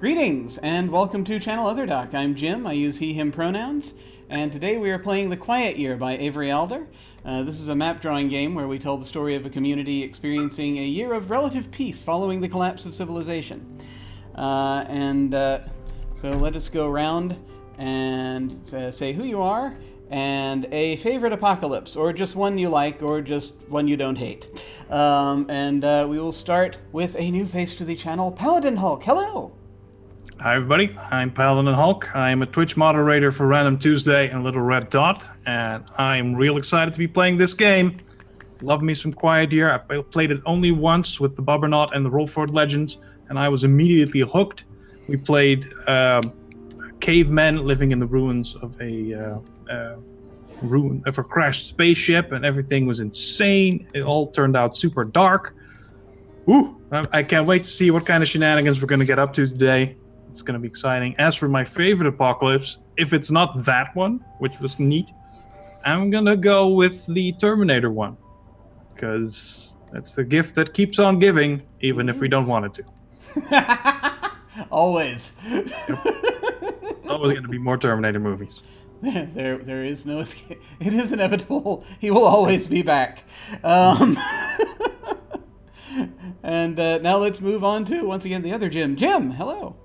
Greetings and welcome to Channel Other Doc. I'm Jim. I use he, him pronouns. And today we are playing The Quiet Year by Avery Alder. This is a map drawing game where we tell the story of a community experiencing a year of relative peace following the collapse of civilization. So let us go around and say who you are and a favorite apocalypse, or just one you like, or just one you don't hate. We will start with a new face to the channel, Paladin Hulk. Hello! Hi everybody, I'm Paladin Hulk. I'm a Twitch moderator for Random Tuesday and Little Red Dot, and I'm real excited to be playing this game. Love me some Quiet Year. I played it only once with the Bobbernaut and the Rollford Legends, and I was immediately hooked. We played cavemen living in the ruins of a crashed spaceship, and everything was insane. It all turned out super dark. Ooh, I can't wait to see what kind of shenanigans we're going to get up to today. It's going to be exciting. As for my favorite apocalypse, if it's not that one, which was neat, I'm going to go with the Terminator one. Because it's the gift that keeps on giving, even if we don't want it to. Always. Yep. Always going to be more Terminator movies. There is no escape. It is inevitable. He will always be back. And now let's move on to, once again, the other Jim. Jim, hello.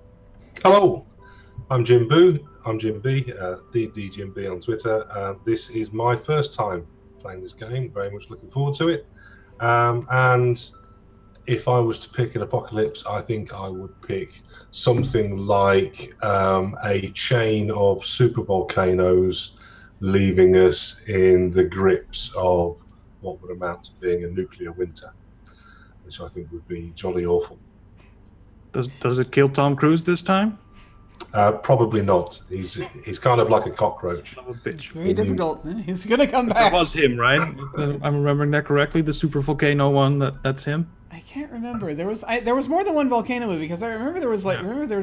Hello, I'm Jim Boo. I'm Jim B, Jim B on Twitter. This is my first time playing this game. Very much looking forward to it. And if I was to pick an apocalypse, I think I would pick something like a chain of super volcanoes leaving us in the grips of what would amount to being a nuclear winter, which I think would be jolly awful. Does it kill Tom Cruise this time? Probably not. He's kind of like a cockroach. Son of a bitch. Very difficult. He's gonna come back. That was him, right? I'm remembering that correctly. The super volcano one. That's him. I can't remember. There was more than one volcano movie, because I remember there was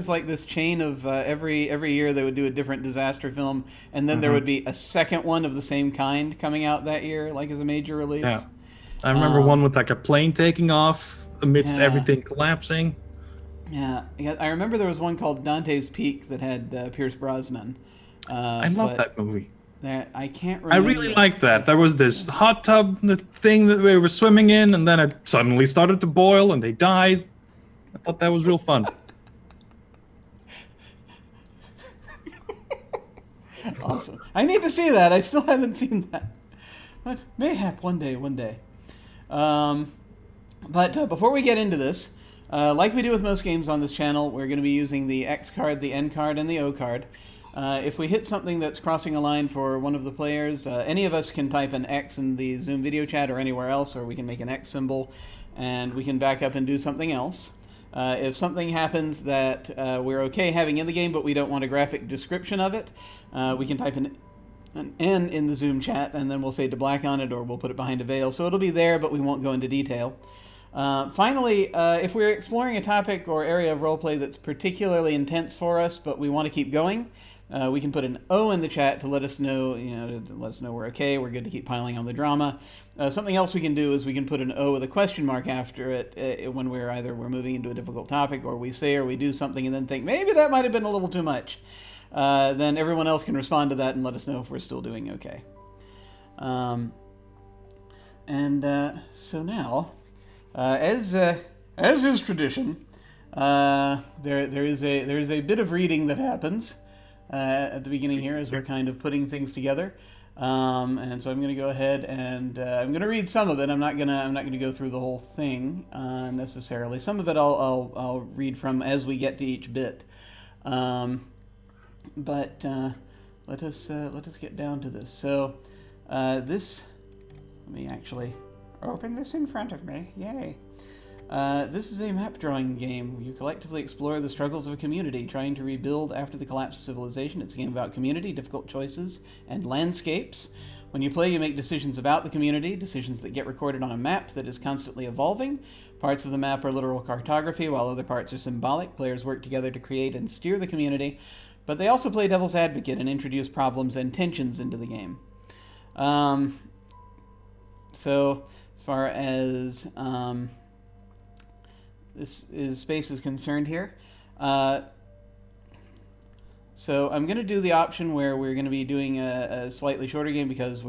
like this chain of every year they would do a different disaster film, and then there would be a second one of the same kind coming out that year, like as a major release. Yeah. I remember one with like a plane taking off amidst everything collapsing. Yeah, I remember there was one called Dante's Peak that had Pierce Brosnan. I love that movie. I can't remember. I really liked that. There was this hot tub thing that we were swimming in, and then it suddenly started to boil, and they died. I thought that was real fun. Awesome. I need to see that. I still haven't seen that. But mayhap one day. But before we get into this, like we do with most games on this channel, we're going to be using the X card, the N card, and the O card. If we hit something that's crossing a line for one of the players, any of us can type an X in the Zoom video chat or anywhere else, or we can make an X symbol, and we can back up and do something else. If something happens that we're okay having in the game, but we don't want a graphic description of it, we can type an N in the Zoom chat, and then we'll fade to black on it, or we'll put it behind a veil. So it'll be there, but we won't go into detail. Finally, if we're exploring a topic or area of roleplay that's particularly intense for us, but we want to keep going, we can put an O in the chat to let us know, we're okay, we're good to keep piling on the drama. Something else we can do is we can put an O with a question mark after it when we're moving into a difficult topic, or we say or we do something and then think, maybe that might have been a little too much. Then everyone else can respond to that and let us know if we're still doing okay. So now, as is tradition, there is a bit of reading that happens at the beginning here as we're kind of putting things together, and so I'm going to go ahead and I'm going to read some of it. I'm not going to go through the whole thing necessarily. Some of it I'll read from as we get to each bit, but let us get down to this. So let me actually open this in front of me. Yay. This is a map drawing game where you collectively explore the struggles of a community trying to rebuild after the collapse of civilization. It's a game about community, difficult choices, and landscapes. When you play, you make decisions about the community, decisions that get recorded on a map that is constantly evolving. Parts of the map are literal cartography, while other parts are symbolic. Players work together to create and steer the community, but they also play devil's advocate and introduce problems and tensions into the game. So, as far as this space is concerned here, So I'm going to do the option where we're going to be doing a slightly shorter game because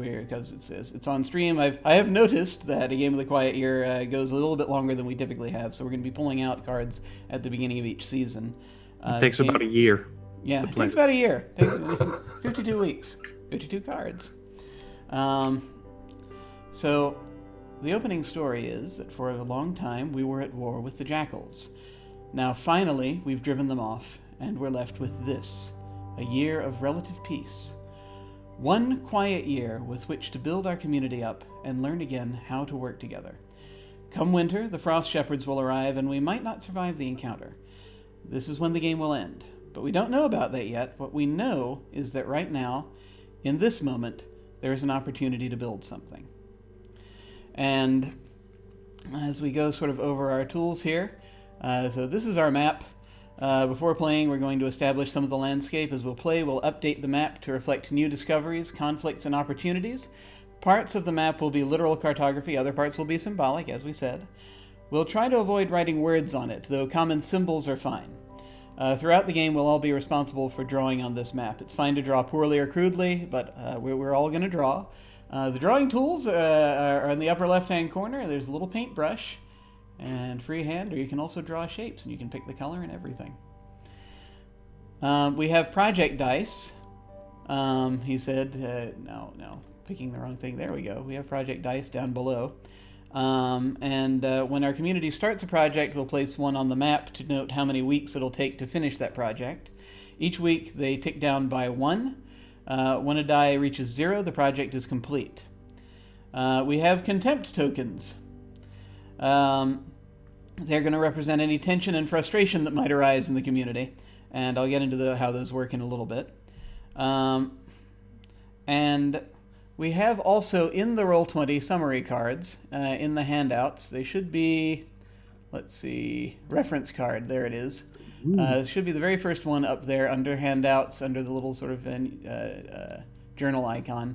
it's on stream. I have noticed that a game of the Quiet Year goes a little bit longer than we typically have, so we're going to be pulling out cards at the beginning of each season. It takes about a year. Yeah, it takes about a year. 52 weeks, 52 cards. So the opening story is that for a long time we were at war with the jackals. Now finally we've driven them off, and we're left with this. A year of relative peace. One quiet year with which to build our community up and learn again how to work together. Come winter, the frost shepherds will arrive, and we might not survive the encounter. This is when the game will end. But we don't know about that yet. What we know is that right now, in this moment, there is an opportunity to build something. And as we go sort of over our tools here, so this is our map. Before playing, we're going to establish some of the landscape. As we'll play, we'll update the map to reflect new discoveries, conflicts, and opportunities. Parts of the map will be literal cartography, other parts will be symbolic, as we said. We'll try to avoid writing words on it, though common symbols are fine. Throughout the game, we'll all be responsible for drawing on this map. It's fine to draw poorly or crudely, but we're all going to draw. The drawing tools are in the upper left-hand corner. There's a little paintbrush and freehand, or you can also draw shapes, and you can pick the color and everything. We have project dice. He said, no, picking the wrong thing. There we go. We have project dice down below. And when our community starts a project, we'll place one on the map to note how many weeks it'll take to finish that project. Each week, they tick down by 1. When a die reaches 0, the project is complete. We have contempt tokens. They're going to represent any tension and frustration that might arise in the community, and I'll get into how those work in a little bit. And we have also in the Roll20 summary cards in the handouts. They should be, let's see, reference card. There it is. It should be the very first one up there under handouts, under the little sort of journal icon.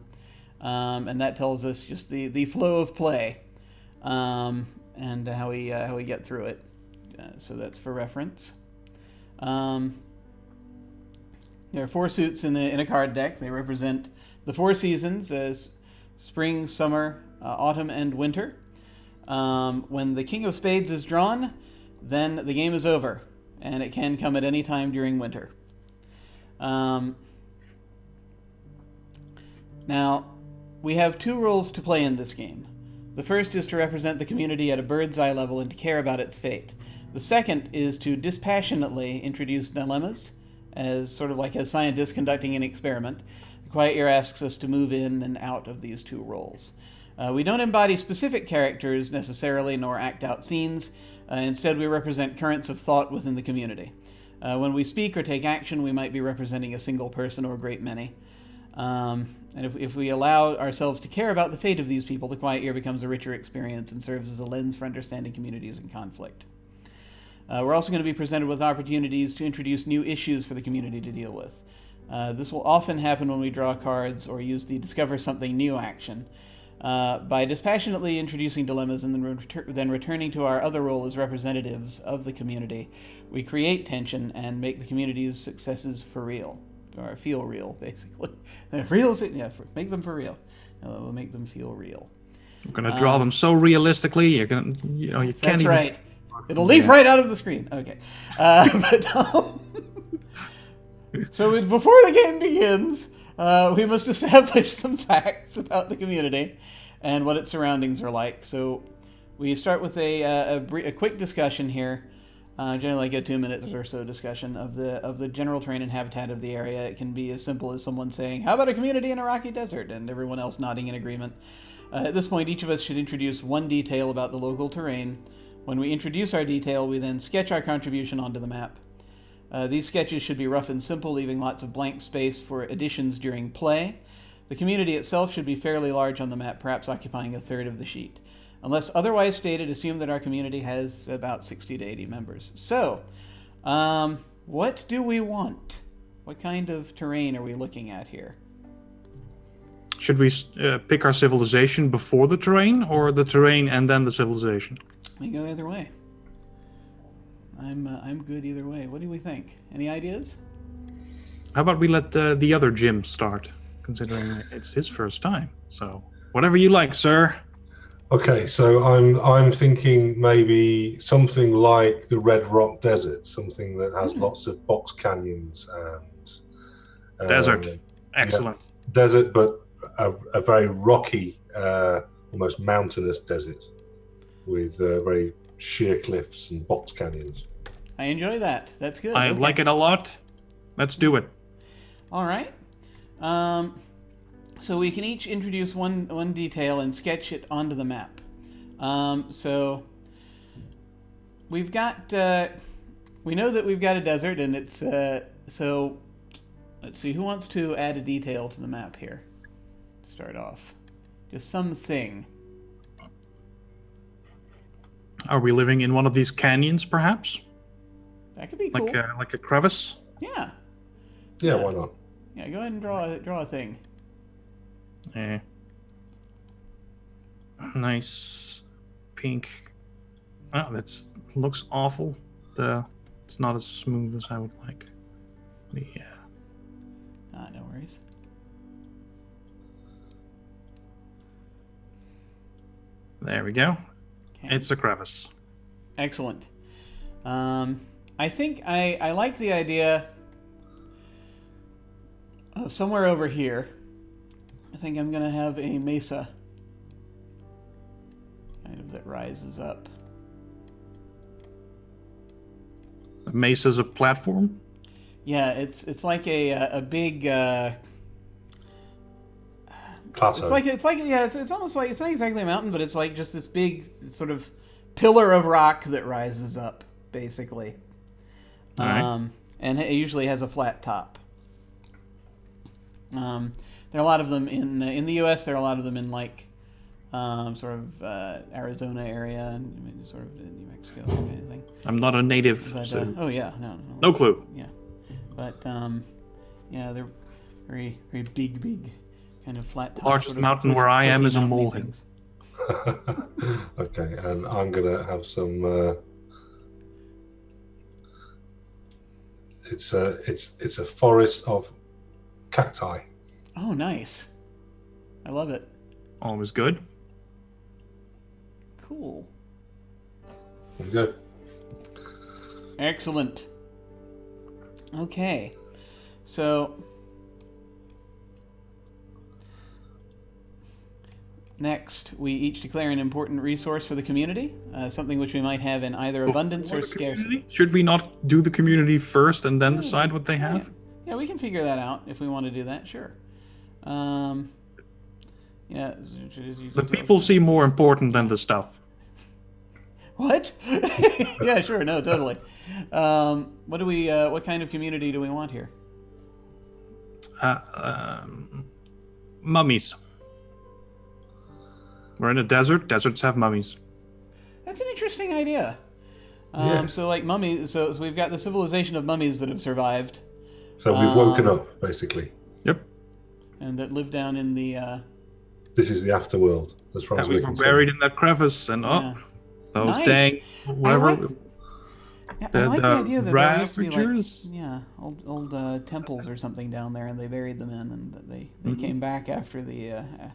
And that tells us just the flow of play. And how we get through it. So that's for reference. There are 4 suits in a card deck. They represent the 4 seasons as spring, summer, autumn, and winter. When the King of Spades is drawn, then the game is over, and it can come at any time during winter. Now, we have 2 roles to play in this game. The first is to represent the community at a bird's eye level and to care about its fate. The second is to dispassionately introduce dilemmas, as sort of like a scientist conducting an experiment. The Quiet Year asks us to move in and out of these 2 roles. We don't embody specific characters necessarily, nor act out scenes. Instead, we represent currents of thought within the community. When we speak or take action, we might be representing a single person or a great many. And if we allow ourselves to care about the fate of these people, the Quiet Year becomes a richer experience and serves as a lens for understanding communities in conflict. We're also going to be presented with opportunities to introduce new issues for the community to deal with. This will often happen when we draw cards or use the Discover Something New action. By dispassionately introducing dilemmas and then returning to our other role as representatives of the community, we create tension and make the community's successes for real. Or feel real, basically. Make them for real. We'll make them feel real. I'm gonna draw them so realistically. You can't even. That's right. It'll leap right out of the screen. Okay. So before the game begins, we must establish some facts about the community and what its surroundings are like. So we start with a quick discussion here. Generally like a 2-minute or so discussion of the general terrain and habitat of the area. It can be as simple as someone saying, "How about a community in a rocky desert?" and everyone else nodding in agreement. At this point, each of us should introduce one detail about the local terrain. When we introduce our detail, we then sketch our contribution onto the map. These sketches should be rough and simple, leaving lots of blank space for additions during play. The community itself should be fairly large on the map, perhaps occupying 1/3 of the sheet. Unless otherwise stated, assume that our community has about 60 to 80 members. So, what do we want? What kind of terrain are we looking at here? Should we pick our civilization before the terrain, or the terrain and then the civilization? We go either way. I'm good either way. What do we think? Any ideas? How about we let the other Jim start, considering it's his first time. So whatever you like, sir. Okay, so I'm thinking maybe something like the Red Rock Desert, something that has lots of box canyons and Desert. Excellent. Yeah, desert, but a very rocky, almost mountainous desert with very sheer cliffs and box canyons. I enjoy that. That's good. I like it a lot. Let's do it. All right. So we can each introduce one detail and sketch it onto the map. So we've got we know that we've got a desert, and it's so. Let's see, who wants to add a detail to the map here? Start off. Just something. Are we living in one of these canyons, perhaps? That could be cool. Like a crevice? Yeah. Yeah, why not? Yeah, go ahead and draw a thing. Yeah. Nice pink. Oh, that looks awful. It's not as smooth as I would like. Yeah. No worries. There we go. Okay. It's a crevice. Excellent. I think I like the idea of somewhere over here. I think I'm gonna have a mesa kind of that rises up. A mesa's a platform? Yeah, it's like a big Plateau. It's almost like, it's not exactly a mountain, but it's like just this big sort of pillar of rock that rises up, basically. All right. And it usually has a flat top. There are a lot of them in the U.S. There are a lot of them in like sort of Arizona area and maybe sort of New Mexico kind of thing. I'm not a native, But, so oh yeah, no. no clue. Yeah, but yeah, they're very very big kind of flat top. Largest sort of mountain where I am is a mountainy molehill. things. Okay, and I'm gonna have some. It's a forest of cacti. Oh, nice! I love it. Always good. Cool. There we go. Excellent. Okay, so next we each declare an important resource for the community, something which we might have in either abundance or scarcity. Should we not do the community first and then decide what they have? Yeah, we can figure that out if we want to do that. Sure. Yeah. The people seem more important than the stuff. What? Yeah, sure. No, totally. What do we? What kind of community do we want here? Mummies. We're in a desert. Deserts have mummies. That's an interesting idea. Yeah. So like mummies. So we've got the civilization of mummies that have survived. So we've woken up, basically. Yep. And that live down in the. This is the afterworld, as far as We we were can buried see. in that crevice, and those Nice. dang whatever. I like the idea that there used to be Ravagers? like, old temples or something down there, and they buried them in, and that they came back after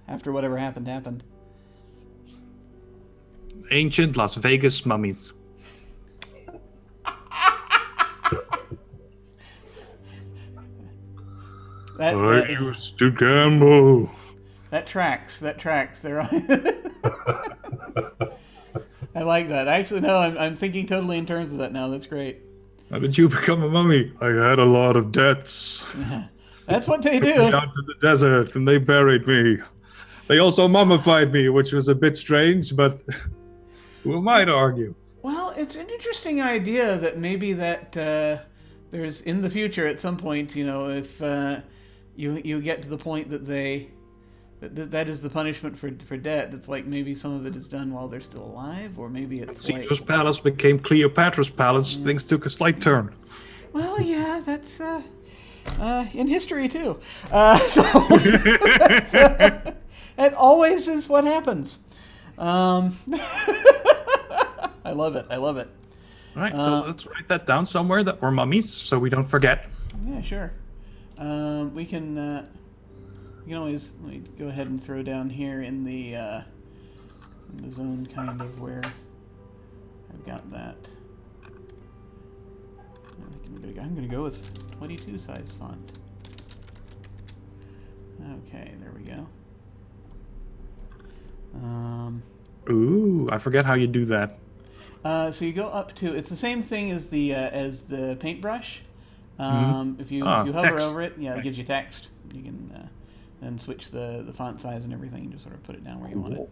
after whatever happened. Ancient Las Vegas mummies. I used to gamble. That tracks. There. I like that. Actually, no, I'm thinking totally in terms of that now. That's great. How did you become a mummy? I had a lot of debts. That's what they Took me do. out to the desert, and they buried me. They also mummified me, which was a bit strange, but who might argue? Well, it's an interesting idea that maybe that there's in the future at some point, if you get to the point that that is the punishment for debt. It's like maybe some of it is done while they're still alive, or maybe it's like Caesar's palace became Cleopatra's palace. Things took a slight turn. well, yeah, that's in history too. So that always is what happens. I love it. All right, so let's write that down somewhere that we're mummies, so we don't forget. Yeah, sure. We can always let me go ahead and throw down here in the zone kind of where I've got that. I'm going to go with 22 size font. Okay, there we go. Ooh, I forget how you do that. So you go up to, it's the same thing as the paintbrush. If you hover text. over it, it gives you text. You can then switch the font size and everything, and just sort of put it down where you want it.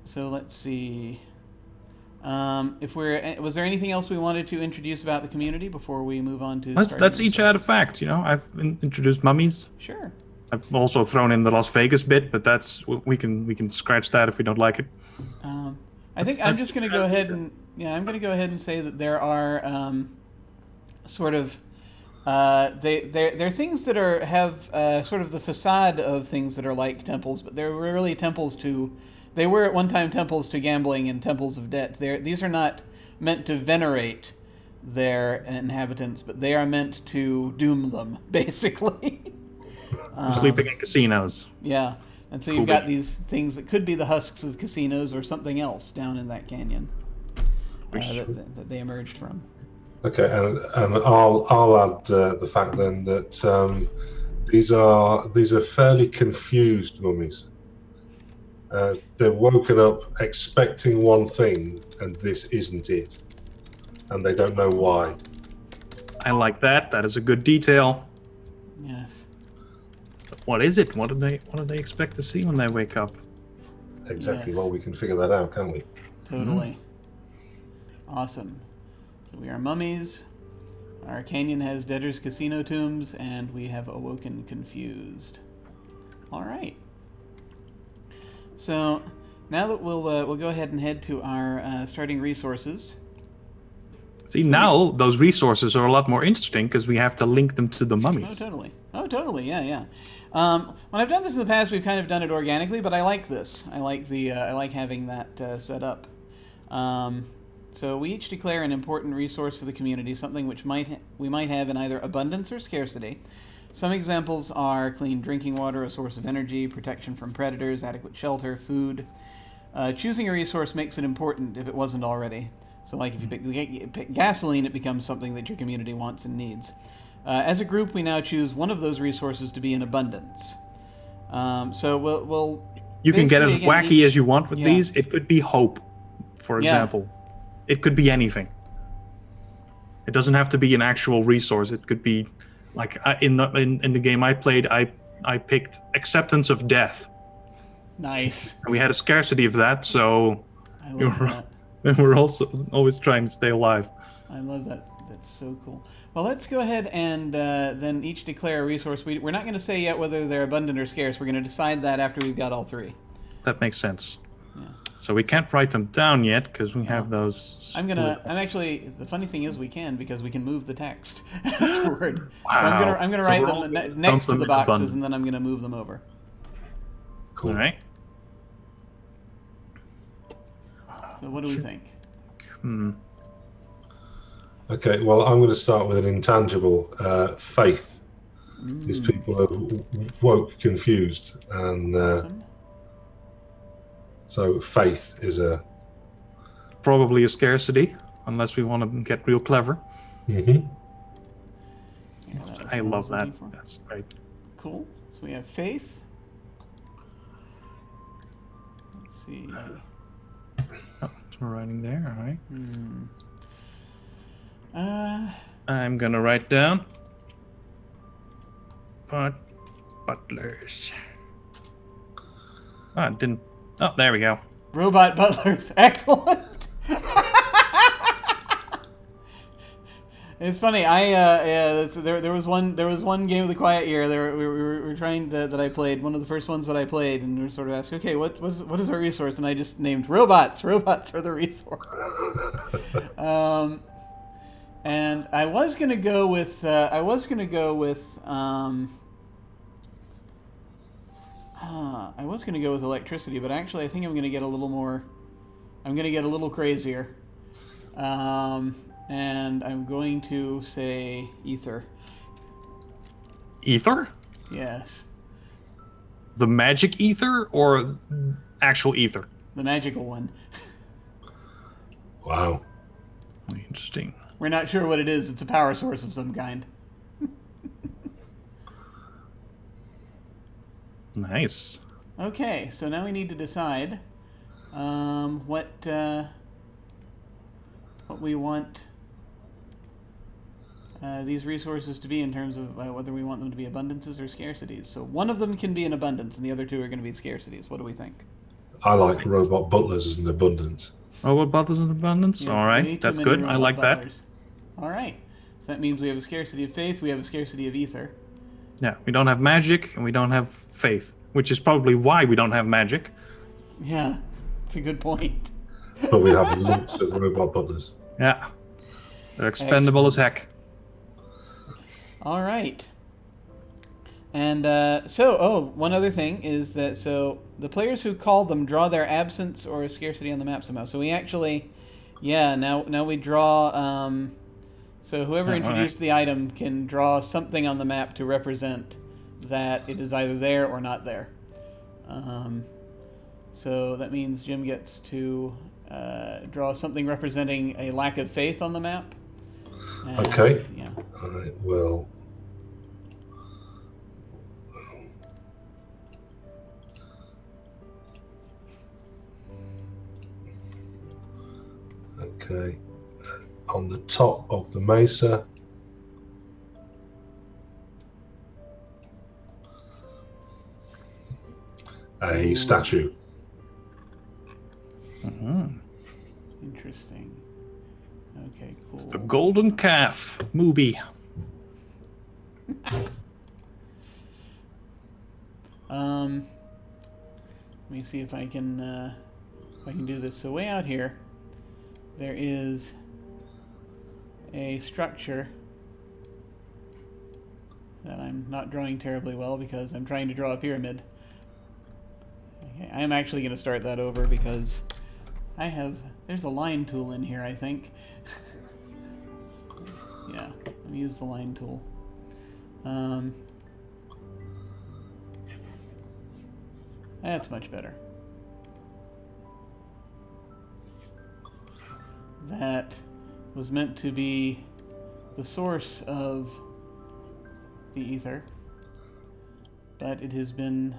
So let's see. Was there anything else we wanted to introduce about the community before we move on to? Let's each add a fact. I've introduced mummies. Sure. I've also thrown in the Las Vegas bit, but that's we can scratch that if we don't like it. I think I'm just going to go ahead and say that there are sort of they're things that have sort of the facade of things that are like temples, but they're really temples to. They were at one time temples to gambling and temples of debt. These are not meant to venerate their inhabitants, but they are meant to doom them, basically. Sleeping in casinos. Yeah, and so you've got these things that could be the husks of casinos or something else down in that canyon that they emerged from. Okay, and I'll add the fact then that these are fairly confused mummies. They've woken up expecting one thing, and this isn't it, and they don't know why. I like that. That is a good detail. Yes. But what is it? What do they expect to see when they wake up? Exactly. Yes. Well, we can figure that out, can't we? Totally. Awesome. So we are mummies. Our canyon has debtors' casino tombs, and we have awoken confused. All right. So now that we'll go ahead and head to our starting resources. See, now those resources are a lot more interesting because we have to link them to the mummies. Oh, totally. Yeah. When I've done this in the past, we've kind of done it organically, but I like this. I like having that set up. So we each declare an important resource for the community, something which we might have in either abundance or scarcity. Some examples are clean drinking water, a source of energy, protection from predators, adequate shelter, food. Choosing a resource makes it important if it wasn't already. So like if you pick gasoline, it becomes something that your community wants and needs. As a group, we now choose one of those resources to be in abundance. So we'll You can get as wacky as you want with these. It could be hope, for example. It could be anything. It doesn't have to be an actual resource. It could be, like in the game I played, I picked acceptance of death. Nice. And we had a scarcity of that, so I love that. we're also always trying to stay alive. I love that. That's so cool. Well, let's go ahead and then each declare a resource. We're not going to say yet whether they're abundant or scarce. We're going to decide that after we've got all three. That makes sense. Yeah. So we can't write them down yet because we have those. The funny thing is we can, because we can move the text afterward. Wow. So I'm gonna write them next to the boxes, and then I'm gonna move them over. Cool. All right. So what do we think? Okay, well, I'm going to start with an intangible, faith. These people are woke confused, and Awesome. so faith is Probably a scarcity, unless we want to get real clever. Mm-hmm. Yeah, that was I what love was that. looking for. That's great. Cool. So we have faith. Let's see. Oh, so we're writing there. All right. I'm gonna write down butlers. Oh, it didn't. Oh, there we go. Robot butlers. Excellent. It's funny. There was one game of the Quiet Year. We were trying that I played, one of the first ones that I played, and we were sort of asked, okay, what is our resource? And I just named robots. Robots are the resource. And I was gonna go with electricity, but actually I think I'm gonna get a little crazier. And I'm going to say ether. Ether? Yes. The magic ether or actual ether? The magical one. Wow. Interesting. We're not sure what it is. It's a power source of some kind. Nice. Okay, so now we need to decide what we want these resources to be in terms of whether we want them to be abundances or scarcities. So one of them can be an abundance, and the other two are going to be scarcities. What do we think? I like robot butlers as an abundance. Robot butlers in abundance? We have All way right, too that's many good. I robot like that. butlers. All right. So that means we have a scarcity of faith, we have a scarcity of ether. Yeah, we don't have magic and we don't have faith, which is probably why we don't have magic. Yeah, it's a good point. But we have lots of robot butlers. Yeah. They're expendable as heck. All right. And one other thing is that the players who call them draw their absence or scarcity on the map somehow. So we actually, now we draw. So whoever introduced the item can draw something on the map to represent that it is either there or not there. So that means Jim gets to draw something representing a lack of faith on the map. And, Okay. Yeah. I will. Okay. On the top of the mesa, a statue. Interesting. Okay, cool. It's the Golden Calf movie. Let me see if I can do this. So way out here, there is a structure that I'm not drawing terribly well because I'm trying to draw a pyramid. Okay, I'm actually going to start that over because there's a line tool in here, I think. Yeah, let me use the line tool. That's much better. That was meant to be the source of the ether, but it has been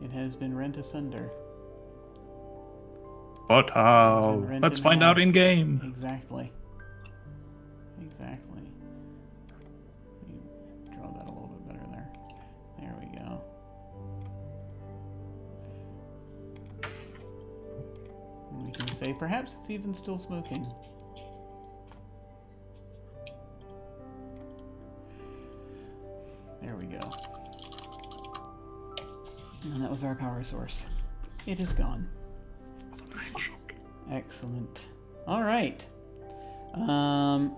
rent asunder. But how? Rent Let's in find half. out in game. Exactly. Draw that a little bit better there. There we go. And we can say perhaps it's even still smoking. There we go. And that was our power source. It is gone. Excellent. All right. As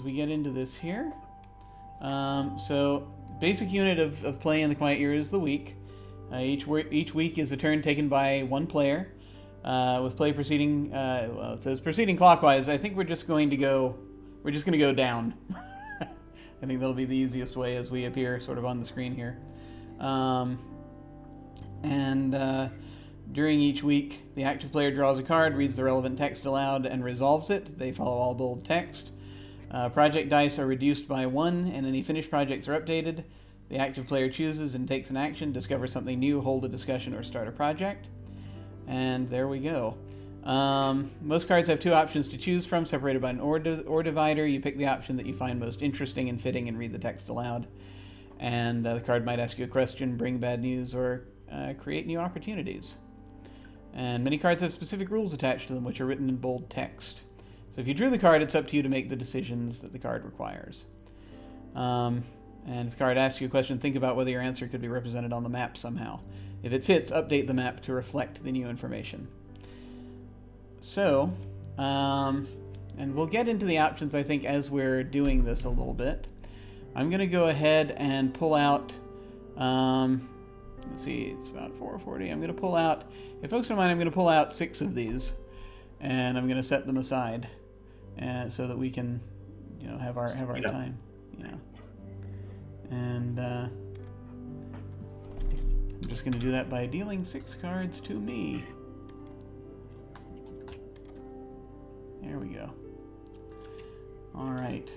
we get into this here, so basic unit of play in the Quiet Year is the week. Each week is a turn taken by one player, with play proceeding. Well, it says proceeding clockwise. I think we're just going to go down. I think that'll be the easiest way as we appear sort of on the screen here. During each week, the active player draws a card, reads the relevant text aloud, and resolves it. They follow all bold text. Project dice are reduced by 1, and any finished projects are updated. The active player chooses and takes an action, discover something new, hold a discussion, or start a project. And there we go. Most cards have 2 options to choose from, separated by an or divider. You pick the option that you find most interesting and fitting and read the text aloud. And the card might ask you a question, bring bad news, or create new opportunities. And many cards have specific rules attached to them, which are written in bold text. So if you drew the card, it's up to you to make the decisions that the card requires. And if the card asks you a question, think about whether your answer could be represented on the map somehow. If it fits, update the map to reflect the new information. So, and we'll get into the options, I think, as we're doing this a little bit. I'm going to go ahead and pull out, let's see, it's about 4:40. I'm going to pull out, if folks don't mind, I'm going to pull out 6 of these. and I'm going to set them aside, so that we can, have our time. Yeah. And I'm just going to do that by dealing 6 cards to me. There we go. All right.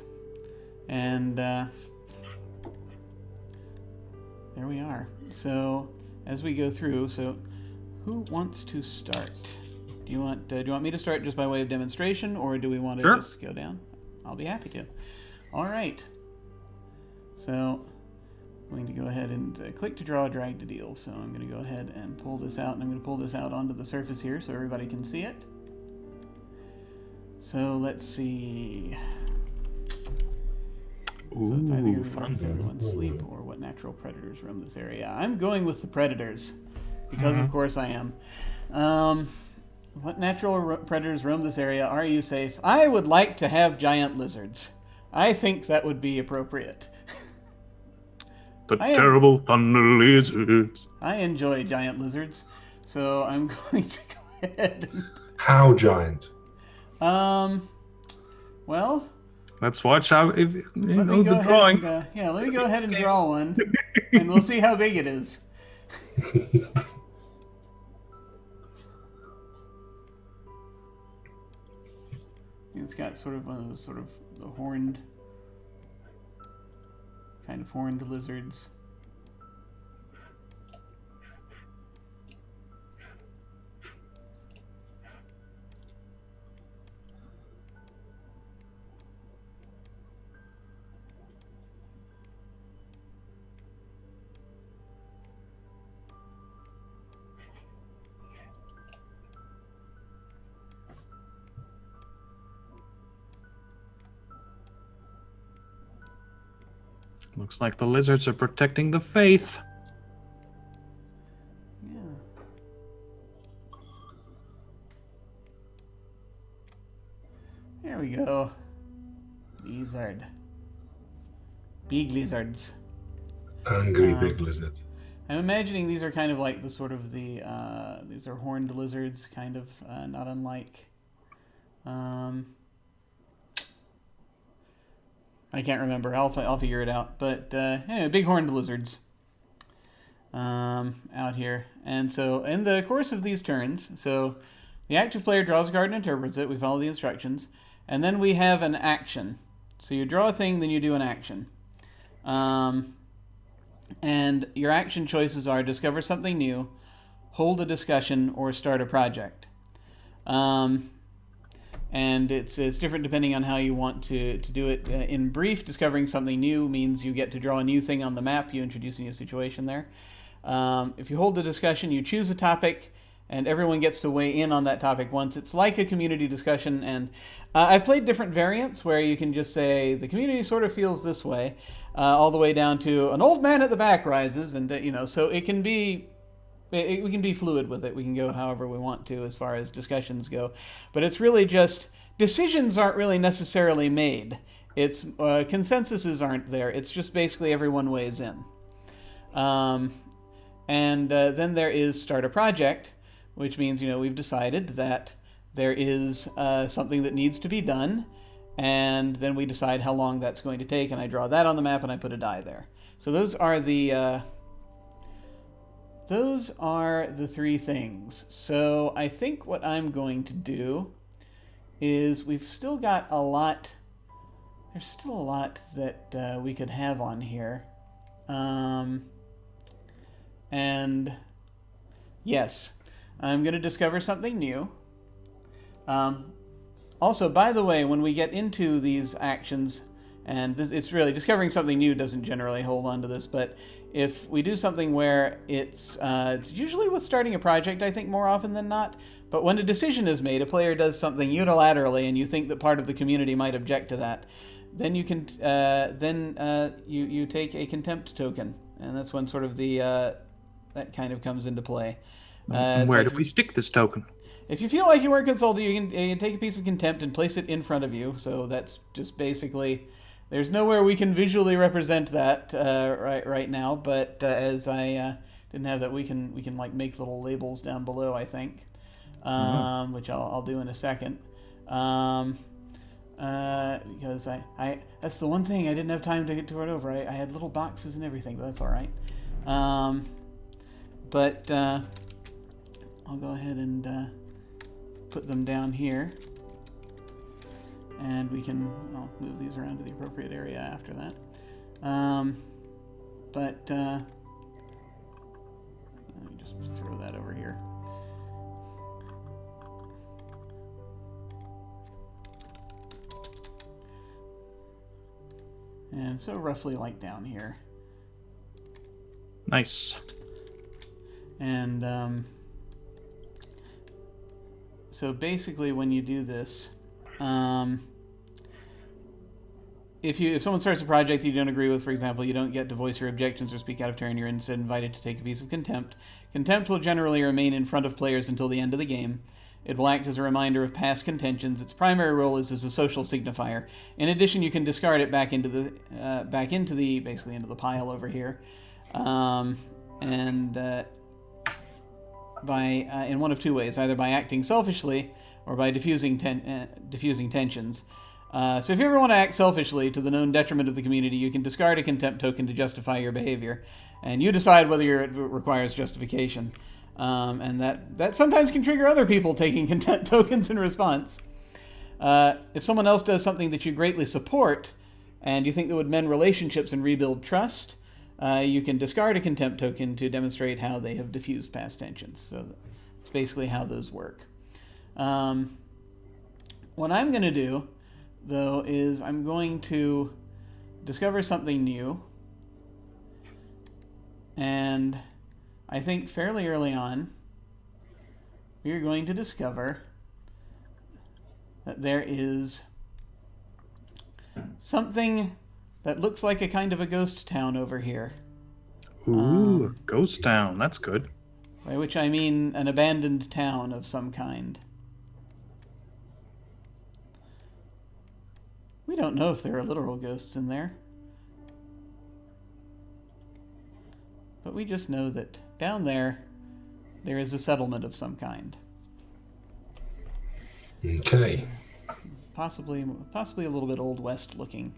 And there we are. So as we go through, so who wants to start? Do you want me to start just by way of demonstration, or do we want to just go down? I'll be happy to. All right. So I'm going to go ahead and click to draw, drag to deal. So I'm going to go ahead and pull this out, and I'm going to pull this out onto the surface here so everybody can see it. So let's see. Ooh, so it's either going to fun. everyone sleep or what natural predators roam this area. I'm going with the predators because, of course, I am. What natural predators roam this area? Are you safe? I would like to have giant lizards. I think that would be appropriate. The terrible thunder lizards. I enjoy giant lizards, so I'm going to go ahead. How giant? Well, Let's watch how let me go the ahead drawing. and, let me go ahead and draw one, and we'll see how big it is. It's got sort of one of those the horned lizards. Looks like the lizards are protecting the faith. Yeah. There we go. Lizard. Big lizards. Angry big lizard. I'm imagining these are kind of like these are horned lizards, kind of, not unlike, I can't remember. I'll figure it out. But anyway, big horned lizards out here. And so in the course of these turns, so the active player draws a card and interprets it. We follow the instructions. And then we have an action. So you draw a thing, then you do an action. And your action choices are discover something new, hold a discussion, or start a project. And it's different depending on how you want to do it. In brief, discovering something new means you get to draw a new thing on the map. You introduce a new situation there. If you hold the discussion, you choose a topic, and everyone gets to weigh in on that topic once. It's like a community discussion, and I've played different variants where you can just say, the community sort of feels this way, all the way down to an old man at the back rises, and so it can be... we can be fluid with it. We can go however we want to as far as discussions go. But it's really just, decisions aren't really necessarily made. It's consensuses aren't there. It's just basically everyone weighs in. And then there is start a project, which means, we've decided that there is something that needs to be done. And then we decide how long that's going to take. And I draw that on the map and I put a die there. So those are the... Those are the 3 things. So I think what I'm going to do is we've still got a lot. There's still a lot that we could have on here. And yes, I'm going to discover something new. Also, by the way, when we get into these actions, and it's really, discovering something new doesn't generally hold on to this, but if we do something where it's usually with starting a project, I think, more often than not, but when a decision is made, a player does something unilaterally, and you think that part of the community might object to that, then you can you take a contempt token, and that's when sort of that kind of comes into play. Where do we stick this token? If you feel like you weren't consulted, you can take a piece of contempt and place it in front of you. So that's just basically, there's nowhere we can visually represent that right now. But as I didn't have that, we can like make little labels down below, I think. which I'll do in a second. Because I that's the one thing I didn't have time to get to it over. I had little boxes and everything, but that's all right. But I'll go ahead and put them down here, and I'll move these around to the appropriate area after that. But let me just throw that over here. And so roughly like down here. Nice. And so basically when you do this, if someone starts a project that you don't agree with, for example, you don't get to voice your objections or speak out of turn, you're instead invited to take a piece of contempt. Contempt will generally remain in front of players until the end of the game. It will act as a reminder of past contentions. Its primary role is as a social signifier. In addition, you can discard it back into the basically into the pile over here, in one of two ways: either by acting selfishly or by diffusing tensions. So if you ever want to act selfishly to the known detriment of the community, you can discard a contempt token to justify your behavior, and you decide whether it requires justification. And that sometimes can trigger other people taking contempt tokens in response. If someone else does something that you greatly support, and you think that would mend relationships and rebuild trust, you can discard a contempt token to demonstrate how they have diffused past tensions. So that's basically how those work. What I'm going to do, though, is I'm going to discover something new, and I think fairly early on, we are going to discover that there is something that looks like a kind of a ghost town over here. Ooh, a ghost town. That's good. By which I mean an abandoned town of some kind. We don't know if there are literal ghosts in there. But we just know that down there is a settlement of some kind. Okay. Possibly a little bit Old West looking.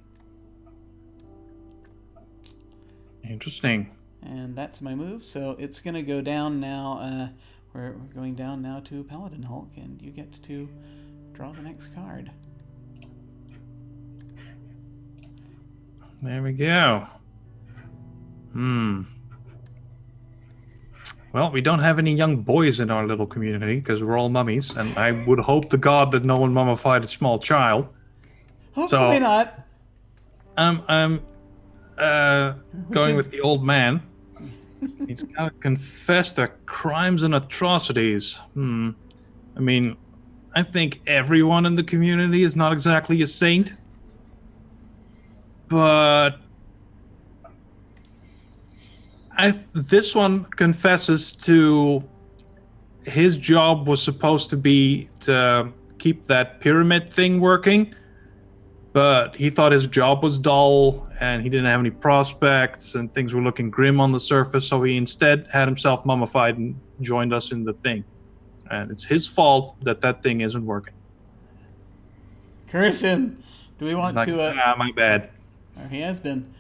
Interesting. And that's my move, so it's going to go down now. We're going down now to Paladin Hulk, and you get to draw the next card. There we go. Well, we don't have any young boys in our little community because we're all mummies, and I would hope to God that no one mummified a small child. Hopefully not. I'm going with the old man. He's got to confess to crimes and atrocities. I mean, I think everyone in the community is not exactly a saint, but this one confesses to his job was supposed to be to keep that pyramid thing working, but he thought his job was dull and he didn't have any prospects and things were looking grim on the surface, so he instead had himself mummified and joined us in the thing. And it's his fault that thing isn't working. Curse him. Do we want to... my bad. He has been.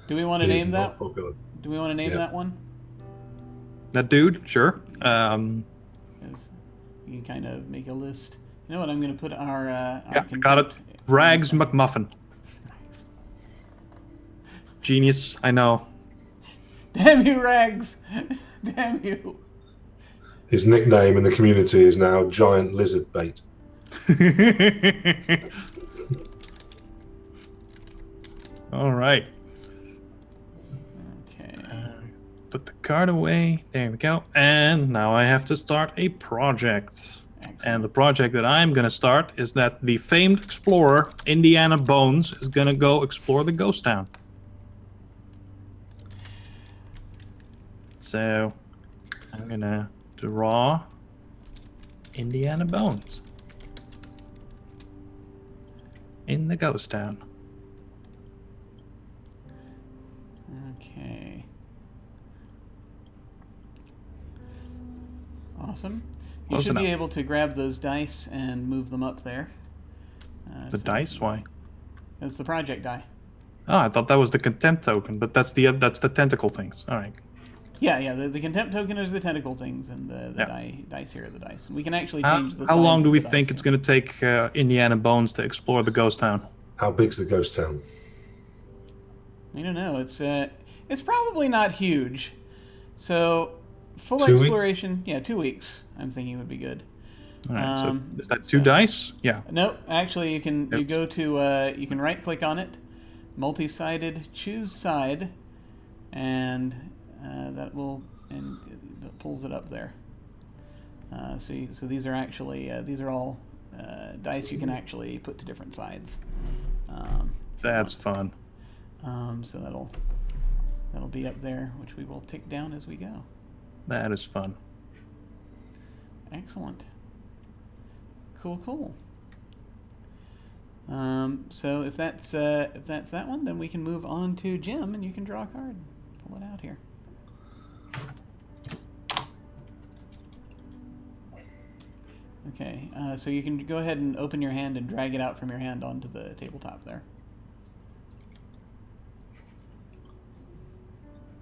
Do we want to name that? Popular. Do we want to name that one? That dude? Sure. You can kind of make a list. You know what? I'm going to put our got it. Rags McMuffin. Genius, I know. Damn you, Rags! Damn you. His nickname in the community is now Giant Lizard Bait. All right. Okay. Put the card away. There we go. And now I have to start a project. Excellent. And the project that I'm going to start is that the famed explorer, Indiana Bones, is going to go explore the ghost town. So I'm going to draw Indiana Bones in the ghost town. Okay. Awesome. You Close should be enough. able to grab those dice and move them up there. The dice? Why? It's the project die. Oh, I thought that was the contempt token, but that's the tentacle things. All right. Yeah. The contempt token is the tentacle things, and the Yeah. dice here are the dice. We can actually How, change the how sides long do of we the dice think it's here. going to take Indiana Bones to explore the ghost town? How big's the ghost town? I don't know. It's probably not huge. So full 2 weeks? exploration, yeah, 2 weeks. I'm thinking would be good. All right. So is that so- two dice? Yeah. Nope. Actually, you can you Oops. go to you can right click on it, multi-sided, choose side, and that pulls it up there. So these are actually these are all dice you can actually put to different sides. That's fun. So that'll be up there, which we will tick down as we go. That is fun. Excellent. Cool. So if that's that one, then we can move on to Jim, and you can draw a card. Pull it out here. Okay. So you can go ahead and open your hand and drag it out from your hand onto the tabletop there.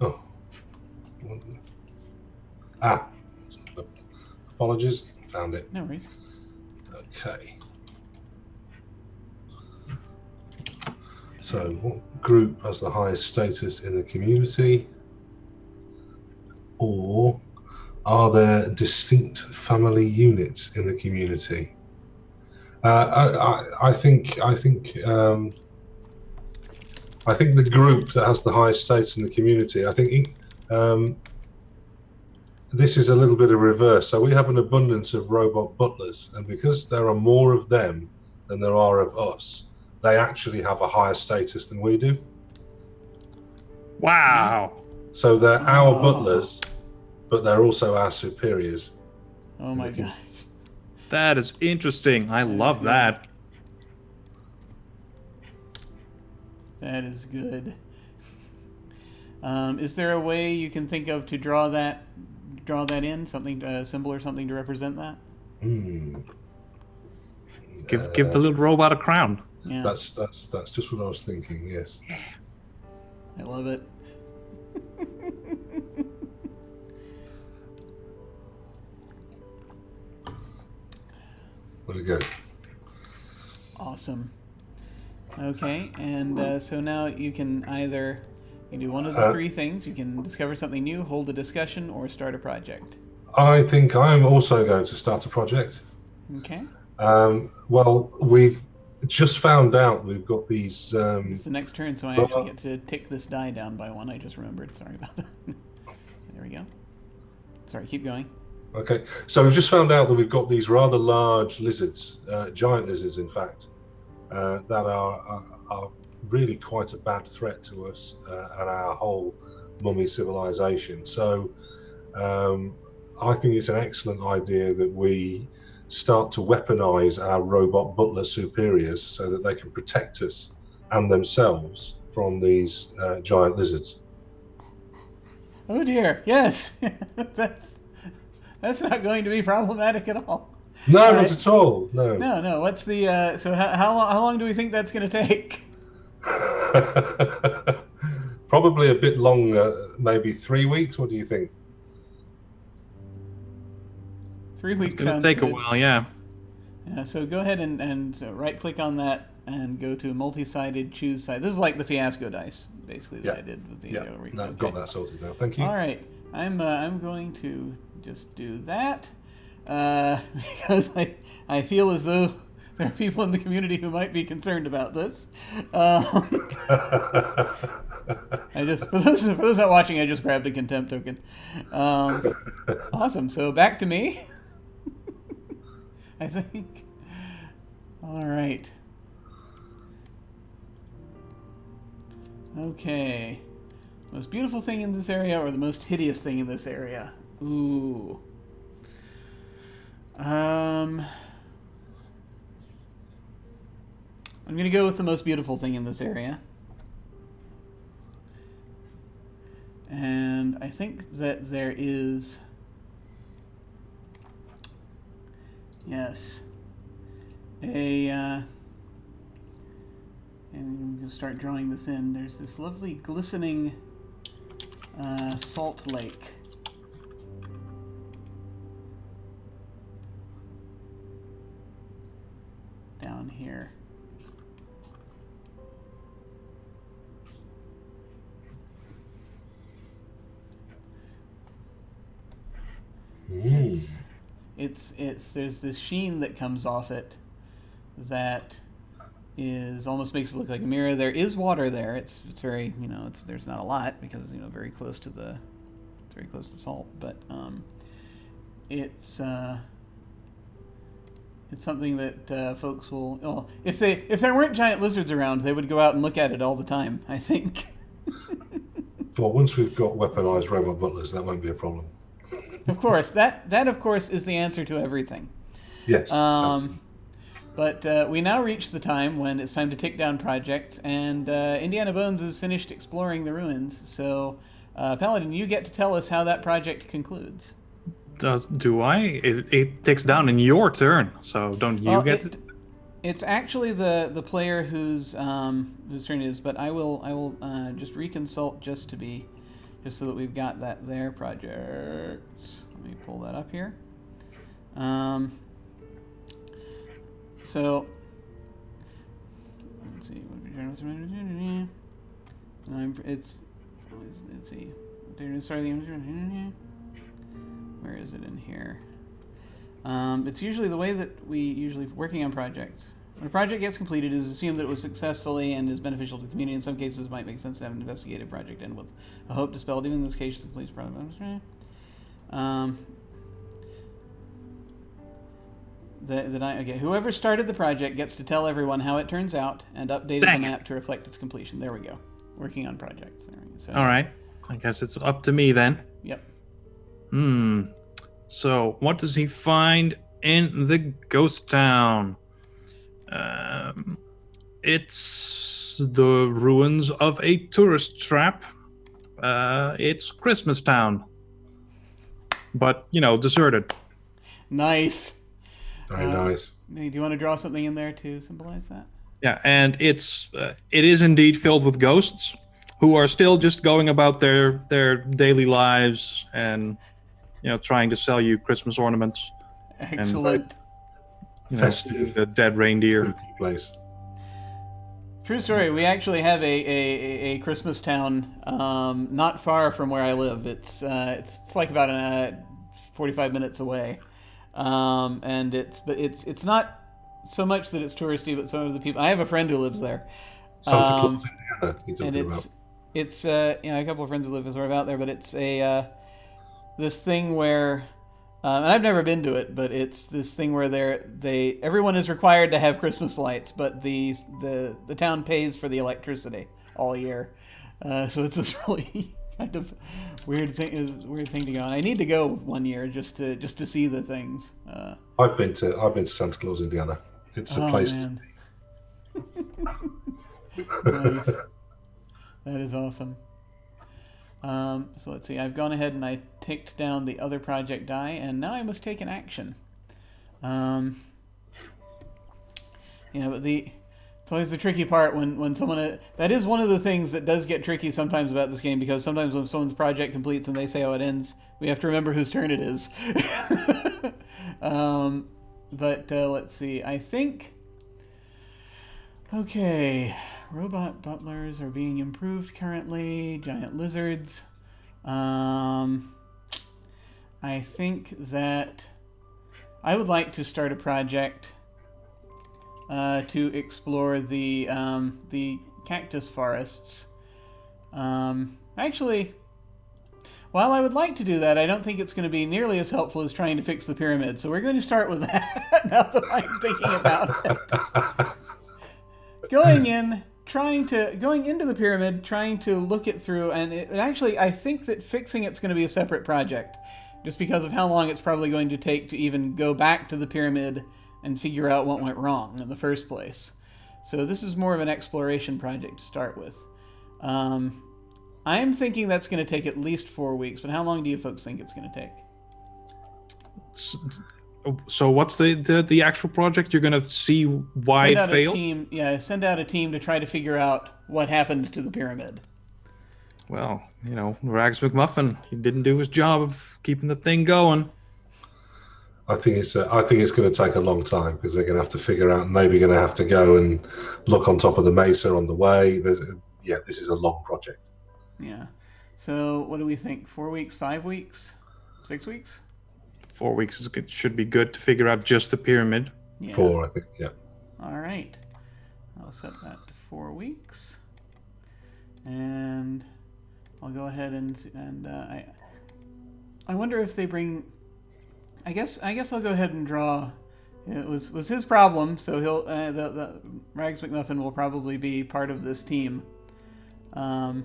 Oh. Ah. Apologies. Found it. No worries. Okay. So, what group has the highest status in the community? Or are there distinct family units in the community? I think the group that has the highest status in the community. I think this is a little bit of reverse. So we have an abundance of robot butlers, and because there are more of them than there are of us, they actually have a higher status than we do. Wow. So they're our butlers, but they're also our superiors. Oh my god. That is interesting. I love good. that. That is good. Is there a way you can think of to draw that in something, a symbol or something to represent that? Give the little robot a crown. Yeah, That's just what I was thinking. Yes. I love it. There we go. Awesome. Okay, and so now you can either do one of the three things. You can discover something new, hold a discussion, or start a project. I think I'm also going to start a project. Okay. Well, we've just found out we've got these. It's the next turn, so I actually get to tick this die down by one. I just remembered. Sorry about that. There we go. Sorry, keep going. Okay, so we've just found out that we've got these rather large lizards, giant lizards, in fact, that are really quite a bad threat to us and our whole mummy civilization. So I think it's an excellent idea that we start to weaponize our robot butler superiors so that they can protect us and themselves from these giant lizards. Oh dear, yes. That's not going to be problematic at all. No, All not right. at all. No. No. What's the so how long do we think that's going to take? Probably a bit longer, maybe 3 weeks. What do you think? 3 weeks. It's gonna sounds take a good. while, yeah. Yeah, so go ahead and right click on that and go to multi-sided choose side. This is like the fiasco dice, basically, that I did with the No, okay. got that sorted now. Thank you. All right, I'm going to just do that because I feel as though there are people in the community who might be concerned about this. I just for those not watching, I just grabbed a contempt token. Awesome. So back to me. I think. All right. Okay. Most beautiful thing in this area, or the most hideous thing in this area? Ooh. I'm gonna go with the most beautiful thing in this area. And I think that there is Yes. And we'll start drawing this in. There's this lovely glistening salt lake. Down here. It's there's this sheen that comes off it that is almost makes it look like a mirror. There is water there. It's very, there's not a lot because very close to the salt, but it's something that folks will. Well, if there weren't giant lizards around, they would go out and look at it all the time, I think. Well, once we've got weaponized robot butlers, that won't be a problem. Of course, that of course is the answer to everything. Yes. But we now reach the time when it's time to take down projects, and Indiana Bones has finished exploring the ruins. So, Paladin, you get to tell us how that project concludes. Do I? It takes down in your turn, so don't you get it? It's actually the player whose turn it is, but I will just reconsult just so that we've got that there. Projects. Let me pull that up here. So let's see. Let's see. Where is it in here? It's usually the way that we usually working on projects. When a project gets completed, it is assumed that it was successfully and is beneficial to the community. In some cases, it might make sense to have an investigative project end with a hope dispelled. Even in this case, complete project. Whoever started the project gets to tell everyone how it turns out and update the map to reflect its completion. There we go. Working on projects. There we go. So, all right. I guess it's up to me then. Yep. So, what does he find in the ghost town? It's the ruins of a tourist trap. It's Christmas Town. But, deserted. Nice. Very nice. Do you want to draw something in there to symbolize that? Yeah, and it is indeed filled with ghosts who are still just going about their daily lives and trying to sell you Christmas ornaments. Excellent. And, festive, the dead reindeer. Place. True story. We actually have a Christmas town not far from where I live. It's like about 45 minutes away, and it's not so much that it's touristy, but some of the people. I have a friend who lives there. Santa Claus, Indiana, it's a couple of friends who live sort of out there, but it's this thing where. And I've never been to it, but it's this thing where everyone is required to have Christmas lights, but the town pays for the electricity all year. So it's this really kind of weird thing to go on. I need to go one year just to see the things. I've been to Santa Claus, Indiana. It's a place. Man. Nice. That is awesome. So let's see. I've gone ahead and I ticked down the other project die, and now I must take an action. But it's always the tricky part when someone. That is one of the things that does get tricky sometimes about this game, because sometimes when someone's project completes and they say how it ends, we have to remember whose turn it is. But let's see. I think. Okay. Robot butlers are being improved currently. Giant lizards. I think that I would like to start a project to explore the cactus forests. Actually, while I would like to do that, I don't think it's going to be nearly as helpful as trying to fix the pyramid. So we're going to start with that now that I'm thinking about it. Going into the pyramid, trying to look it through, and actually, I think that fixing it's going to be a separate project, just because of how long it's probably going to take to even go back to the pyramid and figure out what went wrong in the first place. So this is more of an exploration project to start with. I'm thinking that's going to take at least 4 weeks, but how long do you folks think it's going to take? So what's the actual project? You're gonna see why Send it out failed? a team. Yeah, send out a team to try to figure out what happened to the pyramid. Well, Rags McMuffin, he didn't do his job of keeping the thing going. I think it's going to take a long time because they're going to have to figure out. Maybe going to have to go and look on top of the mesa on the way. This is a long project. Yeah. So what do we think? 4 weeks, 5 weeks, 6 weeks? 4 weeks should be good to figure out just the pyramid. Yeah. 4, I think. Yeah. All right. I'll set that to 4 weeks, and I'll go ahead and I wonder if they bring. I guess I'll go ahead and draw. It was his problem, so he'll the Rags McMuffin will probably be part of this team. I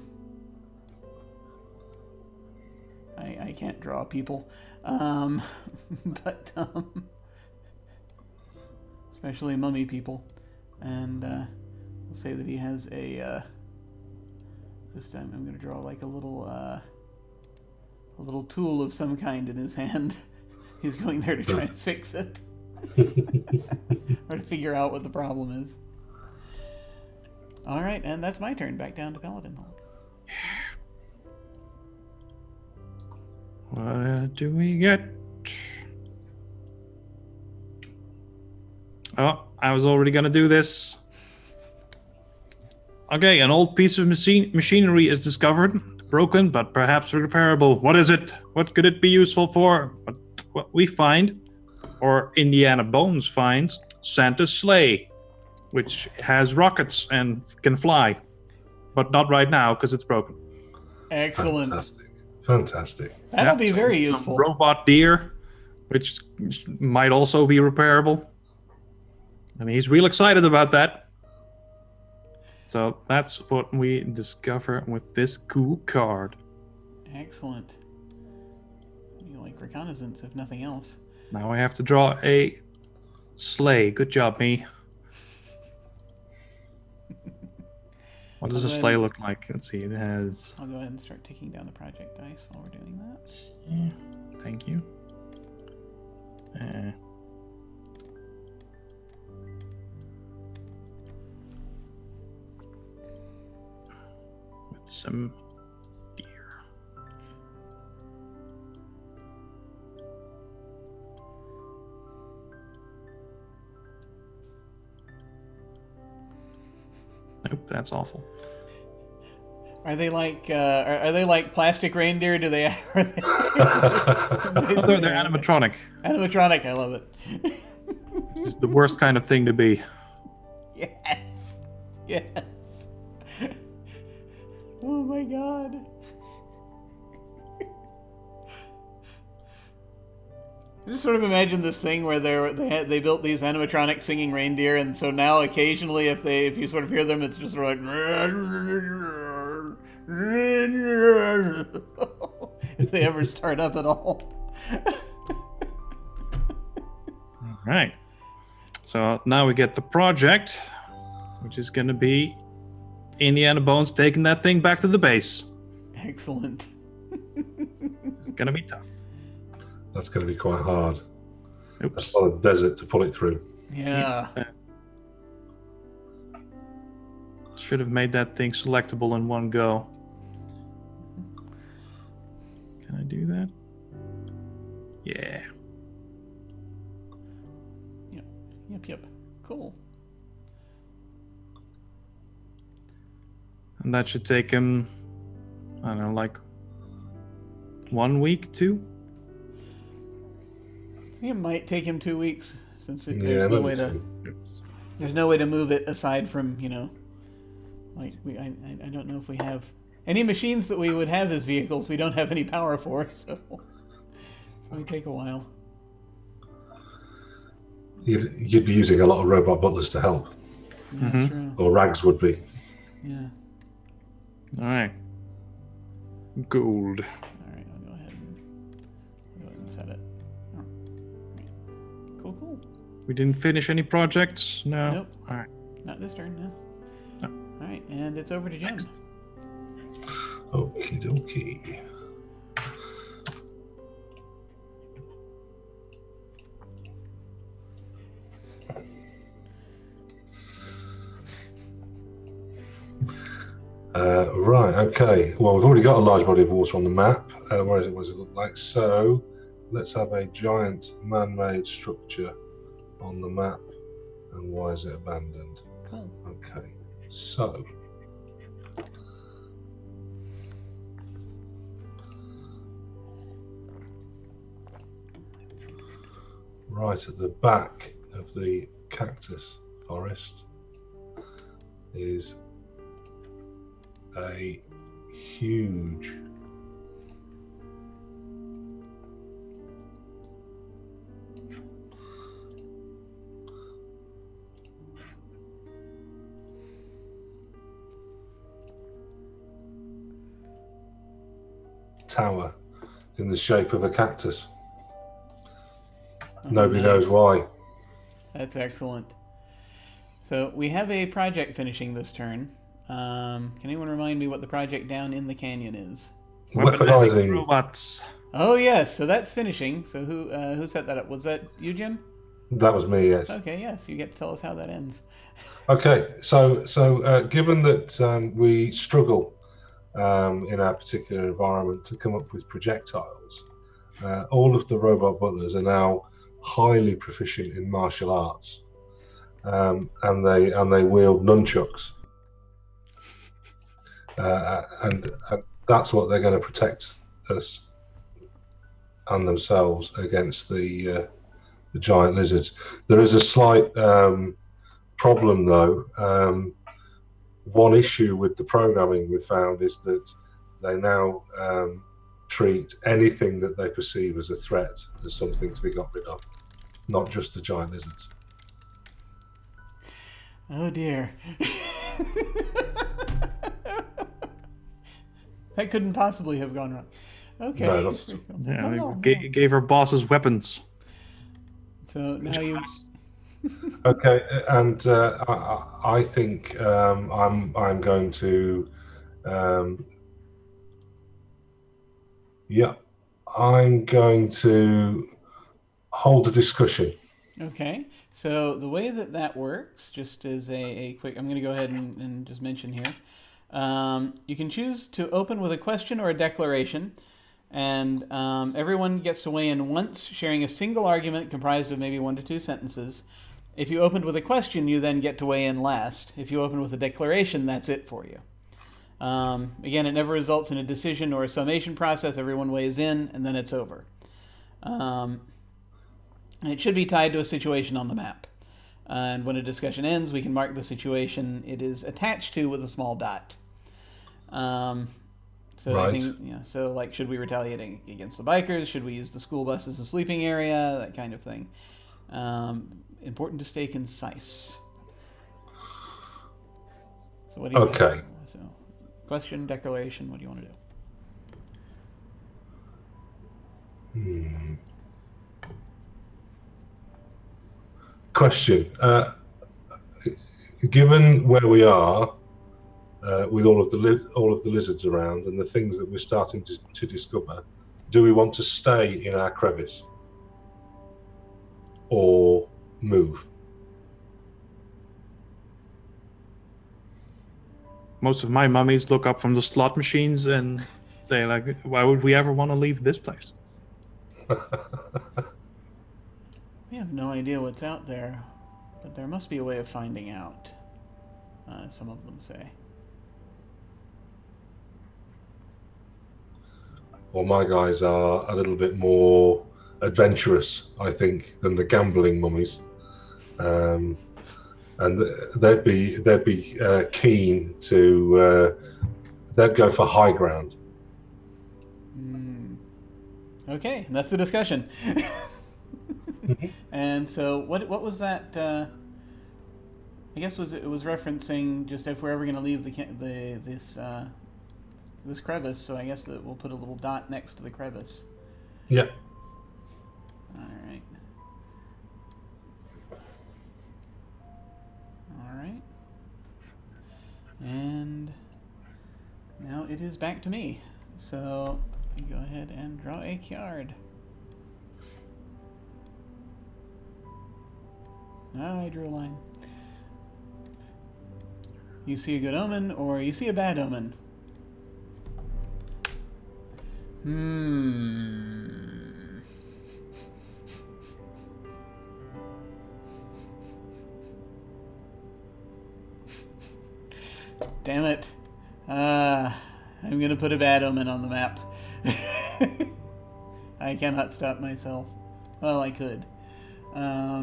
can't draw people, but especially mummy people, and we'll say that he has a. This time I'm going to draw like a little tool of some kind in his hand. He's going there to try and fix it. Or to figure out what the problem is. Alright, and that's my turn. Back down to Paladin Hulk. What do we get? Oh, I was already gonna do this. Okay, an old piece of machinery is discovered. Broken, but perhaps repairable. What is it? What could it be useful for? What we find, or Indiana Bones finds, Santa's sleigh, which has rockets and can fly, but not right now because it's broken. Excellent. Fantastic. That'll be very useful. Some robot deer, which might also be repairable. And he's real excited about that. So that's what we discover with this cool card. Excellent. You like reconnaissance, if nothing else. Now I have to draw a sleigh. Good job, me. What does a sleigh look like? Let's see. It has. I'll go ahead and start taking down the project dice while we're doing that. Yeah, thank you. With some deer. Nope, that's awful. Are they like are they like plastic reindeer? Do they? Are they They're animatronic. Animatronic, I love it. It's the worst kind of thing to be. Yes. Yes. Oh my god. I just sort of imagine this thing where they built these animatronic singing reindeer, and so now occasionally if you sort of hear them, it's just sort of like if they ever start up at all. All right. So now we get the project, which is going to be Indiana Bones taking that thing back to the base. Excellent. It's going to be tough. That's going to be quite hard. Oops. That's a lot of desert to pull it through. Yeah. Should have made that thing selectable in one go. Can I do that? Yeah. Yep. Cool. And that should take him, I don't know, like 1 week, 2? I think it might take him 2 weeks since There's no way to move it aside from like I don't know if we have any machines that we would have as vehicles. We don't have any power for, so it might take a while. You'd be using a lot of robot butlers to help. Yeah, that's true. Or Rags would be. Yeah. All right. Gold. All right, I'll go ahead and set it. Oh. Right. Cool. We didn't finish any projects? No. Nope. All right. Not this turn, no. No. All right, and it's over to Jen. Next. Okie dokie. Right, okay. Well, we've already got a large body of water on the map. Where is it? What does it look like? So, let's have a giant man-made structure on the map. And why is it abandoned? Cool. Okay, so... right at the back of the cactus forest is a huge tower in the shape of a cactus. Oh, Nobody nice. knows why. That's excellent. So we have a project finishing this turn. Can anyone remind me what the project down in the canyon is? Weaponizing Weaponizing. robots. Oh yes, so that's finishing. So who set that up? Was that you, Jim? That was me, yes. Okay, yes. You get to tell us how that ends. Okay, so given that we struggle in our particular environment to come up with projectiles, all of the robot butlers are now highly proficient in martial arts, and they wield nunchucks, and that's what they're going to protect us and themselves against the giant lizards. There is a slight problem, though. One issue with the programming we found is that they now treat anything that they perceive as a threat as something to be got rid of, not just the giant lizards. Oh dear. That couldn't possibly have gone wrong. Okay. No, that's- Yeah, No. gave her bosses weapons. So now you. Okay, and I think I'm going to I'm going to hold a discussion. Okay. So the way that works, just as a quick, I'm going to go ahead and just mention here. You can choose to open with a question or a declaration, and everyone gets to weigh in once, sharing a single argument comprised of maybe 1 to 2 sentences. If you opened with a question, you then get to weigh in last. If you open with a declaration, that's it for you. Again, it never results in a decision or a summation process. Everyone weighs in, and then it's over. And it should be tied to a situation on the map. And when a discussion ends, we can mark the situation it is attached to with a small dot. So Right. I think, so like, should we retaliate against the bikers? Should we use the school bus as a sleeping area? That kind of thing. Important to stay concise. So what do you? Okay. So, question, declaration. What do you want to do? Question. Given where we are with all of the lizards around and the things that we're starting to discover, do we want to stay in our crevice or move? Most of my mummies look up from the slot machines and say, like, why would we ever want to leave this place? We have no idea what's out there, but there must be a way of finding out. Some of them say. Well, my guys are a little bit more adventurous, I think, than the gambling mummies, and they'd be keen to. They'd go for high ground. Okay, and that's the discussion. And so, what was that? I guess it was referencing just if we're ever going to leave this crevice. So I guess that we'll put a little dot next to the crevice. Yeah. All right. All right. And now it is back to me. So you go ahead and draw a card. I drew a line. You see a good omen or you see a bad omen. Damn it. I'm gonna put a bad omen on the map. I cannot stop myself. Well, I could. I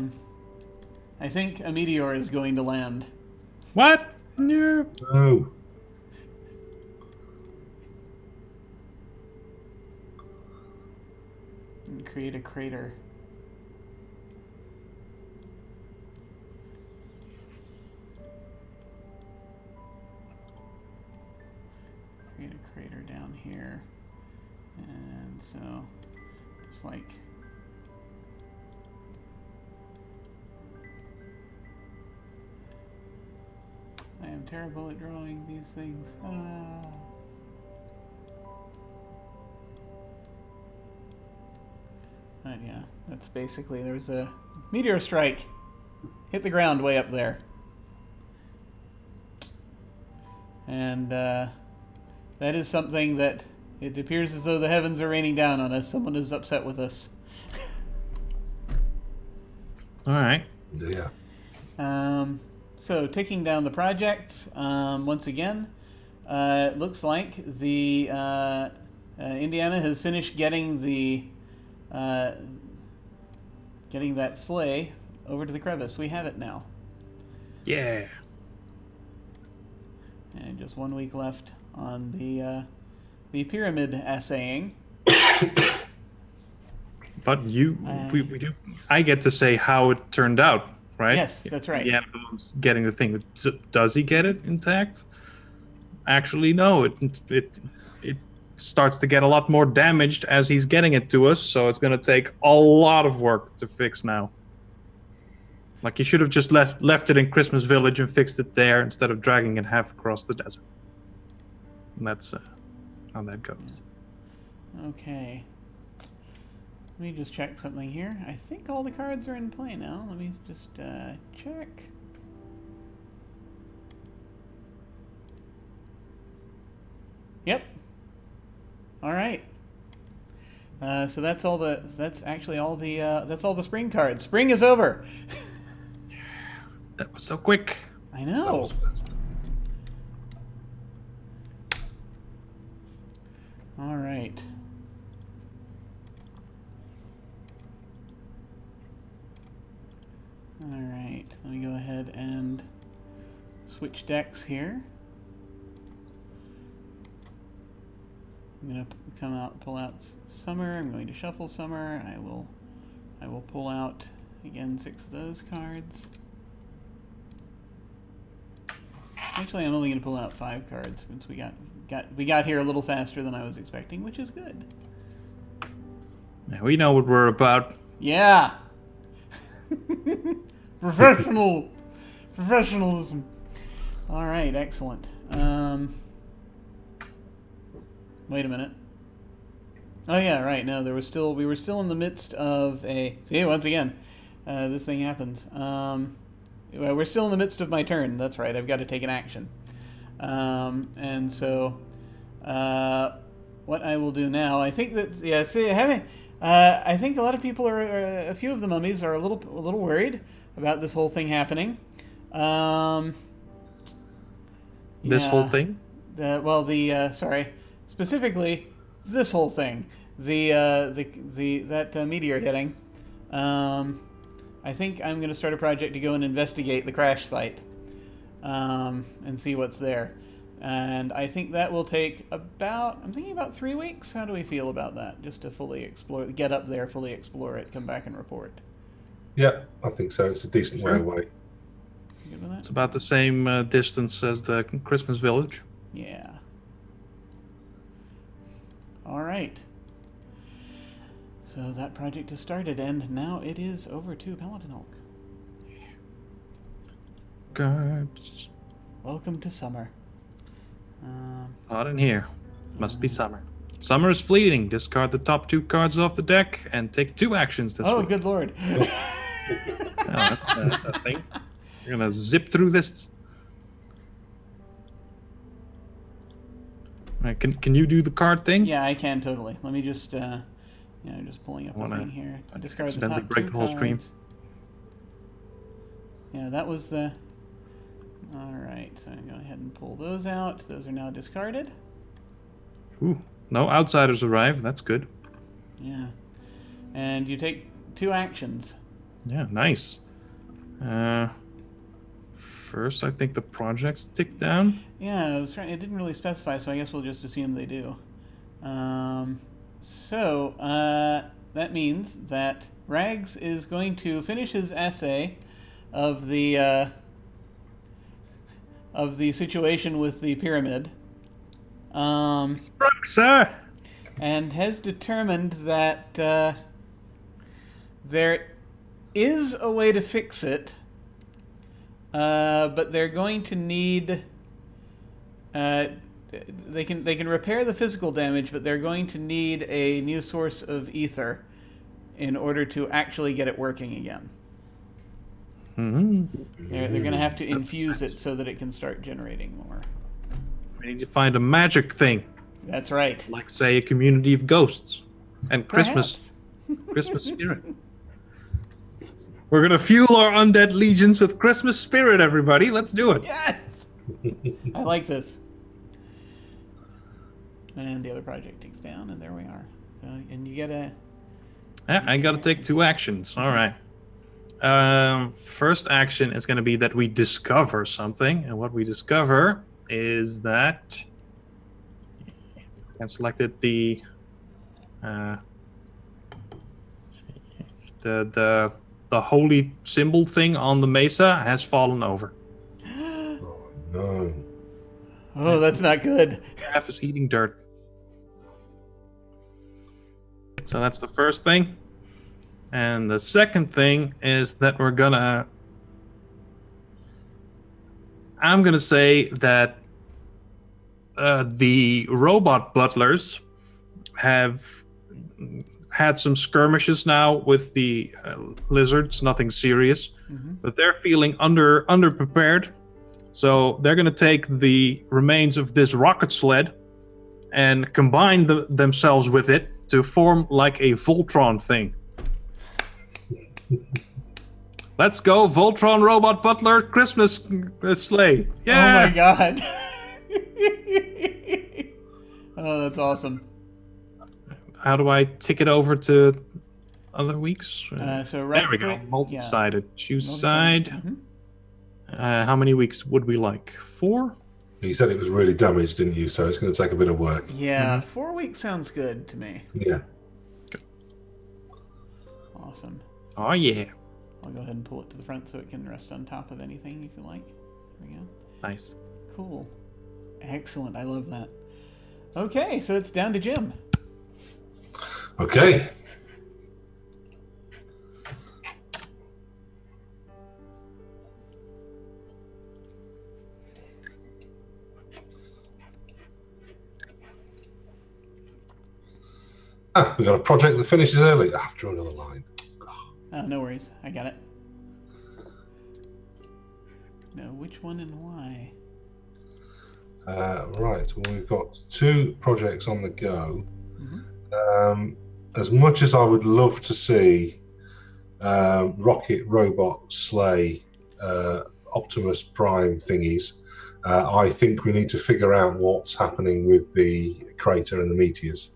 think a meteor is going to land. What? No. No. And create a crater. Create a crater down here. And so, just like... I am terrible at drawing these things. But yeah, that's basically, there's a meteor strike. Hit the ground way up there. And that is something that it appears as though the heavens are raining down on us. Someone is upset with us. All right. Yeah. So, taking down the projects, once again, it looks like the Indiana has finished getting the getting that sleigh over to the crevice. We have it now. Yeah. And just 1 week left on the pyramid assaying. But we do. I get to say how it turned out, right? Yes, that's right. Yeah, getting the thing. Does he get it intact? Actually, no. It starts to get a lot more damaged as he's getting it to us. So it's going to take a lot of work to fix now. Like he should have just left it in Christmas Village and fixed it there instead of dragging it half across the desert. And that's how that goes. Okay. Let me just check something here. I think all the cards are in play now. Let me just check. Yep. All right. So that's all the. That's actually all the. That's all the spring cards. Spring is over. That was so quick. I know. All right. All right. Let me go ahead and switch decks here. I'm going to pull out Summer. I'm going to shuffle Summer. I will pull out again 6 of those cards. Actually, I'm only going to pull out 5 cards since we got here a little faster than I was expecting, which is good. Yeah, we know what we're about. Yeah. Professionalism. All right, excellent. Wait a minute. Oh yeah, right. No, we were still in the midst of a. See, once again, this thing happens. We're still in the midst of my turn. That's right. I've got to take an action. And so, what I will do now, I think that I think a lot of people a few of the mummies are a little worried about this whole thing happening. This whole thing? Specifically, this whole thing, that meteor hitting. I think I'm going to start a project to go and investigate the crash site, and see what's there. And I think that will take I'm thinking about 3 weeks. How do we feel about that? Just to fully explore, get up there, fully explore it, come back and report. Yeah, I think so. It's a decent way away. You good with that? It's about the same distance as the Christmas Village. Yeah. All right. So that project has started, and now it is over to Paladin Hulk. Cards. Welcome to summer. Not in here. Must be summer. Summer is fleeting. Discard the top 2 cards off the deck and take 2 actions this week. Good lord. That's a thing. You're gonna zip through this. Can you do the card thing? Yeah, I can totally. Let me just, just pulling up the thing here. Discard the accidentally top break two the whole stream. cards. Yeah, that was the... Alright, so I'm going to go ahead and pull those out. Those are now discarded. Ooh, no outsiders arrive. That's good. Yeah. And you take 2 actions. Yeah, nice. First, I think the projects tick down. Yeah, it didn't really specify, so I guess we'll just assume they do. That means that Rags is going to finish his essay of the situation with the pyramid. Broke, sir. And has determined that there is a way to fix it, but they're going to need. They can repair the physical damage, but they're going to need a new source of ether in order to actually get it working again. Mm-hmm. They're going to have to infuse it so that it can start generating more. We need to find a magic thing. That's right. Like, say, a community of ghosts and Perhaps. Christmas spirit. We're gonna fuel our undead legions with Christmas spirit, everybody. Let's do it. Yes! I like this. And the other project takes down, and there we are. So, and you get a... Yeah, I gotta take 2 actions. All right. First action is gonna be that we discover something, and what we discover is that I selected the holy symbol thing on the mesa has fallen over. Oh, no. Oh, that's not good. Half is eating dirt. So that's the first thing. And the second thing is that I'm gonna say that the robot butlers have had some skirmishes now with the lizards, nothing serious, but they're feeling underprepared. So they're going to take the remains of this rocket sled and combine themselves with it to form like a Voltron thing. Let's go, Voltron Robot Butler Christmas sleigh. Yeah! Oh my god. Oh, that's awesome. How do I tick it over to other weeks? So right there we go. click- Multi-sided. yeah. Choose Multi-sided. side. How many weeks would we like? 4? You said it was really damaged, didn't you? So it's going to take a bit of work. Yeah, 4 weeks sounds good to me. Yeah. Awesome. Oh yeah. I'll go ahead and pull it to the front so it can rest on top of anything if you like. There we go. Nice. Cool. Excellent. I love that. Okay, so it's down to Jim. Okay. We got a project that finishes early. I've drawn another line. Oh, no worries. I got it. No, which one and why? Right, well, we've got 2 projects on the go. As much as I would love to see rocket, robot, sleigh, Optimus Prime thingies, I think we need to figure out what's happening with the crater and the meteors.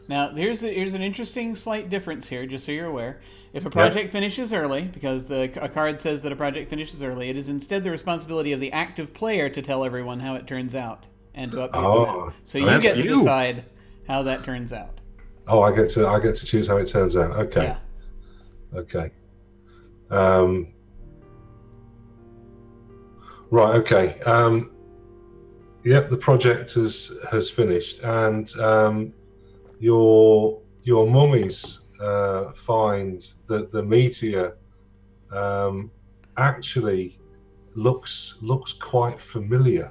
Now, here's an interesting slight difference here, just so you're aware. If a project finishes early, because a card says that a project finishes early, it is instead the responsibility of the active player to tell everyone how it turns out and to update the map. So you get to decide how that turns out. Oh, I get to choose how it turns out. Okay. Yeah. Okay. Right. Okay. Yep. The project has finished, and your mummies find that the meteor actually looks quite familiar.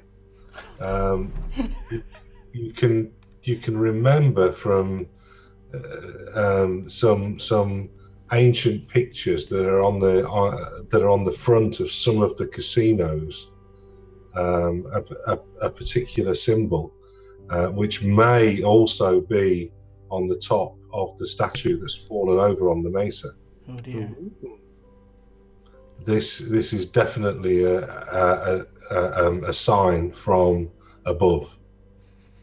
You can remember from some ancient pictures that are on the front of some of the casinos, a particular symbol, which may also be on the top of the statue that's fallen over on the mesa. Oh dear. This is definitely a sign from above.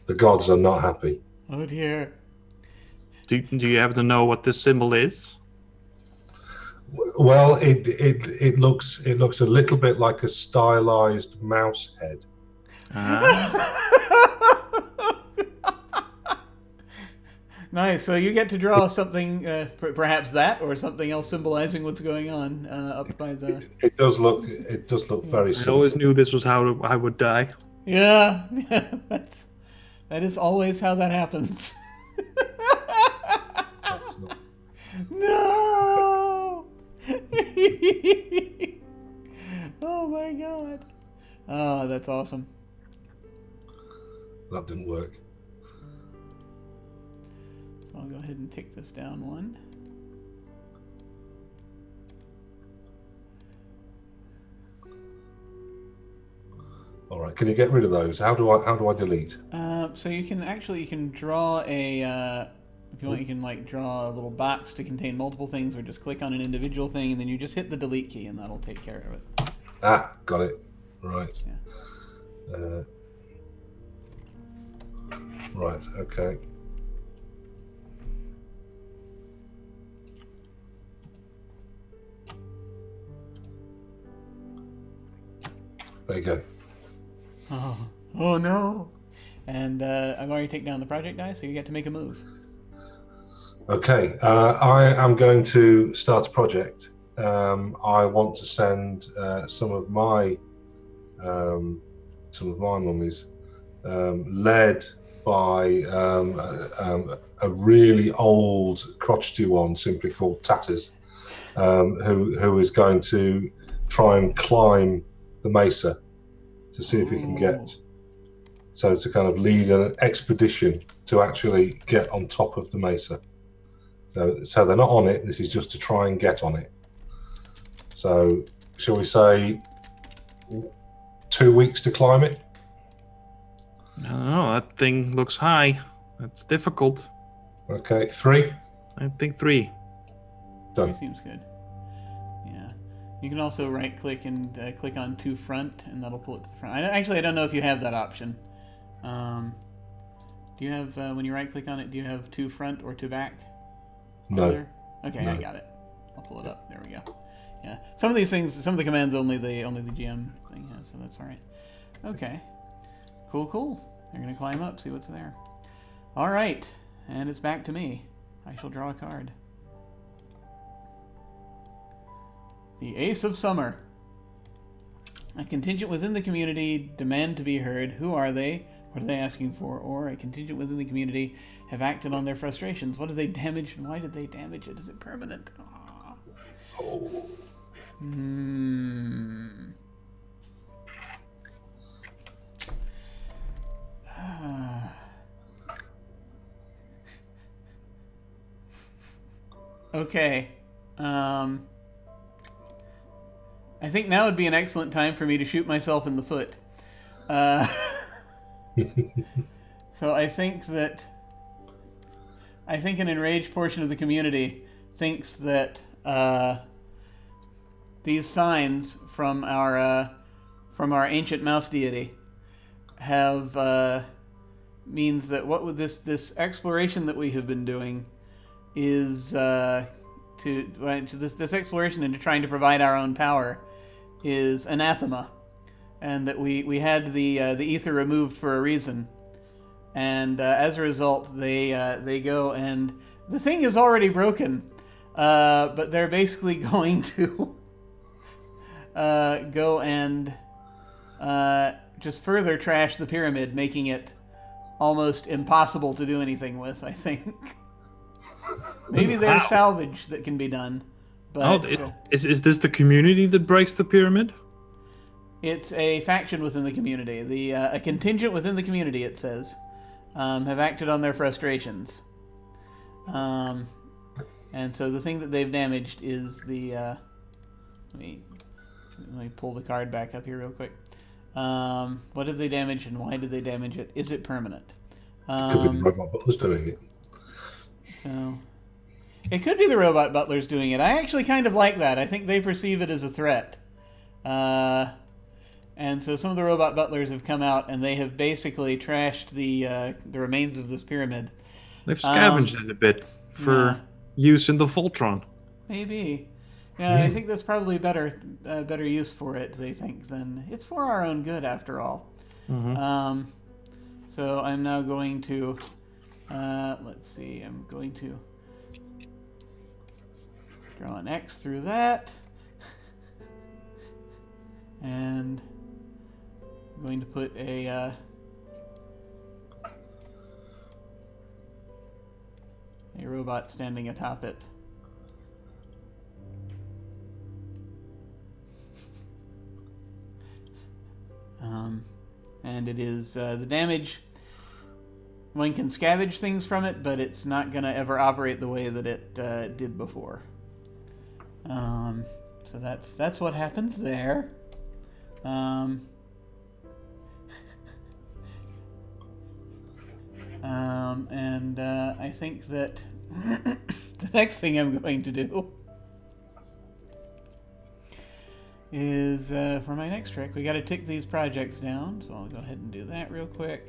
The gods are not happy. Oh dear. Do you happen to know what this symbol is? Well, it looks a little bit like a stylized mouse head. Nice. So you get to draw something, perhaps that, or something else symbolizing what's going on up by the. It does look very I simple. always knew this was how I would die. Yeah, that is always how that happens. No. Oh my god. Oh, that's awesome. That didn't work. I'll go ahead and take this down one. All right. Can you get rid of those? How do I delete? So you can draw a if you want, you can like draw a little box to contain multiple things, or just click on an individual thing, and then you just hit the delete key, and that'll take care of it. Ah, got it. Right. Yeah. Right. Okay. There you go. Oh no! And I've already taken down the project die, so you get to make a move. Okay, I am going to start a project. I want to send some of my mummies, led by a really old crotchety one, simply called Tatters, who is going to try and climb the mesa to see if he can get. So to kind of lead an expedition to actually get on top of the mesa. So they're not on it. This is just to try and get on it. So shall we say 2 weeks to climb it? I don't know. That thing looks high. That's difficult. Okay, 3. I think 3. Done. Seems good. Yeah. You can also right-click and click on to front, and that'll pull it to the front. I don't know if you have that option. Do you have when you right-click on it? Do you have to front or to back? No. There? Okay, No. I got it. I'll pull it up. There we go. Yeah. Some of these things, some of the commands only the GM thing has, so that's all right. Okay. Cool. They're gonna climb up, see what's there. All right, and it's back to me. I shall draw a card. The Ace of Summer. A contingent within the community demand to be heard. Who are they? What are they asking for? Or a contingent within the community have acted on their frustrations. What have they damaged, and why did they damage it? Is it permanent? Oh. Okay. I think now would be an excellent time for me to shoot myself in the foot. So I think an enraged portion of the community thinks that these signs from our ancient mouse deity have means that what would this exploration that we have been doing is this exploration into trying to provide our own power is anathema, and that we had the ether removed for a reason, and as a result they go, and the thing is already broken, but they're basically going to go and just further trash the pyramid, making it almost impossible to do anything with, I think. Maybe there's salvage that can be done, but is this the community that breaks the pyramid? It's a faction within the community. A contingent within the community, it says, have acted on their frustrations. And so the thing that they've damaged is the... let me pull the card back up here real quick. What have they damaged, and why did they damage it? Is it permanent? Could be the robot butlers doing it. So it could be the robot butlers doing it. I actually kind of like that. I think they perceive it as a threat. And so some of the robot butlers have come out and they have basically trashed the remains of this pyramid. They've scavenged it a bit for use in the Voltron. Maybe. Yeah, I think that's probably better use for it, they think, than... It's for our own good, after all. Mm-hmm. So I'm now going to... let's see, I'm going to draw an X through that. And I'm going to put a robot standing atop it. And it is the damage. One can scavenge things from it, but it's not going to ever operate the way that it did before. So that's what happens there. And I think that the next thing I'm going to do is for my next trick, we got to tick these projects down. So I'll go ahead and do that real quick.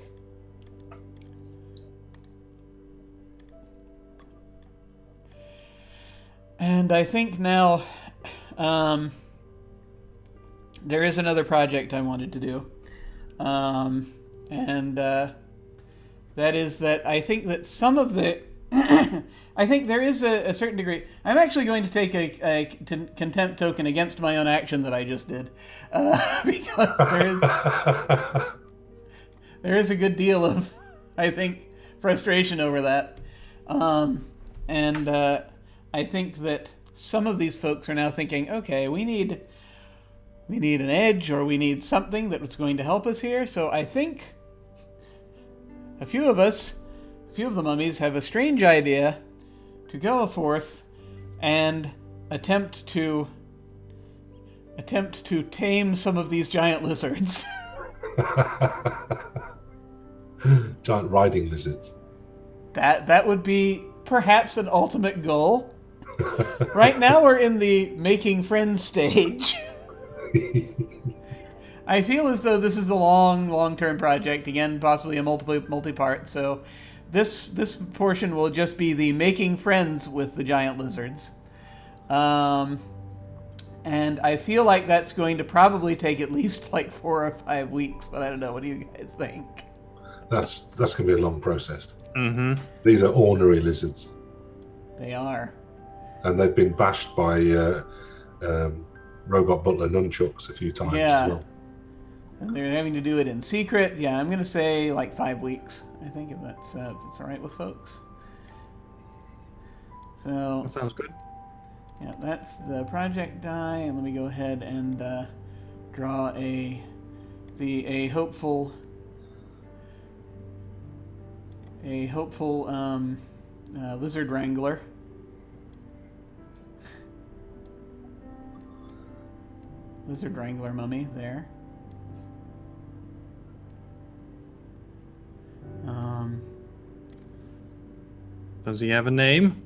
And I think now there is another project I wanted to do. And that is that I think that some of the... I think there is a certain degree... I'm actually going to take a contempt token against my own action that I just did. Because there is a good deal of, I think, frustration over that. And I think that some of these folks are now thinking, okay, we need an edge, or we need something that's going to help us here. So I think a few of the mummies have a strange idea to go forth and attempt to tame some of these giant lizards. Giant riding lizards. That would be perhaps an ultimate goal. Right now we're in the making friends stage. I feel as though this is a long-term project. Again, possibly a multi-part. So this portion will just be the making friends with the giant lizards. And I feel like that's going to probably take at least like 4 or 5 weeks, but I don't know. What do you guys think? That's going to be a long process. Mm-hmm. These are ornery lizards. They are. And they've been bashed by robot butler nunchucks a few times as well. And they're having to do it in secret. Yeah, I'm going to say like 5 weeks, I think, if that's all right with folks. So That sounds good. Yeah, that's the project die, and let me go ahead and draw a hopeful lizard wrangler. Lizard wrangler mummy there. Does he have a name?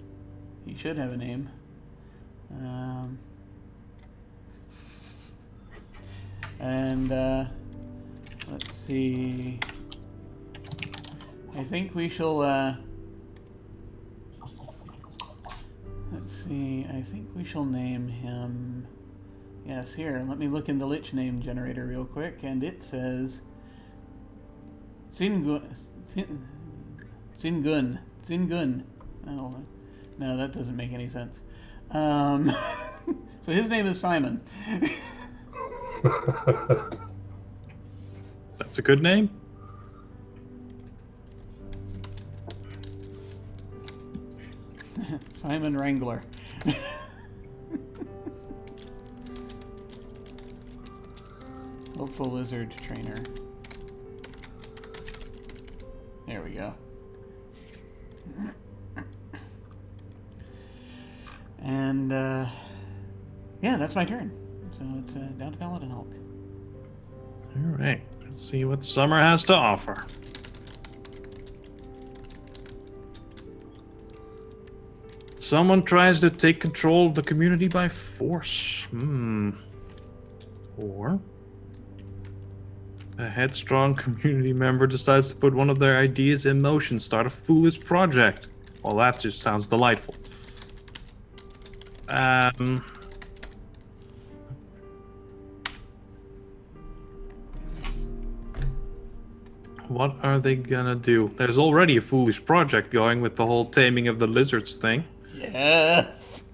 He should have a name. And let's see. I think we shall. Let's see. I think we shall name him. Yes, here. Let me look in the Lich name generator real quick, and it says Singun. Oh, no, that doesn't make any sense. So his name is Simon. That's a good name. Simon Wrangler. Hopeful lizard trainer. There we go. And yeah, that's my turn. So it's down to Paladin Hulk. All right. Let's see what summer has to offer. Someone tries to take control of the community by force. Or a headstrong community member decides to put one of their ideas in motion, start a foolish project. Well, that just sounds delightful. What are they gonna do? There's already a foolish project going with the whole taming of the lizards thing. Yes.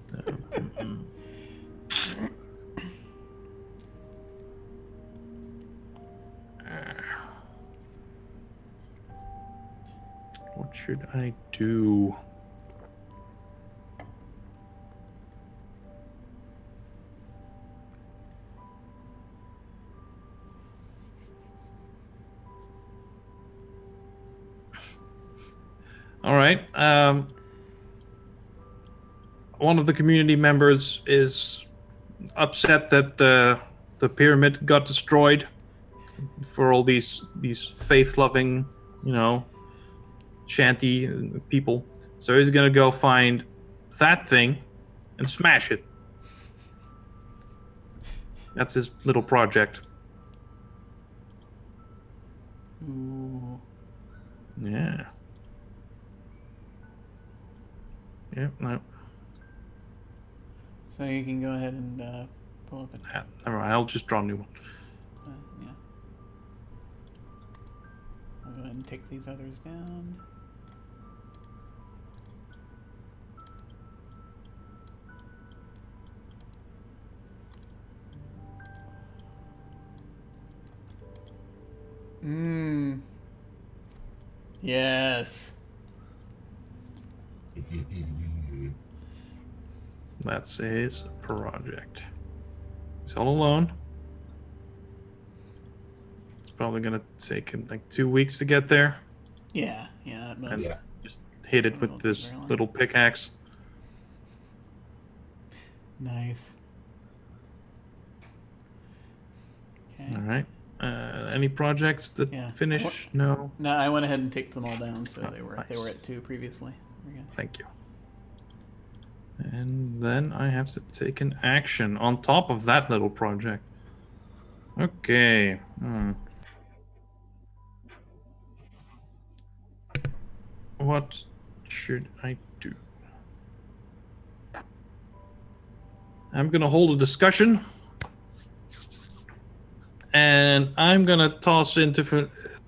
What should I do? All right. One of the community members is upset that the pyramid got destroyed for all these faith-loving, shanty people. So he's gonna go find that thing and smash it. That's his little project. Ooh. Yeah. Yep. No. So you can go ahead and pull up a... Never mind. I'll just draw a new one. yeah. I'll go ahead and take these others down. Yes. That's his project. He's all alone. It's probably gonna take him like 2 weeks to get there. Yeah, at most. And just hit it with this little pickaxe. Nice. Okay. All right. Any projects that finish? No. No, I went ahead and ticked them all down, so they were nice. at 2 previously. Thank you. And then I have to take an action on top of that little project. Okay. What should I do? I'm gonna hold a discussion. And I'm gonna toss into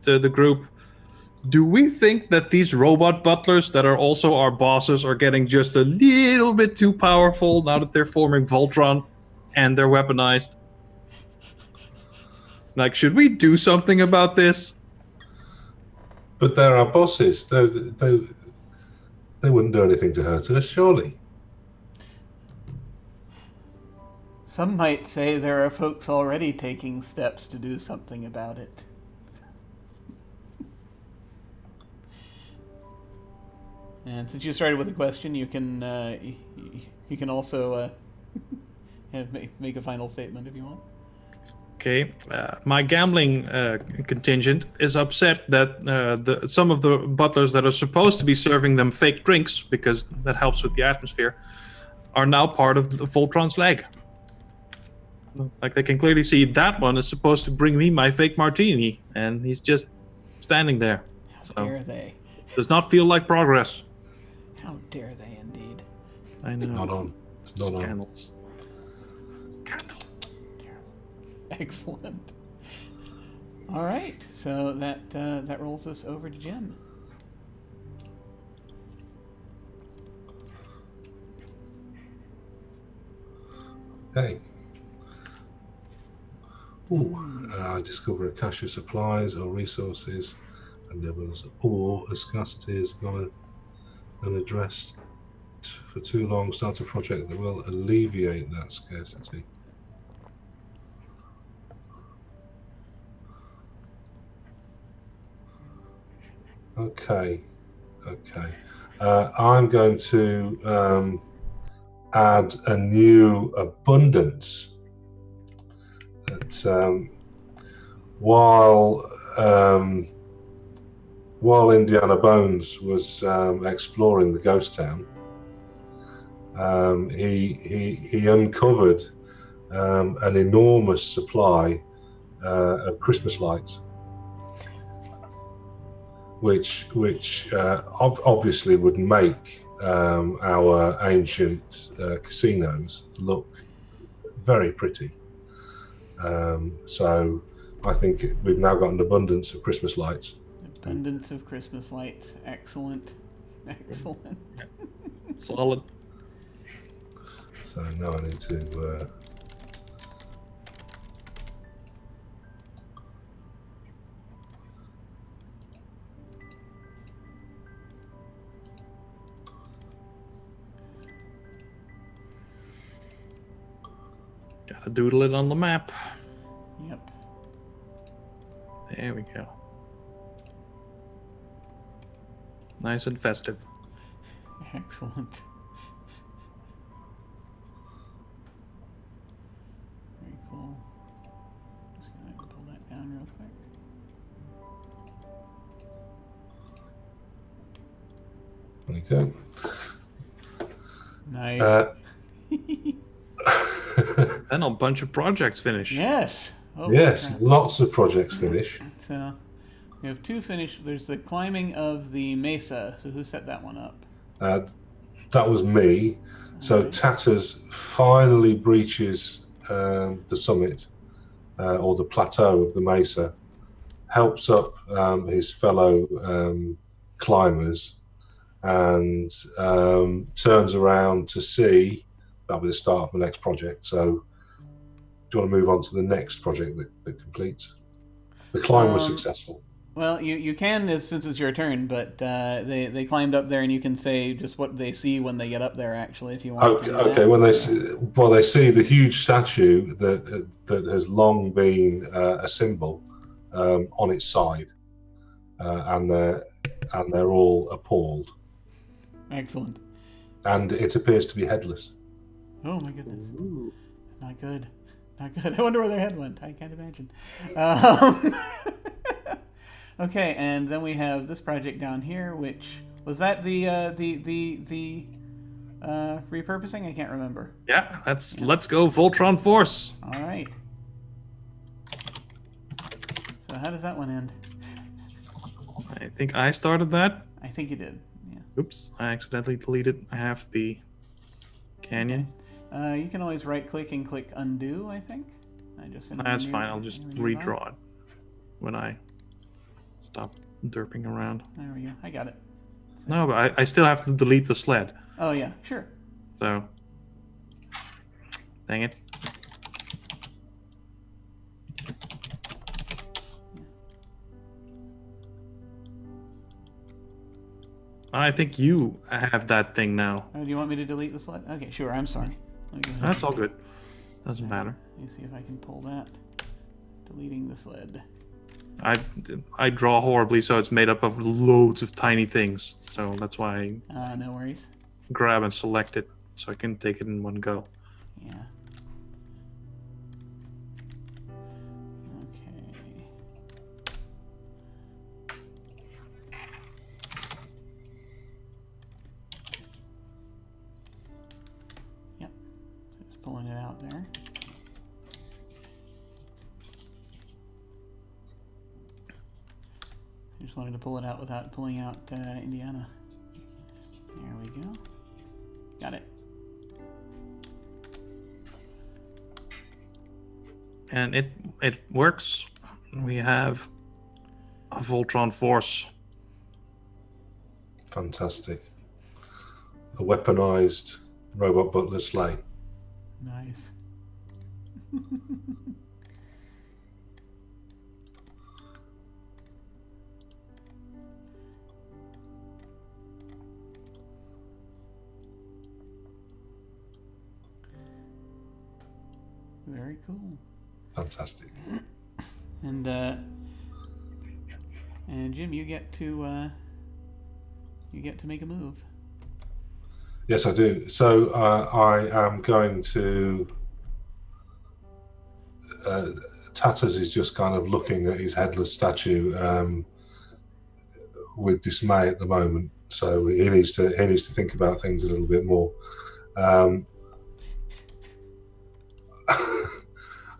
the group. Do we think that these robot butlers that are also our bosses are getting just a little bit too powerful now that they're forming Voltron and they're weaponized? Like, should we do something about this? But they're our bosses. They wouldn't do anything to hurt us, surely. Some might say there are folks already taking steps to do something about it. And since you started with a question, you can also make a final statement if you want. Okay, my gambling contingent is upset that some of the butlers that are supposed to be serving them fake drinks, because that helps with the atmosphere, are now part of the Voltron's leg. Like, they can clearly see that one is supposed to bring me my fake martini, and he's just standing there. How dare they? Does not feel like progress. How dare they, indeed. I know. It's not on. It's not Scandals. Scandal. Excellent. All right, so that rolls us over to Jim. Okay. I discover a cache of supplies or resources, and levels or a scarcity is unaddressed for too long. Start a project that will alleviate that scarcity. Okay. I'm going to add a new abundance. That while Indiana Bones was exploring the ghost town, he uncovered an enormous supply of Christmas lights, which obviously would make our ancient casinos look very pretty. So I think we've now got an abundance of Christmas lights. Abundance of Christmas lights. Excellent. Excellent. Solid. So now I need to Gotta doodle it on the map. Yep. There we go. Nice and festive. Excellent. Very cool. Just gonna pull that down real quick. okay. Nice. And a bunch of projects finished. Yes. Oh, Yes, crap. lots of projects finish. So we have 2 finished. There's the climbing of the mesa. So who set that one up? That was me. So Alright. Tatters finally breaches the summit or the plateau of the mesa, helps up his fellow climbers, and turns around to see. That'll be the start of the next project. So do you want to move on to the next project that completes? The climb was successful. Well, you can since it's your turn, but they climbed up there, and you can say just what they see when they get up there. Actually, if you want. Okay, to do okay. that. When they see the huge statue that has long been a symbol on its side, and they're all appalled, Excellent. and it appears to be headless. Oh my goodness. Ooh. Not good. Not good. I wonder where their head went. I can't imagine. Okay, and then we have this project down here, which was that the repurposing? I can't remember. Yeah, let's go Voltron Force. All right. So how does that one end? I think I started that. I think you did. Yeah. Oops, I accidentally deleted half the canyon. You can always right-click and click undo. I think. That's fine. I'll just redraw it when I stop derping around. There we go. I got it. No, but I still have to delete the sled. Oh yeah, sure. So, dang it. I think you have that thing now. Oh, do you want me to delete the slide? Okay, sure. I'm sorry. Let me go ahead. That's all good. Doesn't matter. Let me see if I can pull that. Deleting the sled. I draw horribly, so it's made up of loads of tiny things. So that's why I No worries. grab and select it, so I can take it in one go. Yeah. Okay. Yep. So just pulling it out there. I just wanted to pull it out without pulling out Indiana. There we go. Got it. And it works. We have a Voltron Force. Fantastic. A weaponized robot butler sleigh. Nice. Very cool. Fantastic. And Jim, you get to make a move. Yes, I do. So I am going to. Tatters is just kind of looking at his headless statue with dismay at the moment. So he needs to think about things a little bit more. Um,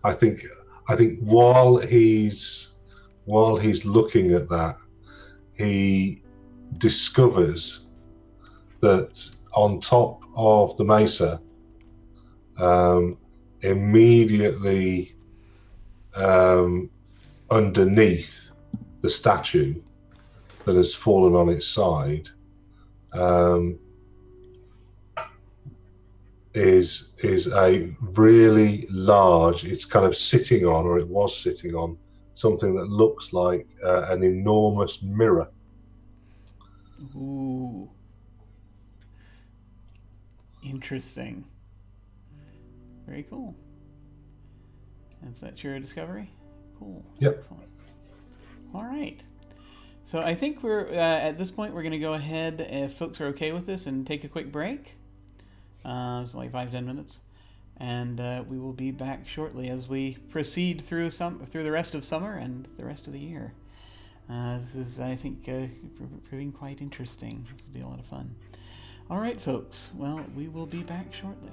I think while he's looking at that, he discovers that on top of the mesa, immediately underneath the statue that has fallen on its side, is a really large, it's kind of sitting on, or it was sitting on, something that looks like an enormous mirror. Ooh. Interesting. Very cool. Is that your discovery? Cool. Yep. Excellent. All right. So I think we're at this point we're going to go ahead, if folks are okay with this, and take a quick break. It's like 5-10 minutes, and we will be back shortly as we proceed through the rest of summer and the rest of the year. This is, I think, proving quite interesting. This will be a lot of fun. All right, folks. Well, we will be back shortly.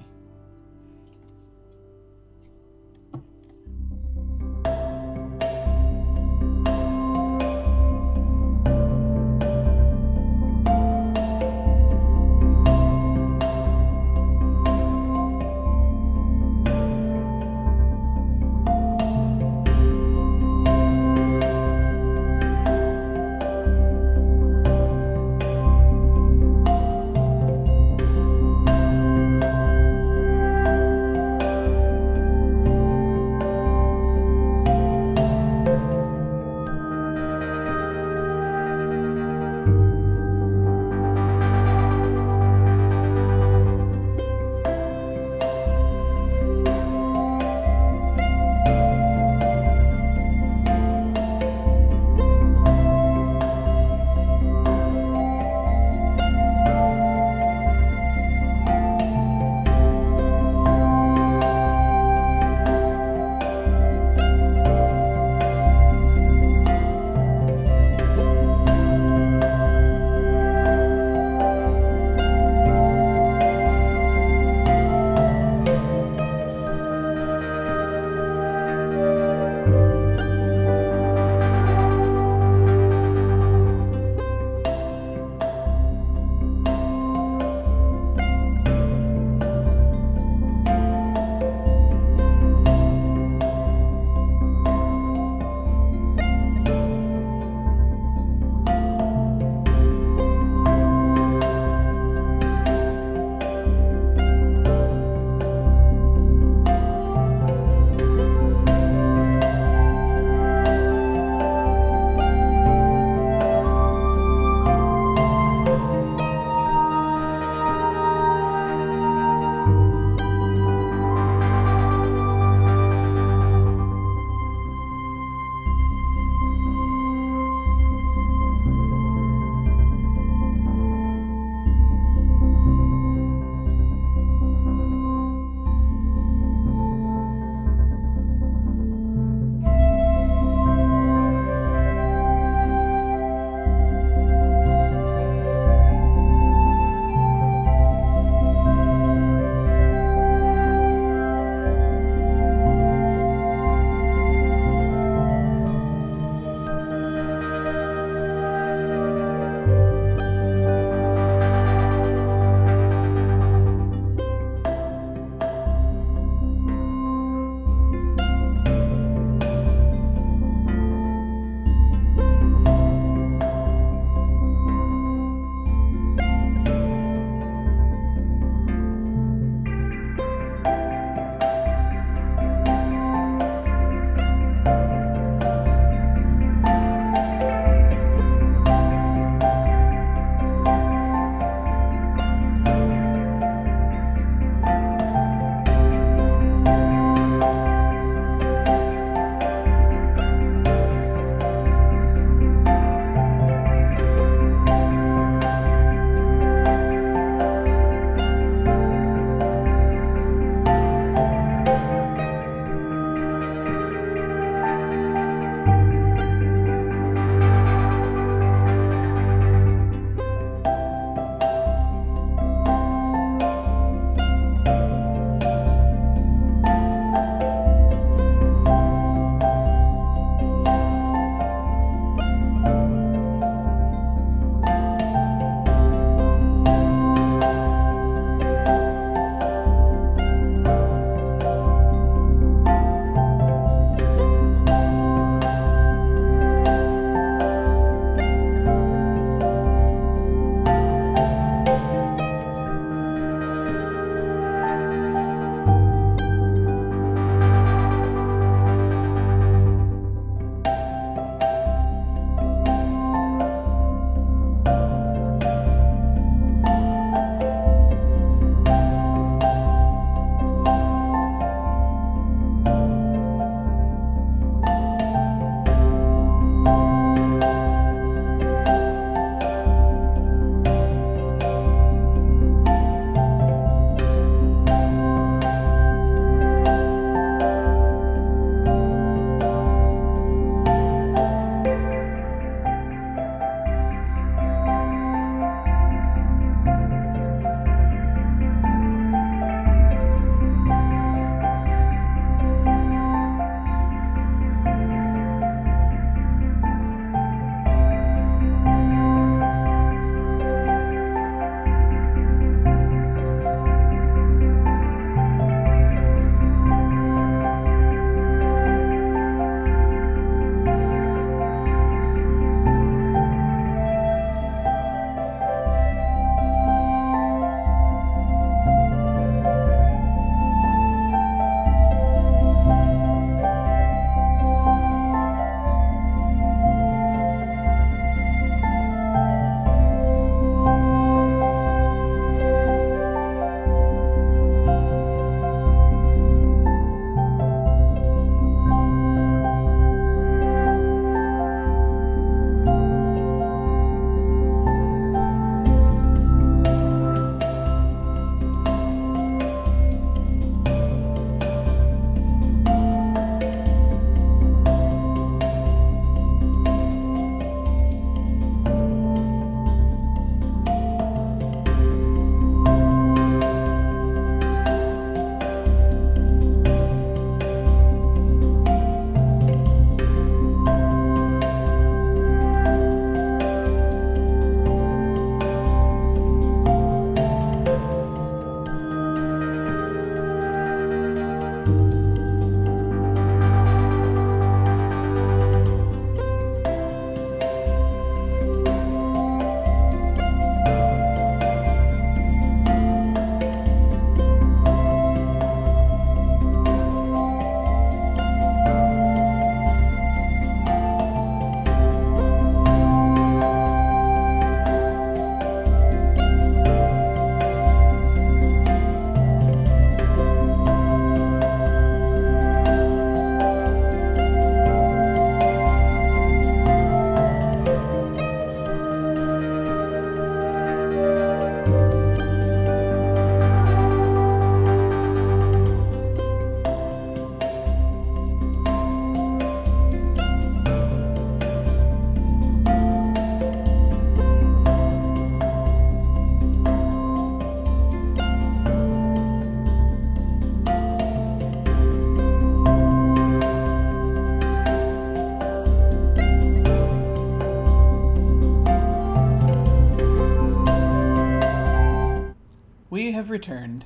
returned.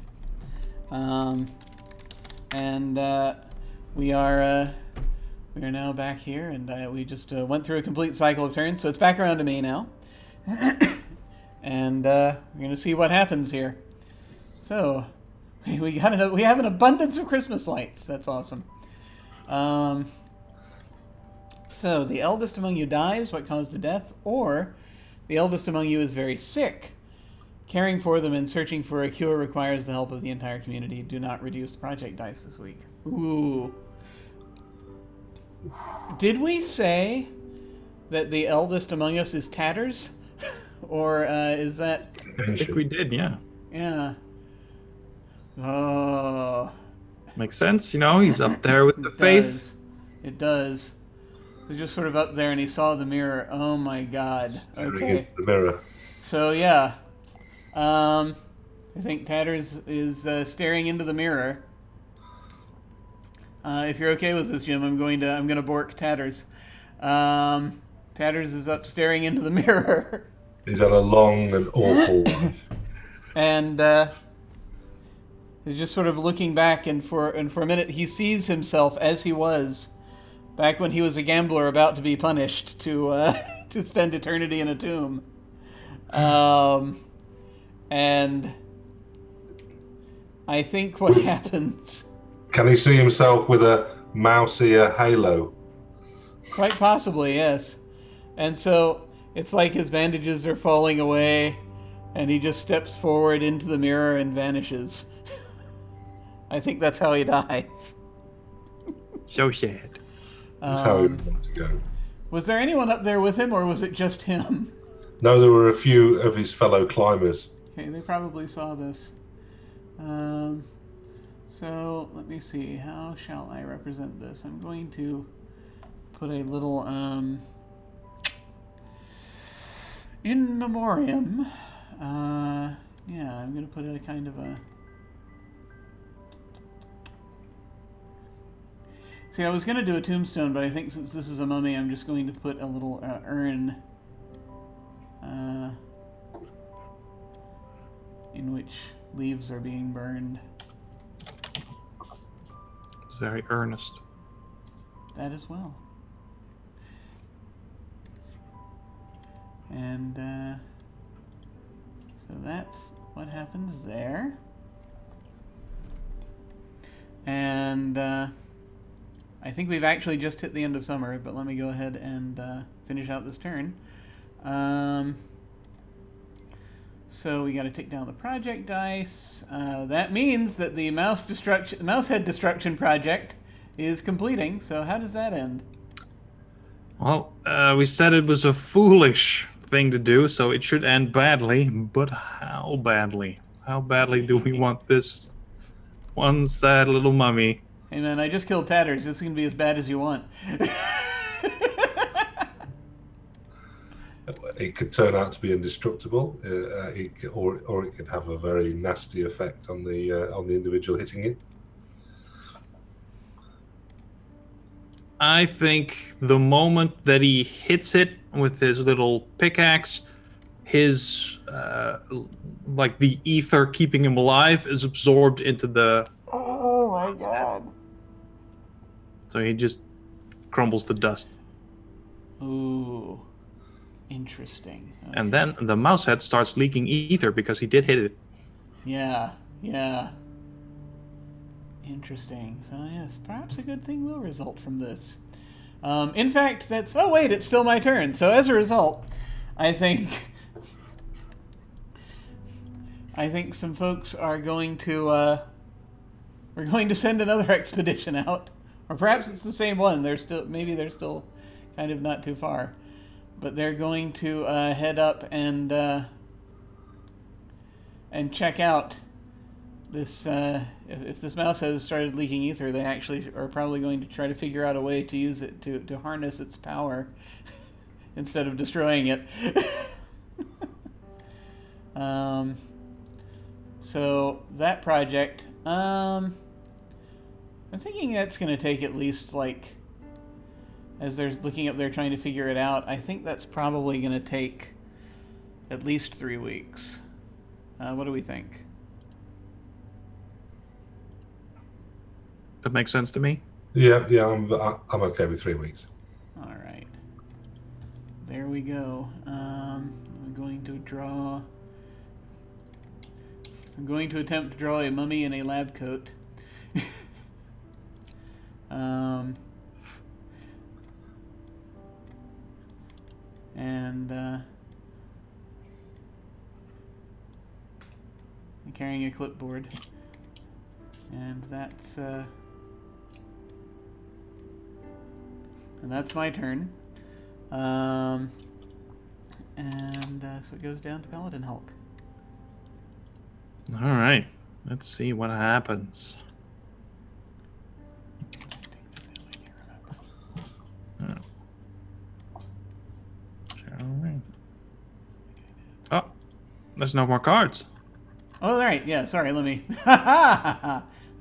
And we are now back here, and we just went through a complete cycle of turns, so it's back around to me now. And we're going to see what happens here. So, we have an abundance of Christmas lights. That's awesome. So, the eldest among you dies. What caused the death? Or, the eldest among you is very sick. Caring for them and searching for a cure requires the help of the entire community. Do not reduce the project dice this week. Ooh. Did we say that the eldest among us is Tatters? Or is that... I think we did, yeah. Yeah. Oh. Makes sense, you know, he's up there with the faith. It does. He's just sort of up there and he saw the mirror. Oh my god. Okay. The mirror. So yeah. I think Tatters is staring into the mirror. If you're okay with this, Jim, I'm gonna bork Tatters. Tatters is up staring into the mirror. He's had a long and awful life. And he's just sort of looking back, and for a minute he sees himself as he was back when he was a gambler about to be punished to spend eternity in a tomb. And I think what happens... Can he see himself with a mouse ear halo? Quite possibly, yes. And so it's like his bandages are falling away, and he just steps forward into the mirror and vanishes. I think that's how he dies. So sad. That's how he would want to go. Was there anyone up there with him, or was it just him? No, there were a few of his fellow climbers. Okay, they probably saw this. So, let me see. How shall I represent this? I'm going to put a little, in memoriam. Yeah, I'm going to put a kind of a... See, I was going to do a tombstone, but I think since this is a mummy, I'm just going to put a little urn in which leaves are being burned. It's very earnest. That as well. And so that's what happens there. And I think we've actually just hit the end of summer, but let me go ahead and finish out this turn. So we got to take down the project dice. That means that the mouse head destruction project is completing. So how does that end? Well, we said it was a foolish thing to do, so it should end badly. But how badly? How badly do we want this one sad little mummy? Hey man, I just killed Tatters. This is gonna be as bad as you want. It could turn out to be indestructible, or it could have a very nasty effect on the individual hitting it. I think the moment that he hits it with his little pickaxe, his like the ether keeping him alive is absorbed into the... Oh my god. So he just crumbles to dust. Ooh. Interesting. Okay. And then the mouse head starts leaking ether because he did hit it. Yeah. Interesting. So yes, perhaps a good thing will result from this. In fact, that's... Oh wait, it's still my turn. So as a result, I think some folks are going to... we're going to send another expedition out. Or perhaps it's the same one. Maybe they're still kind of not too far. But they're going to head up and check out this. If this mouse has started leaking ether, they actually are probably going to try to figure out a way to use it to harness its power instead of destroying it. So that project, I'm thinking that's going to take at least as they're looking up there trying to figure it out, I think that's probably going to take at least 3 weeks. What do we think? That makes sense to me. Yeah, I'm okay with 3 weeks. All right. There we go. I'm going to draw. I'm going to attempt to draw a mummy in a lab coat. And carrying a clipboard. And that's my turn. So it goes down to Paladin Hulk. All right. Let's see what happens. Oh, there's no more cards. Oh, all right. Yeah, sorry. Let me.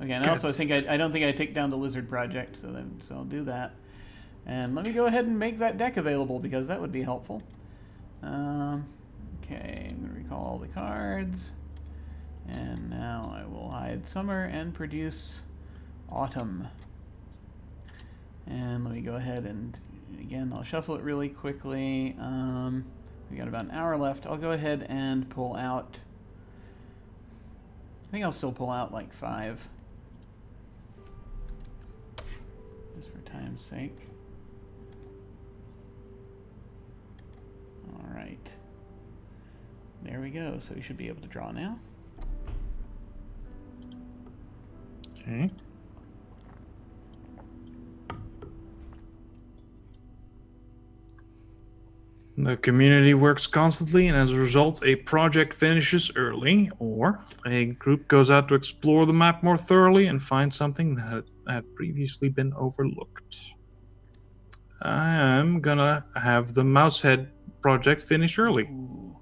Okay, and also I don't think I take down the lizard project, so I'll do that. And let me go ahead and make that deck available because that would be helpful. Okay, I'm gonna recall all the cards, and now I will hide summer and produce autumn. And let me go ahead and again I'll shuffle it really quickly. We got about an hour left. I'll go ahead and pull out. I think I'll still pull out like 5. Just for time's sake. Alright. There we go. So we should be able to draw now. Okay. The community works constantly, and as a result, a project finishes early, or a group goes out to explore the map more thoroughly and find something that had previously been overlooked. I'm gonna have the Mousehead project finish early. Ooh.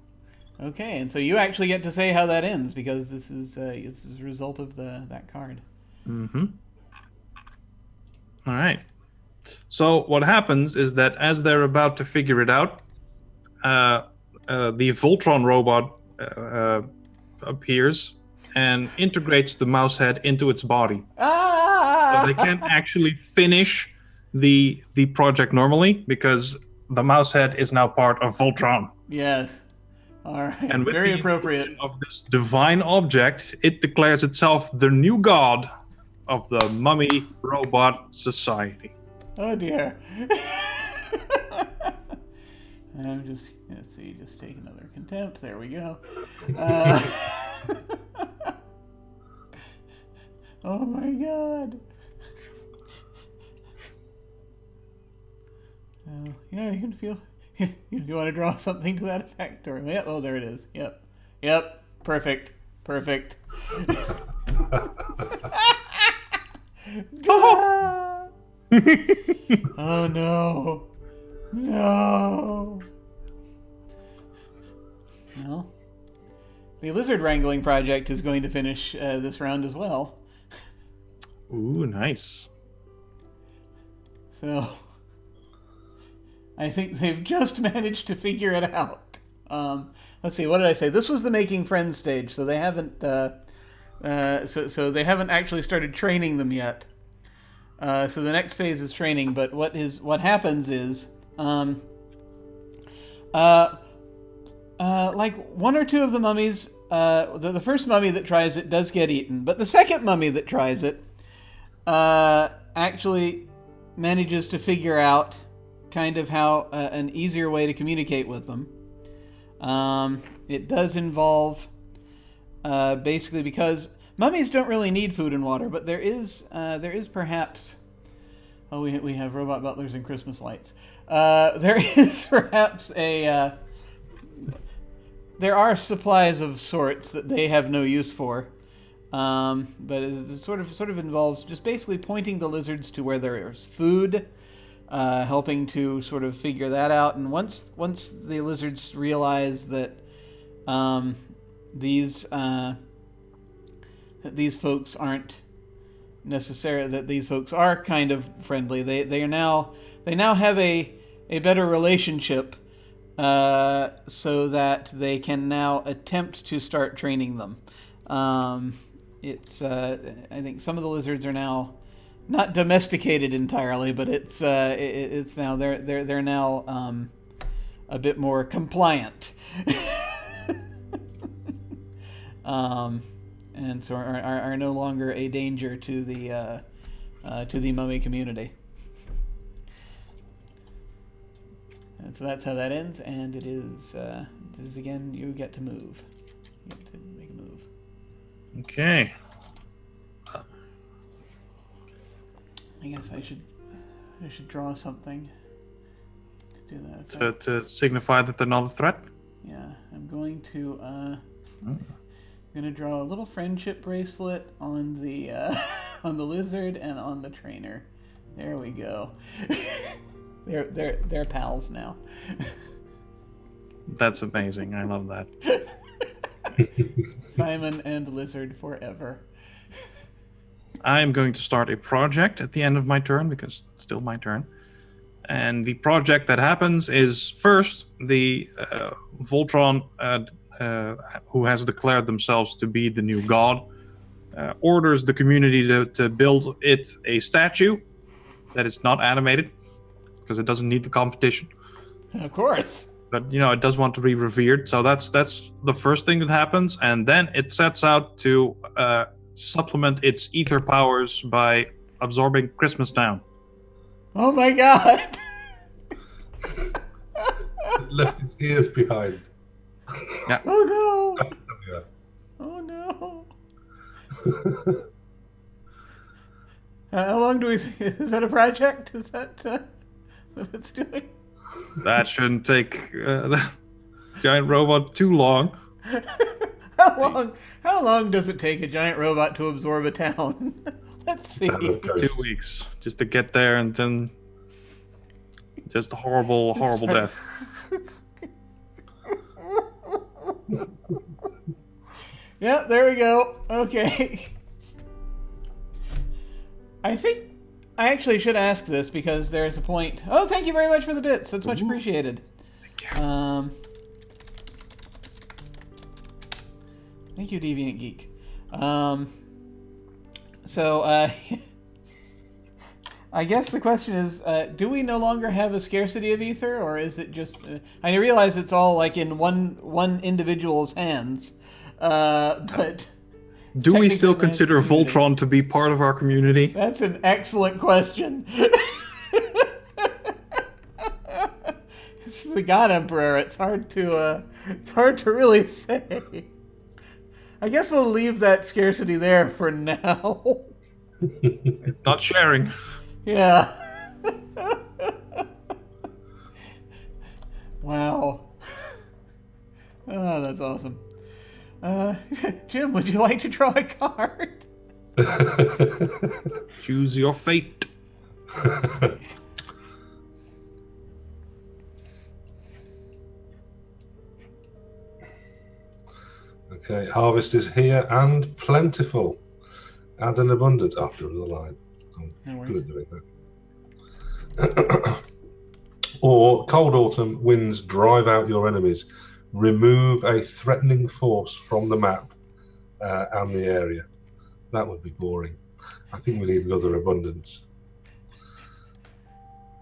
Okay, and so you actually get to say how that ends because this is a result of that card. Mm-hmm. All right. So what happens is that as they're about to figure it out, the Voltron robot appears and integrates the mouse head into its body. So they can't actually finish the project normally because the mouse head is now part of Voltron. Yes. All right. And with very the appropriate. inclusion of this divine object, it declares itself the new god of the Mummy Robot Society. Oh dear. I'm just, let's see, just take another contempt. There we go. Oh my god. Yeah, you can feel. You want to draw something to that effect? Or, yep, oh, there it is. Yep. Perfect. Oh no. No. No. The lizard wrangling project is going to finish this round as well. Ooh, nice. So, I think they've just managed to figure it out. Let's see, what did I say? This was the making friends stage, so they haven't. So they haven't actually started training them yet. So the next phase is training. But what happens is, like one or two of the mummies, the first mummy that tries it does get eaten, but the second mummy that tries it actually manages to figure out kind of how an easier way to communicate with them. It does involve basically because mummies don't really need food and water, but there is perhaps. Oh, we have robot butlers and Christmas lights. There is perhaps a. There are supplies of sorts that they have no use for, but it sort of involves just basically pointing the lizards to where there is food, helping to sort of figure that out. And once the lizards realize that these folks aren't necessarily, that these folks are kind of friendly, they now have a better relationship. So that they can now attempt to start training them. I think some of the lizards are now not domesticated entirely, but it's now they're now a bit more compliant. And so are no longer a danger to the mummy community. And so that's how that ends, and it is again, you get to move. You get to make a move. Okay. I guess I should draw something to do that. To signify that they're not a threat? Yeah, I'm going to draw a little friendship bracelet on the on the lizard and on the trainer. There we go. They're pals now. That's amazing. I love that. Simon and Lizard forever. I'm going to start a project at the end of my turn because it's still my turn. And the project that happens is first the Voltron, who has declared themselves to be the new god, orders the community to build it a statue that is not animated because it doesn't need the competition. Of course. But it does want to be revered, so that's the first thing that happens, and then it sets out to supplement its ether powers by absorbing Christmas Town. Oh my god! It left its ears behind. Yeah. Oh no! Yeah. Oh no! How long do we think? Is that a project? Is that what it's doing? That shouldn't take the giant robot too long. How long does it take a giant robot to absorb a town? Let's see. 2 weeks just to get there, and then just a horrible death. Yep, there we go. Okay. I think I actually should ask this because there's a point. Oh, thank you very much for the bits. That's much appreciated. Thank you. Thank you, Deviant Geek. So, I guess the question is, do we no longer have a scarcity of ether, or is it just... I realize it's all like in one individual's hands, but... Do we still consider Voltron to be part of our community? That's an excellent question. It's the God Emperor. It's hard to really say. I guess we'll leave that scarcity there for now. It's not sharing. Yeah. Wow. Oh, that's awesome. Jim, would you like to draw a card? Choose your fate. Okay, harvest is here and plentiful. Add an abundance after the line. I'm No good worries. at doing that. Or cold autumn winds drive out your enemies. Remove a threatening force from the map and the area. That would be boring. I think we need another abundance.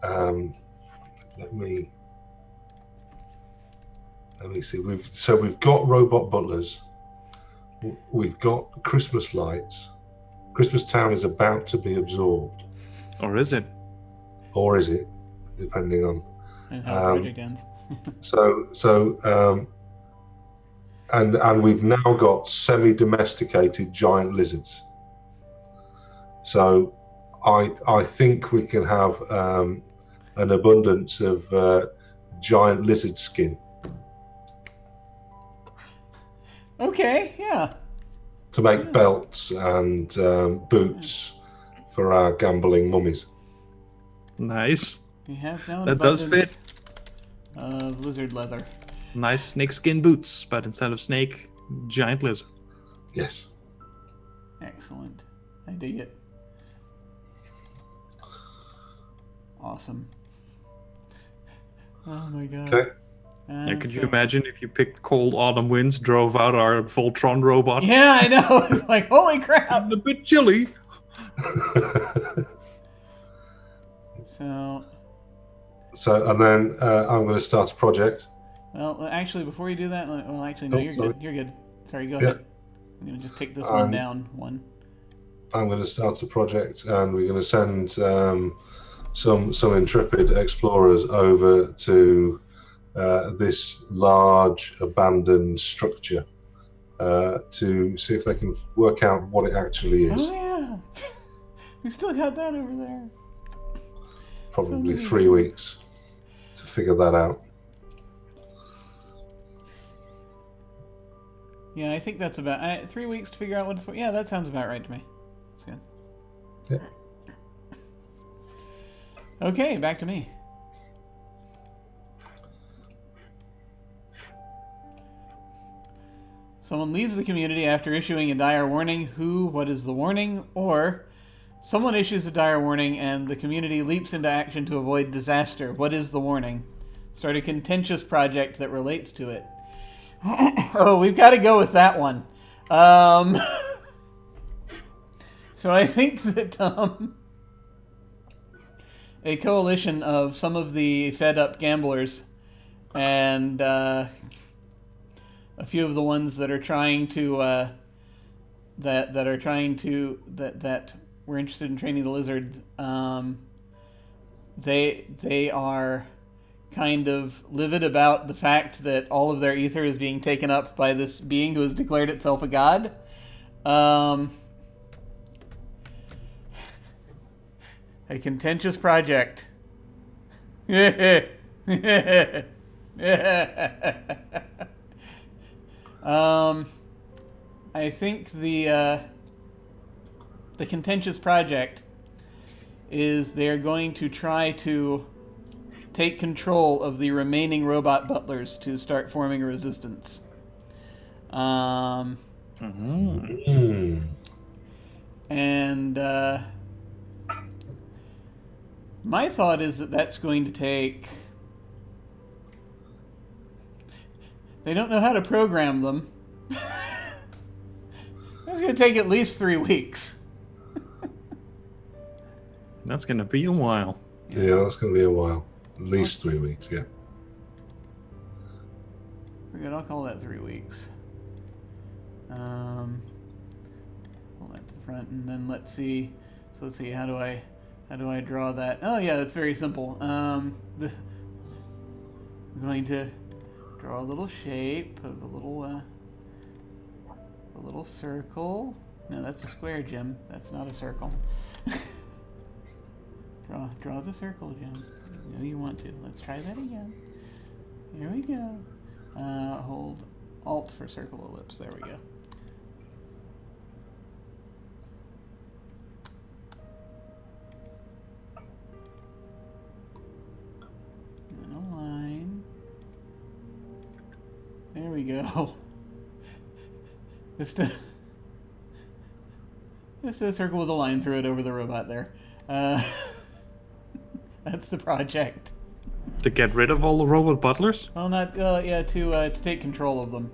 Let me see. We've got robot butlers. We've got Christmas lights. Christmas Town is about to be absorbed, Or is it? or is it? Depending on. And how the project ends. And we've now got semi-domesticated giant lizards. So I think we can have an abundance of giant lizard skin Okay, yeah. to make belts and boots for our gambling mummies. Nice. We have now an That does abundance fit. of lizard leather. Nice snakeskin boots, but instead of snake, giant lizard. Yes. Excellent. I dig it. Awesome. Oh my god. Okay. Yeah, could you imagine if you picked cold autumn winds, drove out our Voltron robot? Yeah, I know. It's like, holy crap. A bit chilly. So, and then I'm going to start a project. well, actually, before you do that, well, actually, no, Oh, you're sorry. good. You're good. Sorry, go Yeah. ahead. I'm going to just take this one down. One. I'm going to start a project, and we're going to send some intrepid explorers over to this large abandoned structure to see if they can work out what it actually is. Oh, yeah. We still got that over there. Probably So 3 weeks to figure that out. Yeah, I think that's about 3 weeks to figure out what it's for. Yeah, that sounds about right to me. That's good. Yeah. Okay, back to me. Someone leaves the community after issuing a dire warning. Who? What is the warning? Or someone issues a dire warning and the community leaps into action to avoid disaster. What is the warning? Start a contentious project that relates to it. Oh, we've got to go with that one. So I think that a coalition of some of the fed-up gamblers and a few of the ones that are trying to that were interested in training the lizards, they are kind of livid about the fact that all of their ether is being taken up by this being who has declared itself a god. A contentious project. I think the contentious project is they're going to try to take control of the remaining robot butlers to start forming a resistance. And my thought is that that's going to take... They don't know how to program them. That's going to take at least 3 weeks. That's going to be a while. Yeah, that's going to be a while. At least 3 weeks, yeah. We're good. I'll call that 3 weeks. Pull that to the front, and then let's see. So let's see. How do I draw that? Oh yeah, it's very simple. I'm going to draw a little shape of a little circle. No, that's a square, Jim. That's not a circle. Draw the circle, Jim. You know you want to. Let's try that again. Here we go. Hold Alt for circle ellipse. There we go. And a line. There we go. Just a circle with a line through it over the robot there. That's the project. To get rid of all the robot butlers? Well, not yeah, to take control of them.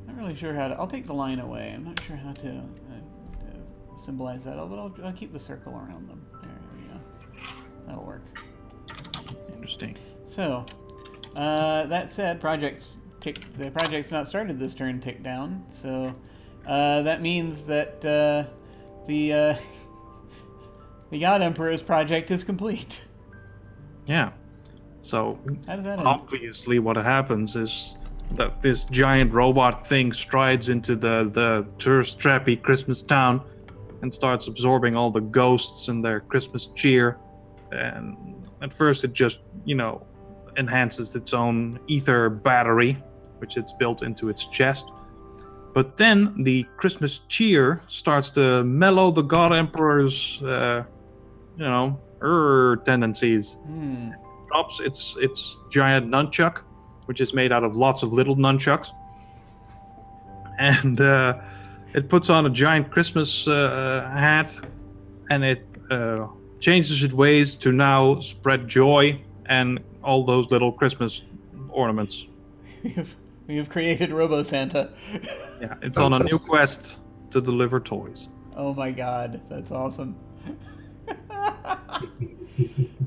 Not really sure how to. I'll take the line away. I'm not sure how to symbolize that. But I'll keep the circle around them. There we go. That'll work. Interesting. So, that said, the project's not started this turn. Tick down. So. That means that the God Emperor's project is complete. Yeah. So how does that end? Obviously what happens is that this giant robot thing strides into the tourist-trappy Christmas town and starts absorbing all the ghosts and their Christmas cheer. And at first it just, enhances its own ether battery, which it's built into its chest. But then the Christmas cheer starts to mellow the God Emperor's, tendencies. Drops its giant nunchuck, which is made out of lots of little nunchucks. And it puts on a giant Christmas hat, and it changes its ways to now spread joy and all those little Christmas ornaments. We have created Robo Santa. Yeah, it's on a new quest to deliver toys. Oh my god, that's awesome.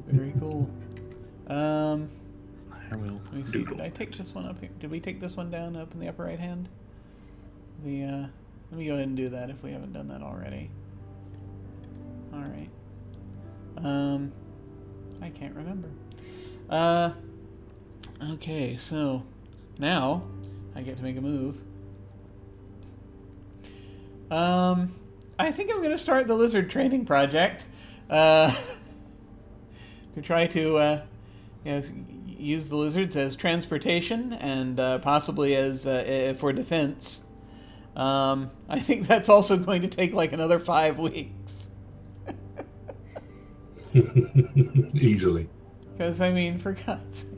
Very cool. I will Let me see. Did I take this one up here? Did we take this one down up in the upper right hand? Let me go ahead and do that if we haven't done that already. All right. I can't remember. Okay, so now I get to make a move. I think I'm going to start the lizard training project to try to use the lizards as transportation and possibly as for defense. I think that's also going to take like another 5 weeks. Easily. Because, I mean, for God's sake.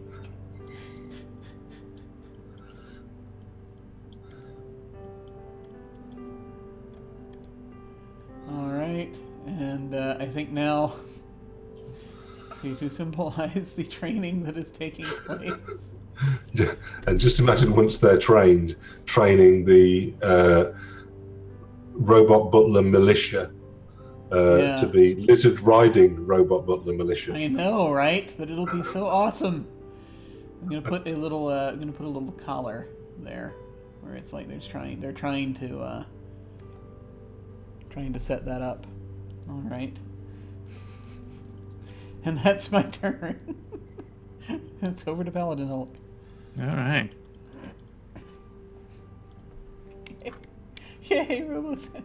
Alright, and I think now, to symbolize the training that is taking place. And just imagine once they're training the robot butler militia to be lizard riding robot butler militia. I know, right? But it'll be so awesome. I'm gonna put a little collar there, where it's like they're trying to set that up. All right. And that's my turn. It's over to Paladin Hulk. All right. Yay, RoboSanta.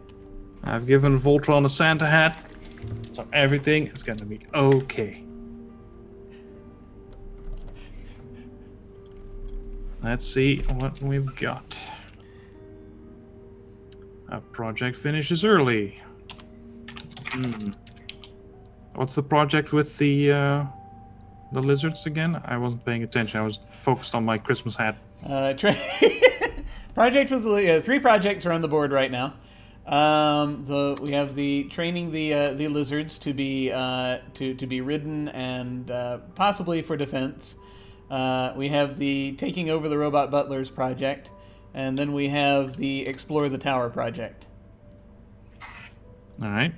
I've given Voltron a Santa hat, so everything is gonna be okay. Let's see what we've got. A project finishes early. What's the project with the lizards again? I wasn't paying attention. I was focused on my Christmas hat. Project with 3 projects are on the board right now. We have the training the lizards to be ridden and possibly for defense. We have the taking over the robot butlers project, and then we have the explore the tower project. All right.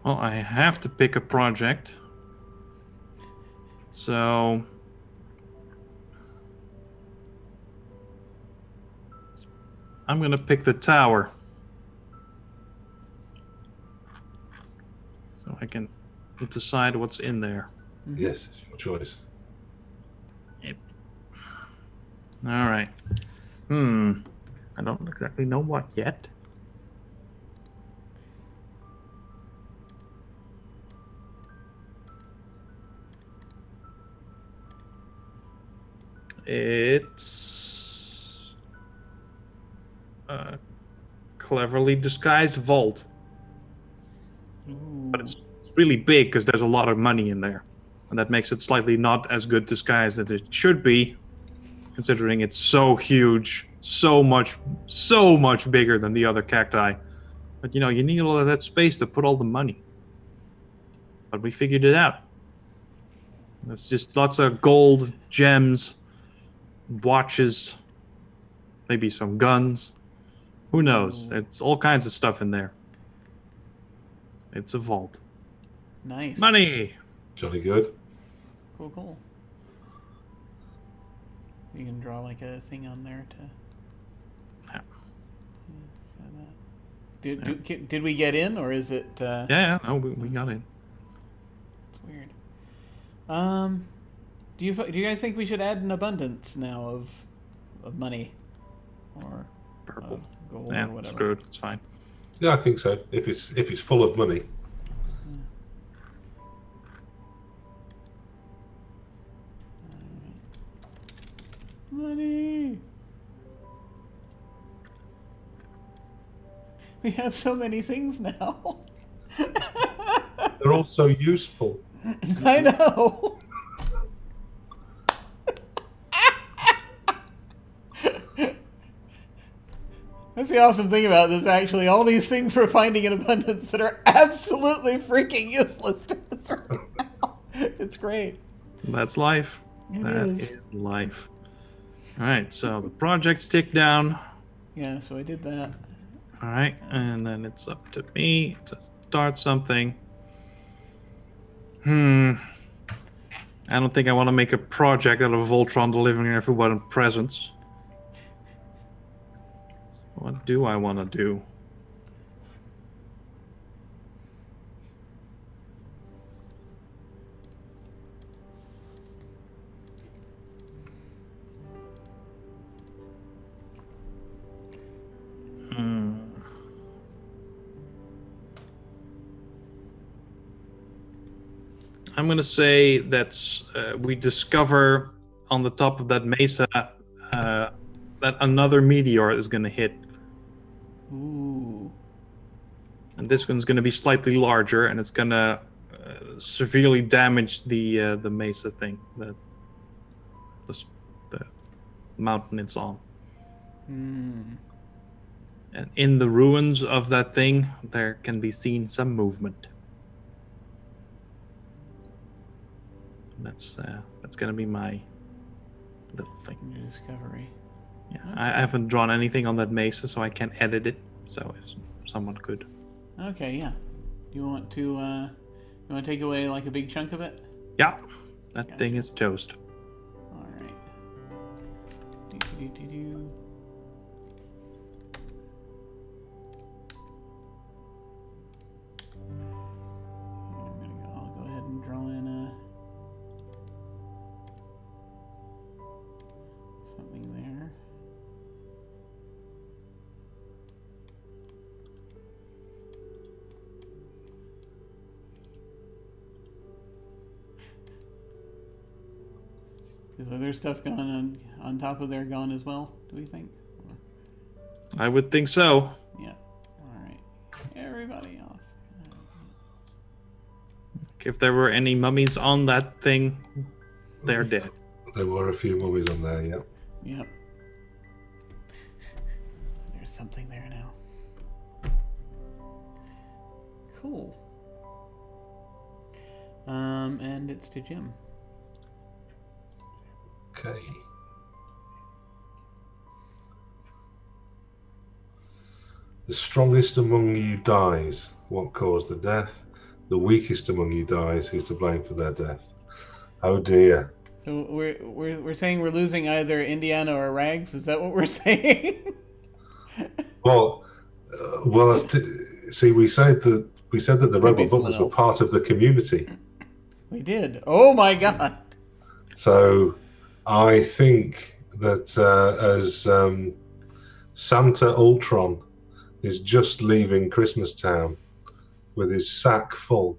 Well, I have to pick a project. So I'm going to pick the tower. So I can decide what's in there. Yes, it's your choice. Yep. All right. I don't exactly know what yet. It's a cleverly disguised vault. Ooh. But it's really big because there's a lot of money in there. And that makes it slightly not as good disguised as it should be, considering it's so huge, so much bigger than the other cacti. But you need all of that space to put all the money. But we figured it out. It's just lots of gold, gems, watches, maybe some guns. Who knows? It's all kinds of stuff in there. It's a vault. Nice. Money! Jolly good. Cool. You can draw like a thing on there to... Did we get in, or is it... Yeah, no, we got in. It's weird. Do you guys think we should add an abundance now of money, or Purple. gold, Yeah, or whatever? screwed. It's fine. Yeah, I think so. If it's full of money. Money. We have so many things now. They're all so useful. I know. That's the awesome thing about this, actually. All these things we're finding in abundance that are absolutely freaking useless to us right now. It's great. That's life. That is life. All right, so the project's ticked down. Yeah, so I did that. All right, and then it's up to me to start something. I don't think I want to make a project out of Voltron delivering everyone presents. What do I want to do? I'm going to say that we discover on the top of that mesa that another meteor is going to hit. Ooh. And this one's going to be slightly larger, and it's going to severely damage the mesa thing, the mountain it's on. And in the ruins of that thing, there can be seen some movement. That's going to be my little thing. Discovery. Yeah, I haven't drawn anything on that mesa, so I can't edit it. So if someone could. Okay, yeah. You want to take away like a big chunk of it? Yeah, that thing is toast. All right. Do. I'll go ahead and draw in something there. Is other stuff gone on top of there gone as well, do we think? I would think so. Yeah. All right. Everybody off. If there were any mummies on that thing, they're dead. There were a few mummies on there, yeah. Yep. There's something there now. Cool. And it's to Jim. Okay. The strongest among you dies. What caused the death? The weakest among you dies. Who's to blame for their death? Oh dear. So we're saying we're losing either Indiana or Rags. Is that what we're saying? Well, see, we said that the robot butlers were part of the community. We did. Oh my God. So, I think that as Santa Ultron is just leaving Christmastown with his sack full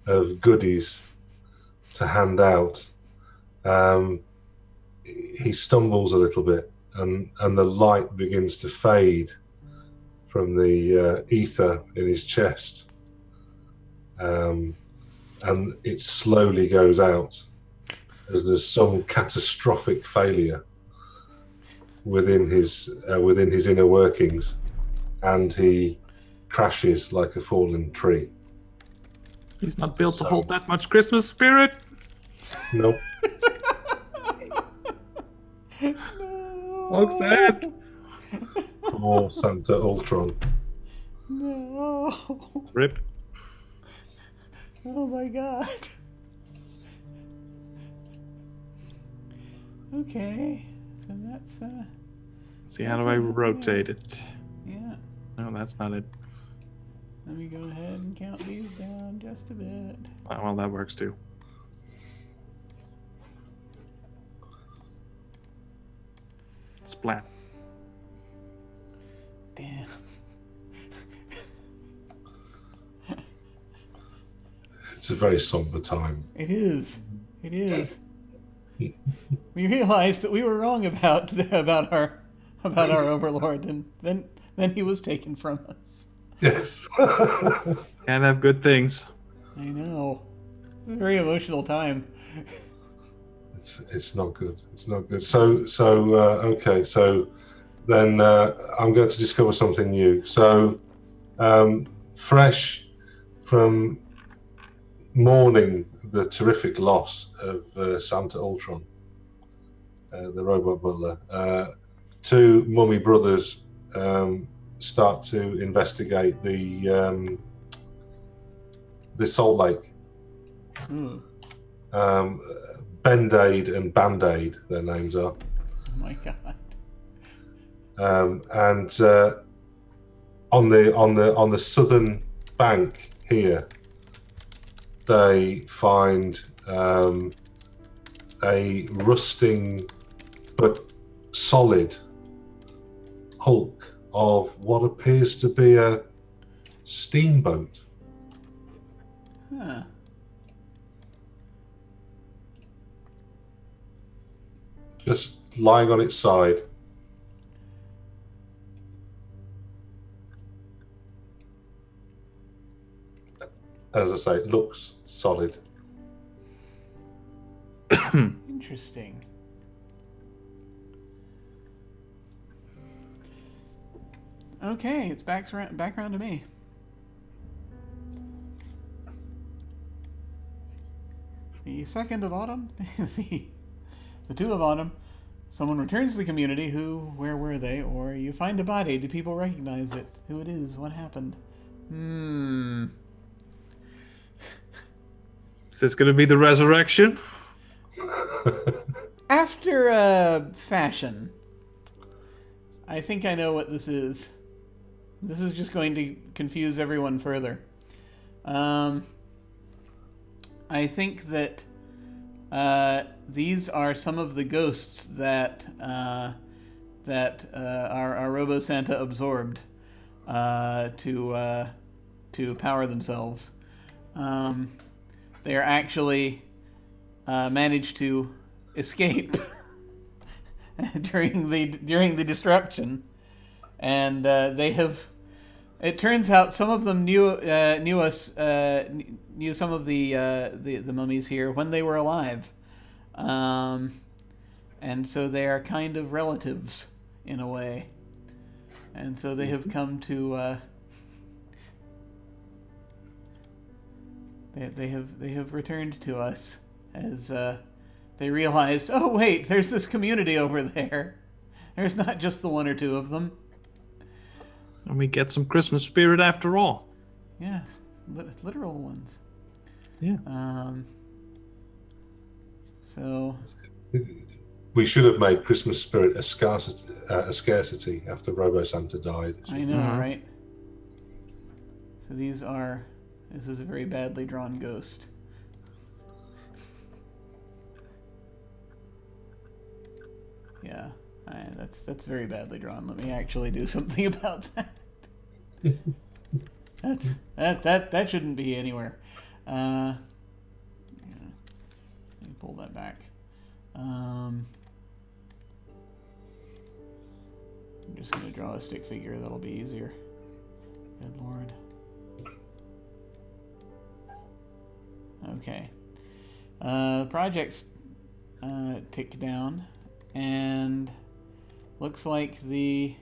of goodies to hand out, he stumbles a little bit, and the light begins to fade from the ether in his chest, and it slowly goes out as there's some catastrophic failure within his inner workings, and he crashes like a fallen tree. He's not built to hold that much Christmas spirit. Nope. Looks sad. Poor Santa Ultron. No. Rip. Oh my God. Okay. So that's See, how do I rotate it? Yeah. No, that's not it. Let me go ahead and count these down just a bit. Well, that works too. Splat. Damn. It's a very somber time. It is. It is. We realized that we were wrong about our overlord, and then he was taken from us. Yes. Can't have good things. I know. It's a very emotional time. It's not good. It's not good. So okay. So then I'm going to discover something new. So fresh from mourning the terrific loss of Santa Ultron, the robot butler, two mummy brothers start to investigate the Salt Lake. Bend-Aid and Band-Aid, their names are. Oh my god. And on the southern bank here, they find a rusting but solid hulk of what appears to be a steamboat. Huh. Just lying on its side. As I say, it looks solid. Interesting. Okay, it's back around to me. The 2nd of autumn, the 2 of autumn, someone returns to the community. Where were they? Or you find a body. Do people recognize it? Who it is? What happened? Is this going to be the resurrection? After a fashion. I think I know what this is. This is just going to confuse everyone further. I think that these are some of the ghosts that our Robo Santa absorbed to power themselves. They are actually managed to escape during the destruction, and they have. It turns out some of them knew some of the mummies here when they were alive, and so they are kind of relatives in a way, and so they have come to. They have returned to us as they realized. Oh wait, there's this community over there. There's not just the 1 or 2 of them. And we get some Christmas spirit after all. Yes, literal ones. Yeah. So we should have made Christmas spirit a scarcity after Robo Santa died. I know, right? So this is a very badly drawn ghost. Yeah, that's very badly drawn. Let me actually do something about that. That shouldn't be anywhere. Yeah, let me pull that back. I'm just going to draw a stick figure. That'll be easier. Good lord. Okay. Projects tick down, and looks like the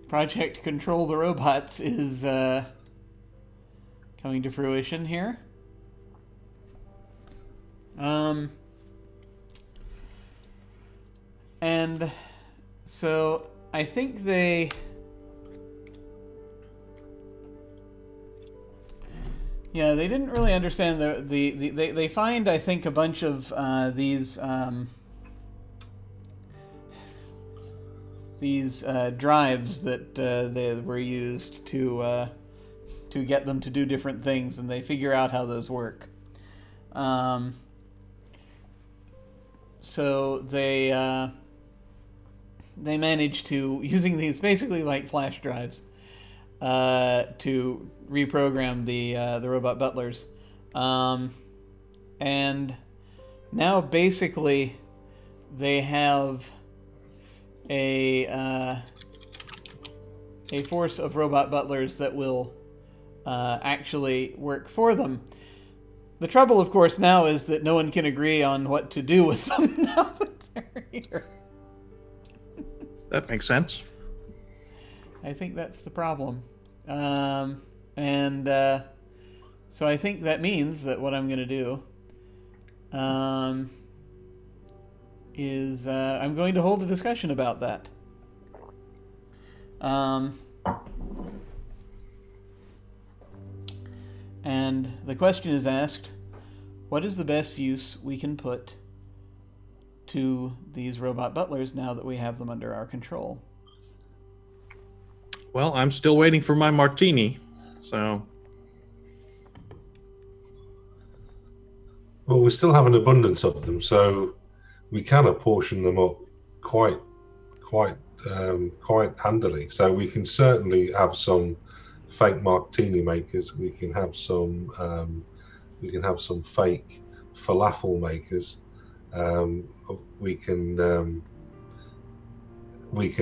project Control the Robots is coming to fruition here. And so I think they didn't really understand they find, I think, a bunch of these drives that they were used to get them to do different things, and they figure out how those work. So they manage to, using these basically like flash drives, to reprogram the robot butlers, and now basically they have a force of robot butlers that will actually work for them. The trouble, of course, now is that no one can agree on what to do with them now that they're here. That makes sense. I think that's the problem. So I think that means that what I'm going to do is I'm going to hold a discussion about that. And the question is asked, what is the best use we can put to these robot butlers now that we have them under our control? Well, I'm still waiting for my martini, so... Well, we still have an abundance of them, so we can apportion them up quite handily. So we can certainly have some fake martini makers. We can have some fake falafel makers. We can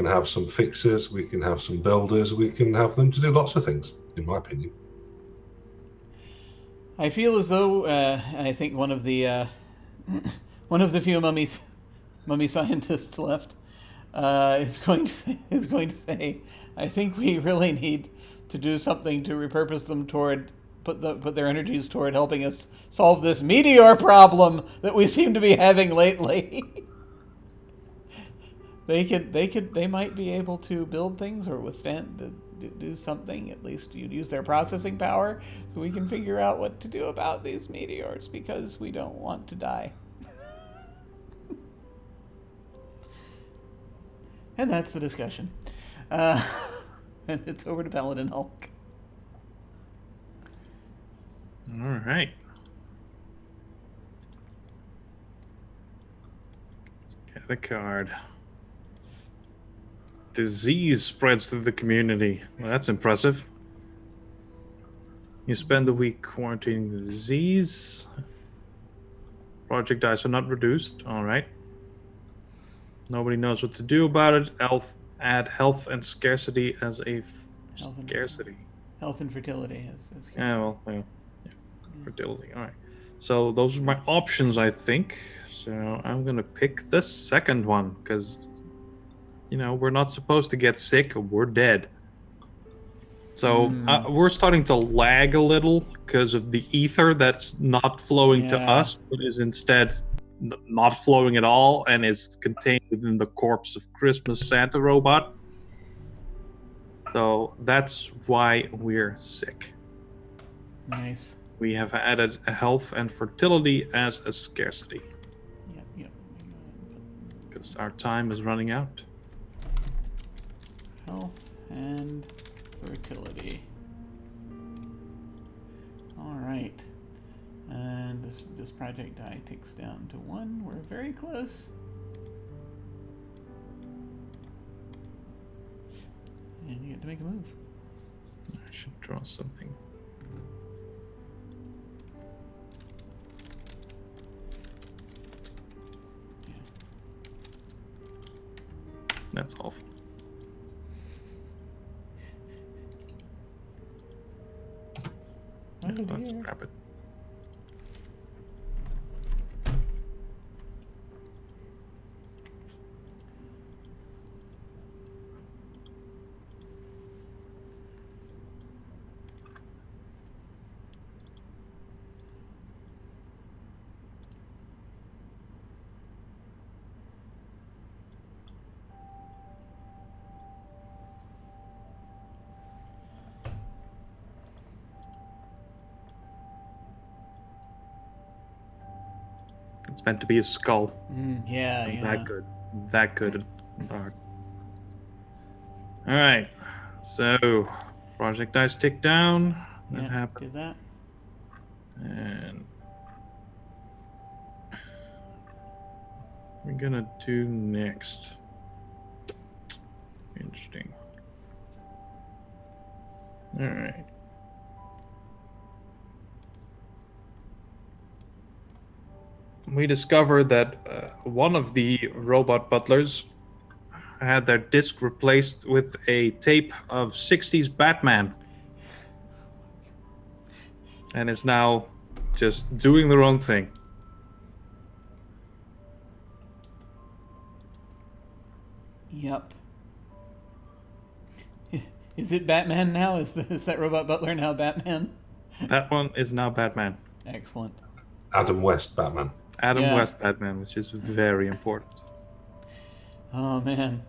have some fixers. We can have some builders. We can have them to do lots of things, in my opinion. I feel as though I think one of the few mummy scientists left is going to say, I think we really need to do something to repurpose them toward put their energies toward helping us solve this meteor problem that we seem to be having lately. They might be able to build things or withstand do something. At least you'd use their processing power so we can figure out what to do about these meteors, because we don't want to die. And that's the discussion. And it's over to Paladin Hulk. All right. Let's get a card. Disease spreads through the community. Well, that's impressive. You spend the week quarantining the disease. Project dice are not reduced. All right. Nobody knows what to do about it. Add health and scarcity as a scarcity. Health and fertility as scarcity. Yeah, fertility. All right. So those are my options, I think. So I'm gonna pick the second one because, we're not supposed to get sick. We're dead. So we're starting to lag a little because of the ether that's not flowing to us, but is instead not flowing at all and is contained within the corpse of Christmas Santa robot. So that's why we're sick. Nice. We have added a health and fertility as a scarcity. Yep. Because our time is running out. Health and fertility. All right. And this project die ticks down to 1. We're very close. And you get to make a move. I should draw something. Yeah. That's awful. Oh, Let's dear. grab it. It's meant to be a skull. Yeah. That good. Art. All right. So, project dice tick down. That happened. Did that. And we're gonna do next. Interesting. All right. We discovered that one of the robot butlers had their disc replaced with a tape of 60s Batman. And is now just doing their own thing. Yep. Is it Batman now? Is that robot butler now Batman? That one is now Batman. Excellent. Adam West Batman. Adam West Batman, which is very important. Oh, man.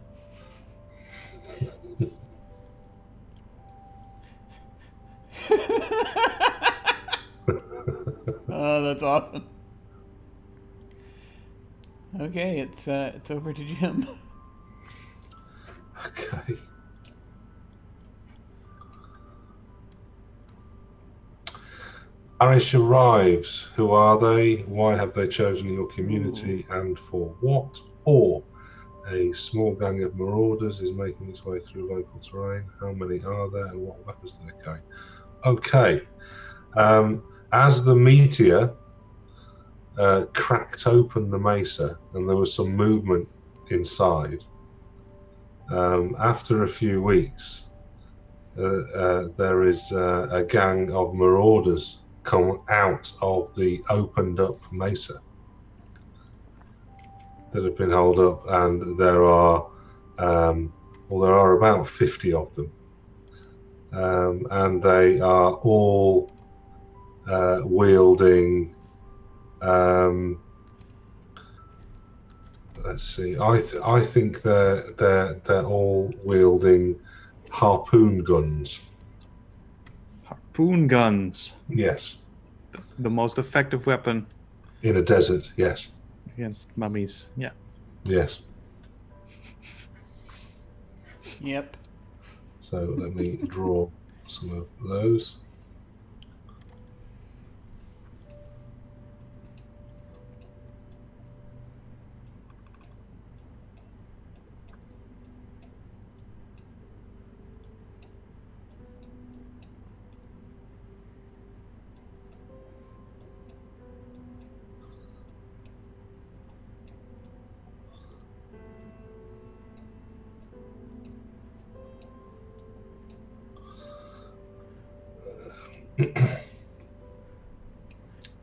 Oh, that's awesome. Okay, it's over to Jim. Okay. Arish arrives. Who are they? Why have they chosen your community, and for what? Or a small gang of marauders is making its way through local terrain. How many are there, and what weapons do they carry? Okay. As the meteor cracked open the mesa and there was some movement inside, after a few weeks, there is a gang of marauders come out of the opened up mesa that have been held up, and there are about 50 of them, and they are all wielding. Let's see. I think they're all wielding harpoon guns. Harpoon guns. Yes. The most effective weapon In a desert. Yes. against mummies. Yeah. Yes. Yep. So let me draw some of those.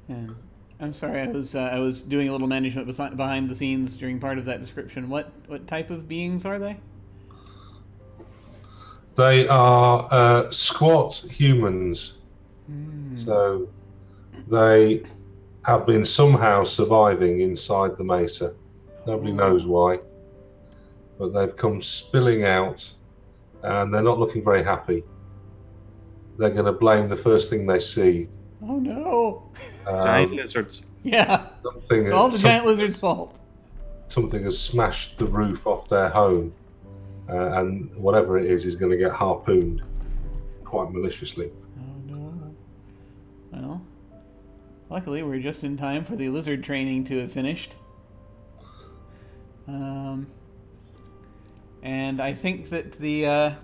Yeah. I'm sorry, I was doing a little management behind the scenes during part of that description. What type of beings are they? They are squat humans. So they have been somehow surviving inside the mesa. Nobody knows why, but they've come spilling out, and they're not looking very happy. They're going to blame the first thing they see. Oh no! Giant lizards. Yeah, Something, it's all the giant lizard's fault. something has smashed the roof off their home, and whatever it is going to get harpooned quite maliciously. Oh no. Well, luckily we're just in time for the lizard training to have finished. And I think that the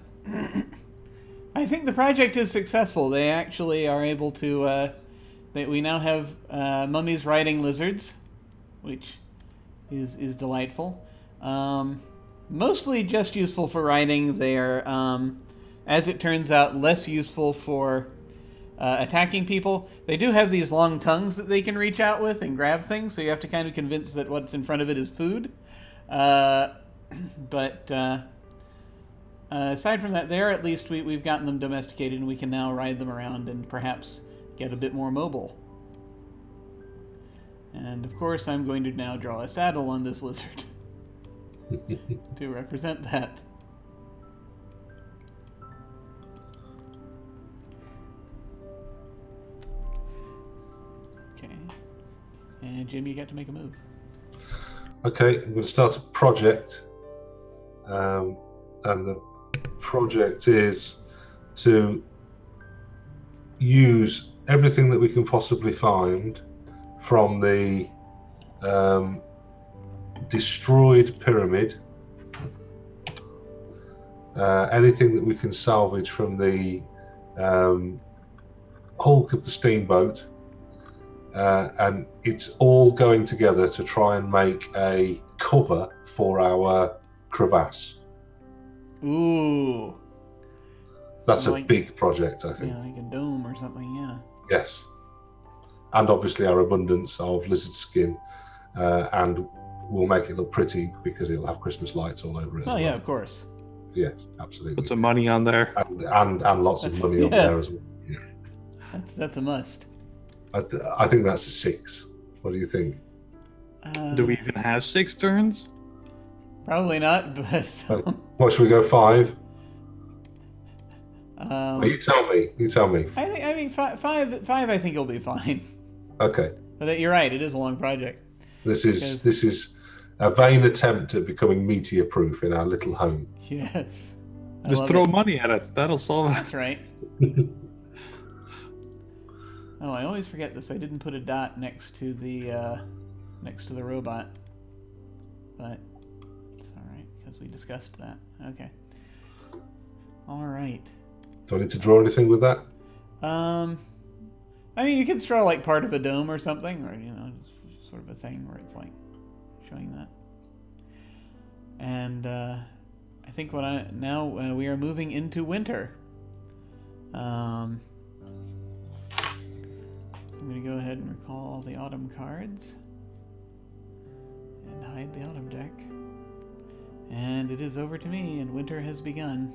I think the project is successful. They actually are able to. We now have mummies riding lizards, which is delightful. Mostly just useful for riding. They're, as it turns out, less useful for attacking people. They do have these long tongues that they can reach out with and grab things, so you have to kind of convince that what's in front of it is food. But aside from that, there at least we've gotten them domesticated, and we can now ride them around and perhaps get a bit more mobile. And of course, I'm going to now draw a saddle on this lizard to represent that. Okay. And Jim, you got to make a move. Okay, I'm going to start a project, and the project is to use everything that we can possibly find from the destroyed pyramid, anything that we can salvage from the hulk of the steamboat, and it's all going together to try and make a cover for our crevasse. Ooh. That's Like- a big project, I think. Yeah, like a dome or something, yeah. Yes. And obviously our abundance of lizard skin, and we'll make it look pretty because it'll have Christmas lights all over it. Oh as yeah, well. of course. Yes, absolutely. Put some money on there. And lots of That's- money up yeah. there as well. That's a must. I think that's a 6. What do you think? Do we even have 6 turns? Probably not, but What, should we go 5? um, Well, you tell me. I think five. I think it'll be fine. Okay. But you're right, it is a long project. This is a vain attempt at becoming meteor-proof in our little home. Yes. I Just love throw it. money at it. That'll solve it. That's right. Oh, I always forget this. I didn't put a dot next to the robot, but it's all right because we discussed that. Okay. All right. Do I need to draw anything with that? I mean, you could draw like part of a dome or something, or just sort of a thing where it's like showing that. And I think now we are moving into winter. I'm going to go ahead and recall all the autumn cards and hide the autumn deck. And it is over to me, and winter has begun.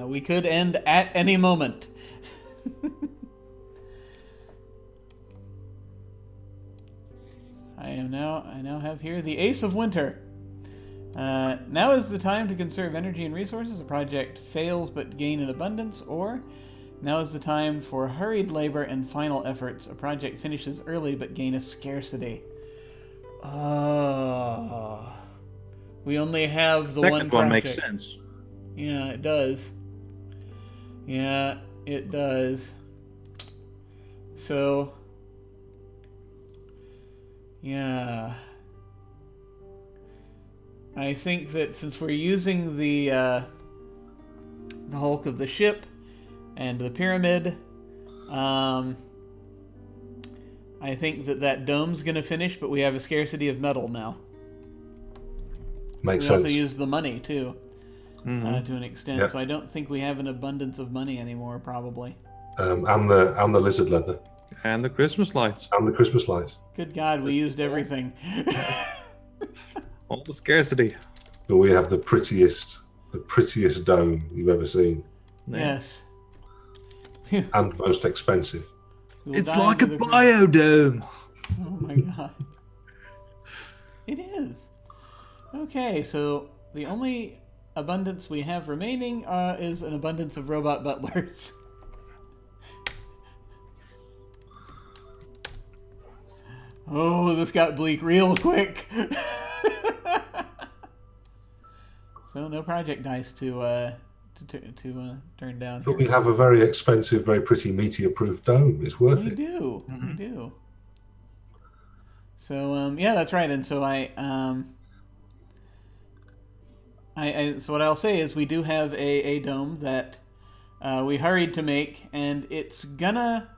We could end at any moment. I now have here the Ace of Winter. Now is the time to conserve energy and resources. A project fails but gain in abundance, or now is the time for hurried labor and final efforts. A project finishes early but gain a scarcity. We only have the Second one one makes project. sense. Yeah, it does. Yeah, it does. So, yeah. I think that since we're using the hulk of the ship and the pyramid, I think that dome's going to finish, but we have a scarcity of metal now. Makes we sense. also use the money, too, to an extent. Yep. So I don't think we have an abundance of money anymore, probably. And the lizard leather. And the Christmas lights. And the Christmas lights. Good God, we used everything. All the scarcity. But we have the prettiest dome you've ever seen. Yes. And most expensive. We will It's die like a under the- biodome. Oh my God. It is. Okay, so the only abundance we have remaining is an abundance of robot butlers. Oh, this got bleak real quick. So no project dice to turn down. But we have a very expensive, very pretty meteor-proof dome. It's worth We it. do. We do. So yeah, that's right. And so so what I'll say is we do have a dome that we hurried to make, and it's gonna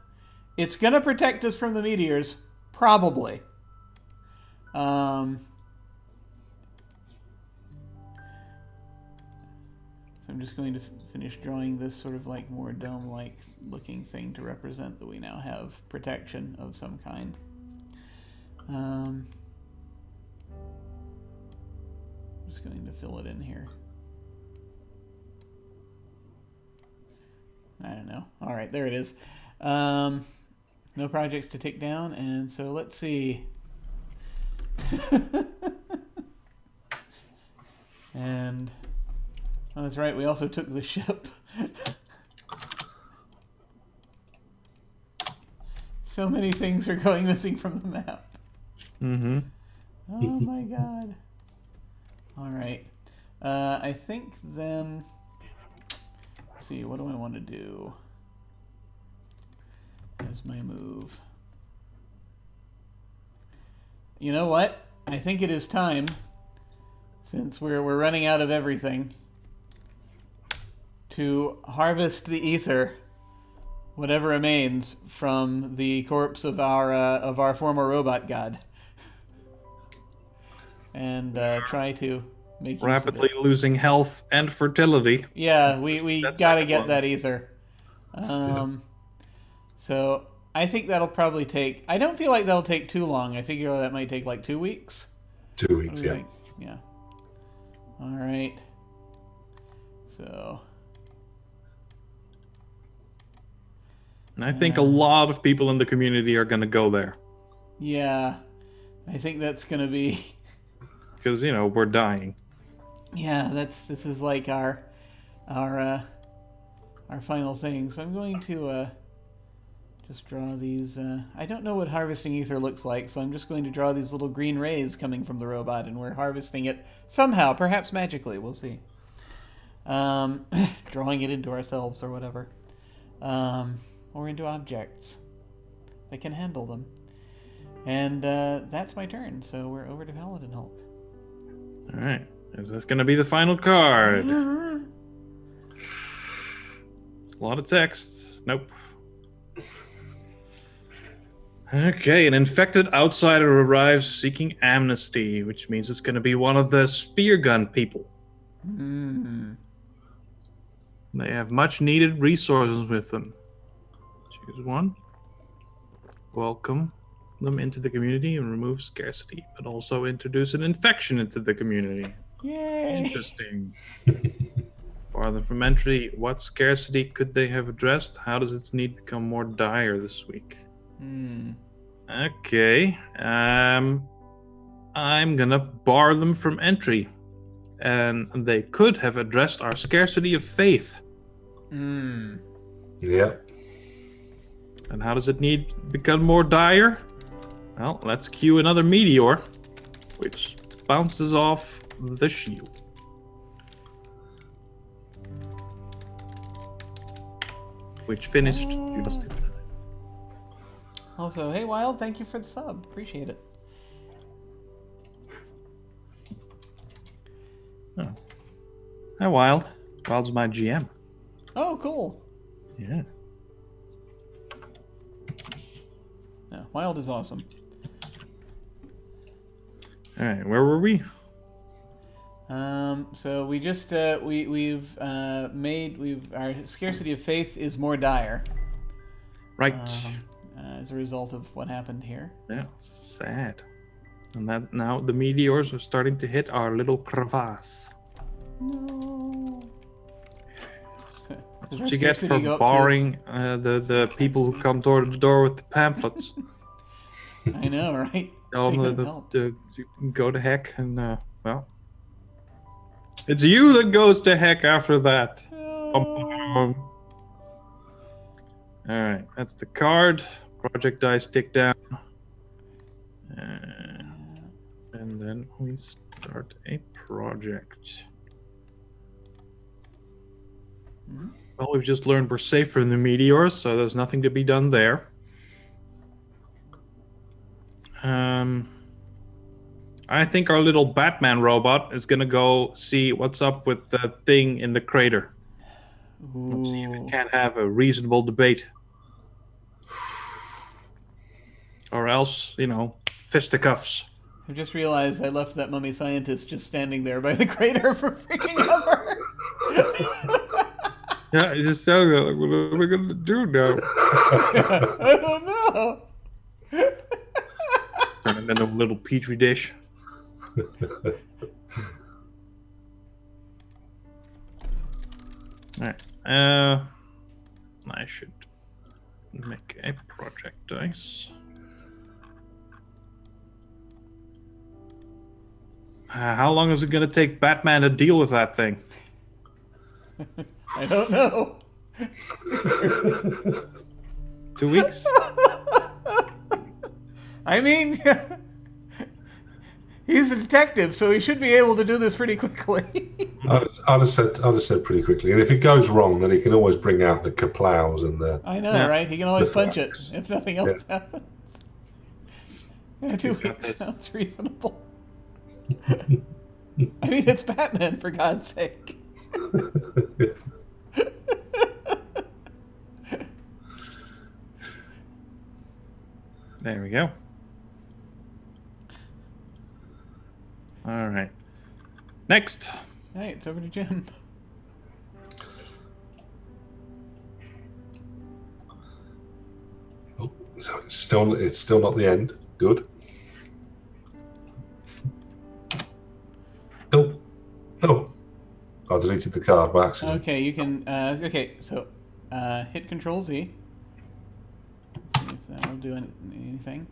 protect us from the meteors, probably. So I'm just going to finish drawing this sort of like more dome-like looking thing to represent that we now have protection of some kind. I'm just going to fill it in here. I don't know. All right, there it is. No projects to take down, and so let's see. And oh, that's right. We also took the ship. So many things are going missing from the map. Mm-hmm. Oh my God. All right. I think then. Let's see. What do I want to do as my move? You know what? I think it is time, since we're running out of everything, to harvest the ether, whatever remains from the corpse of our former robot god, and try to make use Rapidly of it. losing health and fertility. Yeah, we That's gotta second get one. that ether. So I think that'll probably take. I don't feel like that'll take too long. I figure that might take like 2 weeks. 2 What weeks, do you yeah. think? Yeah. All right. So. And I think a lot of people in the community are going to go there. Yeah, I think that's gonna be. Because, we're dying. Yeah, this is like our final thing. So I'm going to just draw these. I don't know what harvesting ether looks like, so I'm just going to draw these little green rays coming from the robot, and we're harvesting it somehow, perhaps magically. We'll see. Drawing it into ourselves or whatever. Or into objects that can handle them. And that's my turn, so we're over to Paladin Hulk. Alright. Is this going to be the final card? A lot of text. Nope. Okay, an infected outsider arrives seeking amnesty, which means it's going to be one of the spear gun people. They have much needed resources with them. Choose one. Welcome them into the community and remove scarcity, but also introduce an infection into the community. Yay! Interesting. Farther from entry, what scarcity could they have addressed? How does its need become more dire this week? Okay. I'm gonna bar them from entry. And they could have addressed our scarcity of faith. Yeah. And how does it need become more dire? Well, let's cue another meteor, which bounces off the shield. Which finished just. Also, hey Wild, thank you for the sub. Appreciate it. Oh. Hi, Wild. Wild's my GM. Oh, cool. Yeah. Yeah, Wild is awesome. All right, where were we? So we just we've our scarcity of faith is more dire. Right. As a result of what happened here. Yeah, sad. And that now the meteors are starting to hit our little crevasse. No. That's what you get for barring the people who come door to door with the pamphlets. I know, right? Tell them to go to heck, and well, it's you that goes to heck after that. All right, that's the card. Project dice tick down, and then we start a project. Well, we've just learned we're safe from the meteors, so there's nothing to be done there. I think our little Batman robot is gonna go see what's up with the thing in the crater. Let's see if it can have a reasonable debate. Or else, fisticuffs. I just realized I left that mummy scientist just standing there by the crater for freaking ever. Yeah, it's just telling them, like, what are we gonna do now? I don't know. Turn it into a little petri dish. Alright. I should make a project dice. How long is it going to take Batman to deal with that thing? I don't know. 2 weeks? I mean, he's a detective, so he should be able to do this pretty quickly. I'd have said pretty quickly. And if it goes wrong, then he can always bring out the kaplows and the. I know, right? He can always punch it flags. if nothing else happens. Yeah, 2 weeks sounds reasonable. I mean, it's Batman, for God's sake. There we go. All right. Next. All right, it's over to Jim. Oh, so it's still not the end. Good. Oh! I deleted the card by accident. Okay, you can. Okay, so hit Control Z. See if that will do anything,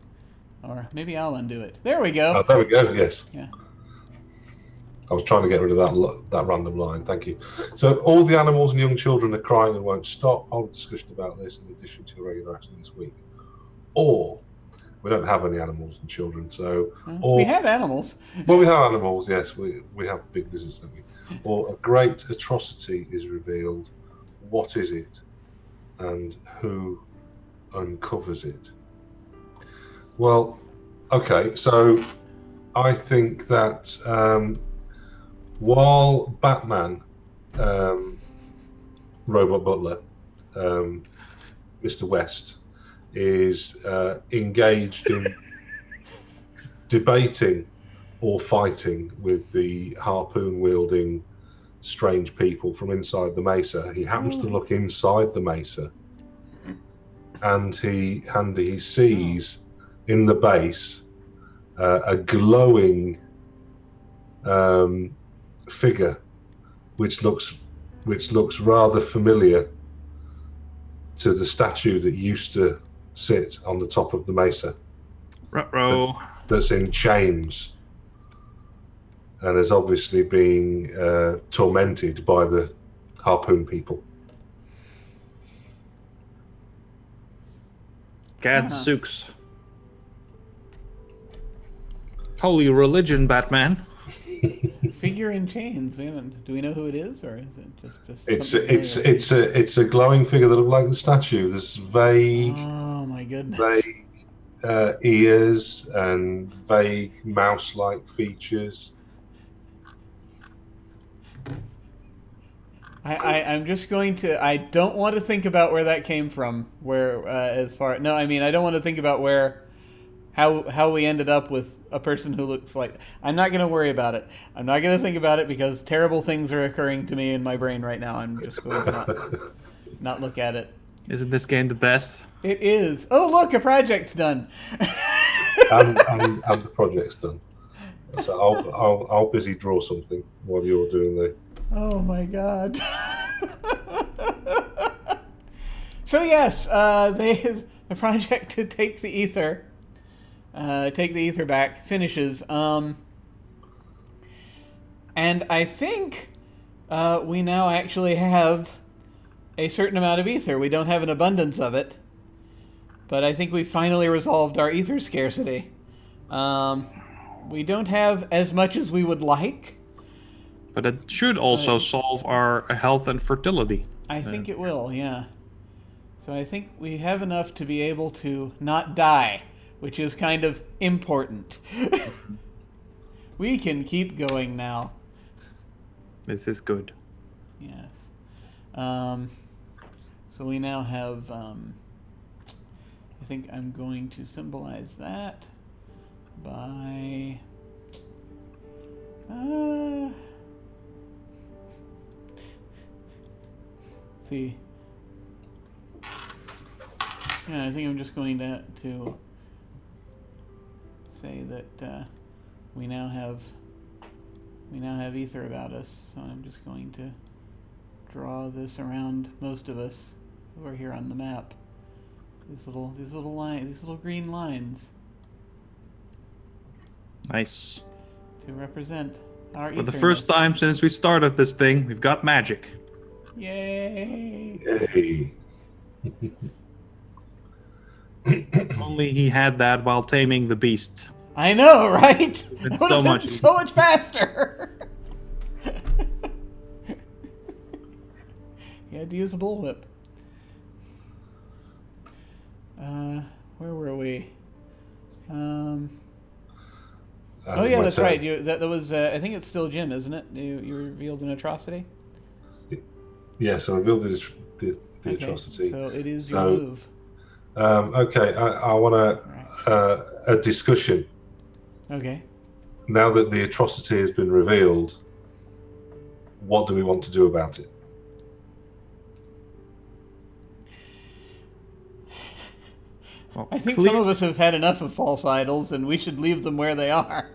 or maybe I'll undo it. There we go. Oh, there we go. Yes. Yeah. I was trying to get rid of that random line. Thank you. So all the animals and young children are crying and won't stop. Hold a discussion about this in addition to your regular action this week. Or we don't have any animals and children, so we have animals. Well, we have animals. Yes, we have big lizards, don't we? Or a great atrocity is revealed. What is it, and who uncovers it? Well, okay. So I think that while Batman, Robot Butler, Mr. West, is engaged in debating or fighting with the harpoon-wielding strange people from inside the mesa, he happens to look inside the mesa, and he sees in the base a glowing figure, which looks rather familiar to the statue that used to sit on the top of the mesa. Ruh-roh. That's in chains and is obviously being tormented by the harpoon people. Gadzooks. Holy religion, Batman. Figure in chains. We haven't. Do we know who it is, or is it just? It's a glowing figure that looks like the statue. There's vague. Oh my goodness. Vague ears and vague mouse-like features. I'm just going to. I don't want to think about where that came from. Where No, I mean I don't want to think about how we ended up with a person who looks like. I'm not going to worry about it. I'm not going to think about it because terrible things are occurring to me in my brain right now. I'm just going to not look at it. Isn't this game the best? It is. Oh look, a project's done. and the project's done. So I'll busy draw something while you're doing the. Oh my god. So yes, the project to take the ether back finishes. And I think we now actually have a certain amount of ether. We don't have an abundance of it, but I think we finally resolved our ether scarcity. We don't have as much as we would like. But it should also solve our health and fertility. I think it will, yeah. So I think we have enough to be able to not die, which is kind of important. We can keep going now. This is good. Yes. So we now have, I think I'm going to symbolize that by, see. Yeah, I think I'm just going to say that we now have ether about us. So I'm just going to draw this around most of us over here on the map. These little green lines. Nice. To represent our For the first time since we started this thing, we've got magic. Yay! Yay. Only he had that while taming the beast. I know, right? It's It would have so been so much faster. He had to use a bullwhip. Where were we? Oh yeah, that's right. That was. I think it's still Jim, isn't it? You revealed an atrocity. Yes, I revealed the atrocity. So it is your move. Okay, I want a discussion. Okay. Now that the atrocity has been revealed, what do we want to do about it? Well, I think some of us have had enough of false idols, and we should leave them where they are.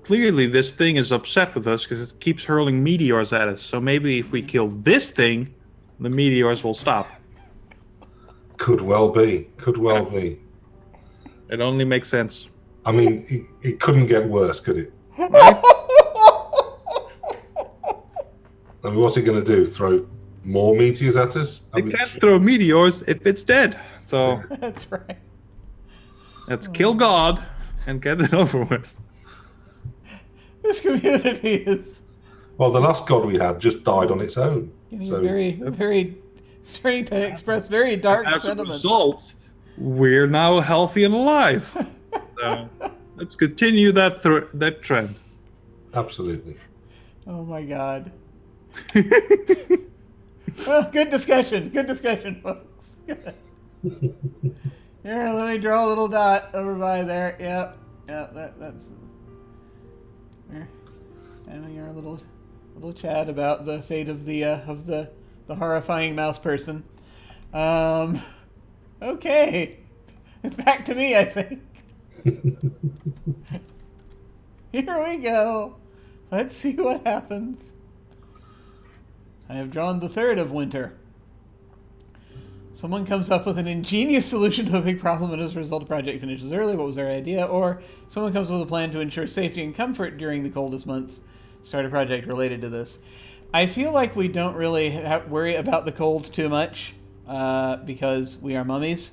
Clearly, this thing is upset with us because it keeps hurling meteors at us. So maybe if we kill this thing, the meteors will stop. Could well be. Could well be. It only makes sense. I mean, it couldn't get worse, could it? I mean, what's it going to do? Throw more meteors at us? I It mean, can't throw meteors if it's dead. So That's right. let's kill God and get it over with. This community is well, the last god we had just died on its own. getting So very starting to express very dark As a sentiments. result, we're now healthy and alive. So let's continue that trend. absolutely. Oh my god. Well, good discussion, folks. Here, let me draw a little dot over by there. Yep, that's. We're having our little chat about the fate of the horrifying mouse person. Okay, it's back to me, I think. Here we go. Let's see what happens. I have drawn the third of winter. Someone comes up with an ingenious solution to a big problem and as a result the project finishes early. What was their idea? Or someone comes with a plan to ensure safety and comfort during the coldest months. Start a project related to this. I feel like we don't really worry about the cold too much because we are mummies.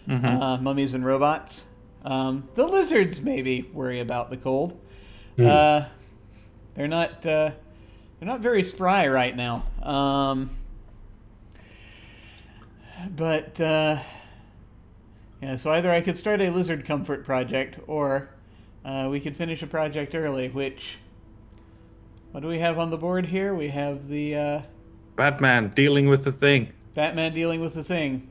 Mummies and robots. The lizards maybe worry about the cold. They're not very spry right now. But yeah, so either I could start a lizard comfort project, or we could finish a project early. Which, what do we have on the board here? We have the Batman dealing with the thing. Batman dealing with the thing.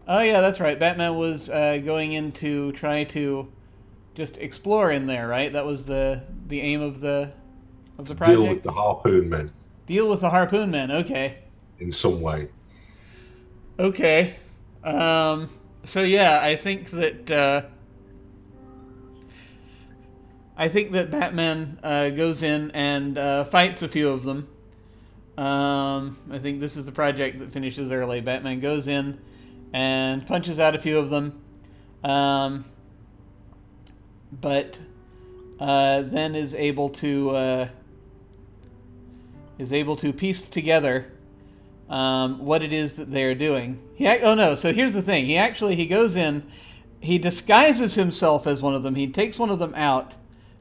Oh yeah, that's right. Batman was going in to try to just explore in there, right? That was the aim of the project. Deal with the harpoon men. Deal with the harpoon men. Okay. In some way. Okay. So yeah, I think that Batman goes in and fights a few of them. I think this is the project that finishes early. Batman goes in and punches out a few of them, but then is able to piece together what it is that they're doing. So here's the thing. He goes in, he disguises himself as one of them. He takes one of them out,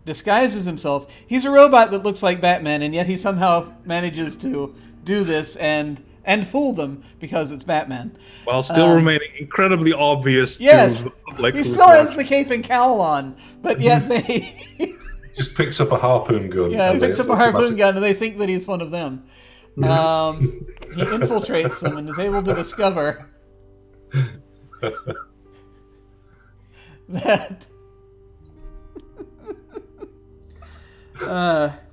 disguises himself. He's a robot that looks like Batman, and yet he somehow manages to do this and fool them because it's Batman. While still remaining incredibly obvious to the public. He still has the cape and cowl on, but yet they... Just picks up a harpoon gun. Yeah, picks up a harpoon gun, and they think that he's one of them. He infiltrates them and is able to discover that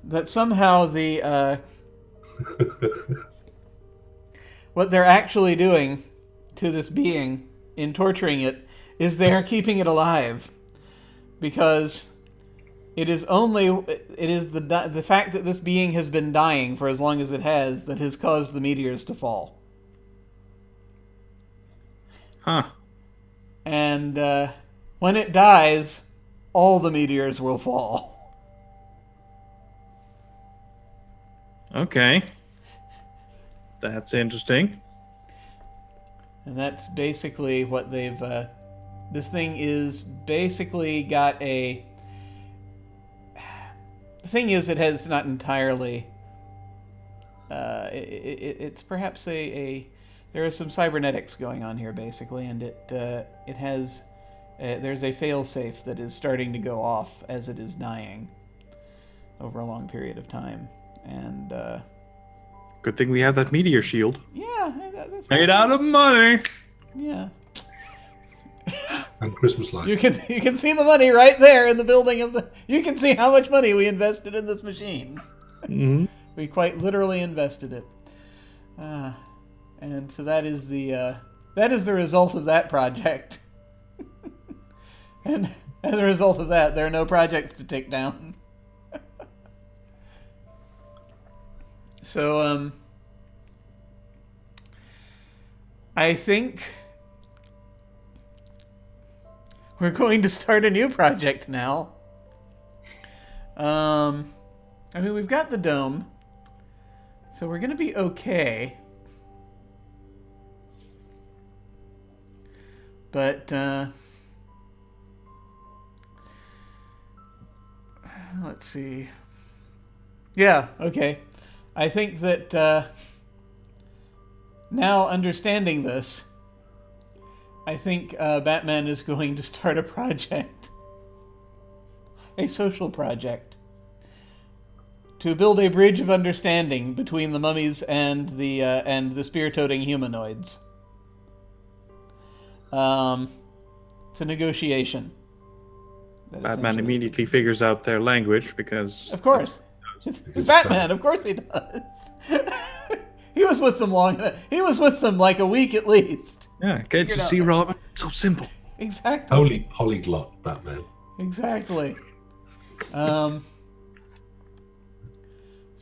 that somehow the what they're actually doing to this being in torturing it is they are keeping it alive, because it is the fact that this being has been dying for as long as it has that has caused the meteors to fall. Huh. And when it dies, all the meteors will fall. Okay. That's interesting. And that's basically what they've... this thing is basically got a... The thing is, it has not entirely... it's perhaps there is some cybernetics going on here, basically, and it has... there's a failsafe that is starting to go off as it is dying over a long period of time. And... Good thing we have that meteor shield. Yeah, that's Made out of money! Yeah. And Christmas lights. You can see the money right there in the building of the... You can see how much money we invested in this machine. Mm-hmm. We quite literally invested it. And so that is the result of that project. And as a result of that, there are no projects to take down. So, I think we're going to start a new project now. I mean, we've got the dome. So we're going to be okay. But, let's see. Yeah, okay. I think that, now understanding this, I think Batman is going to start a project. A social project. To build a bridge of understanding between the mummies and the spear-toting humanoids. It's a negotiation. Batman immediately figures out their language because... Of course. It's Batman, of course he does. He was with them long enough. He was with them like a week at least. Yeah, can't you see, Robin? So simple. Exactly. Polyglot Batman. Exactly.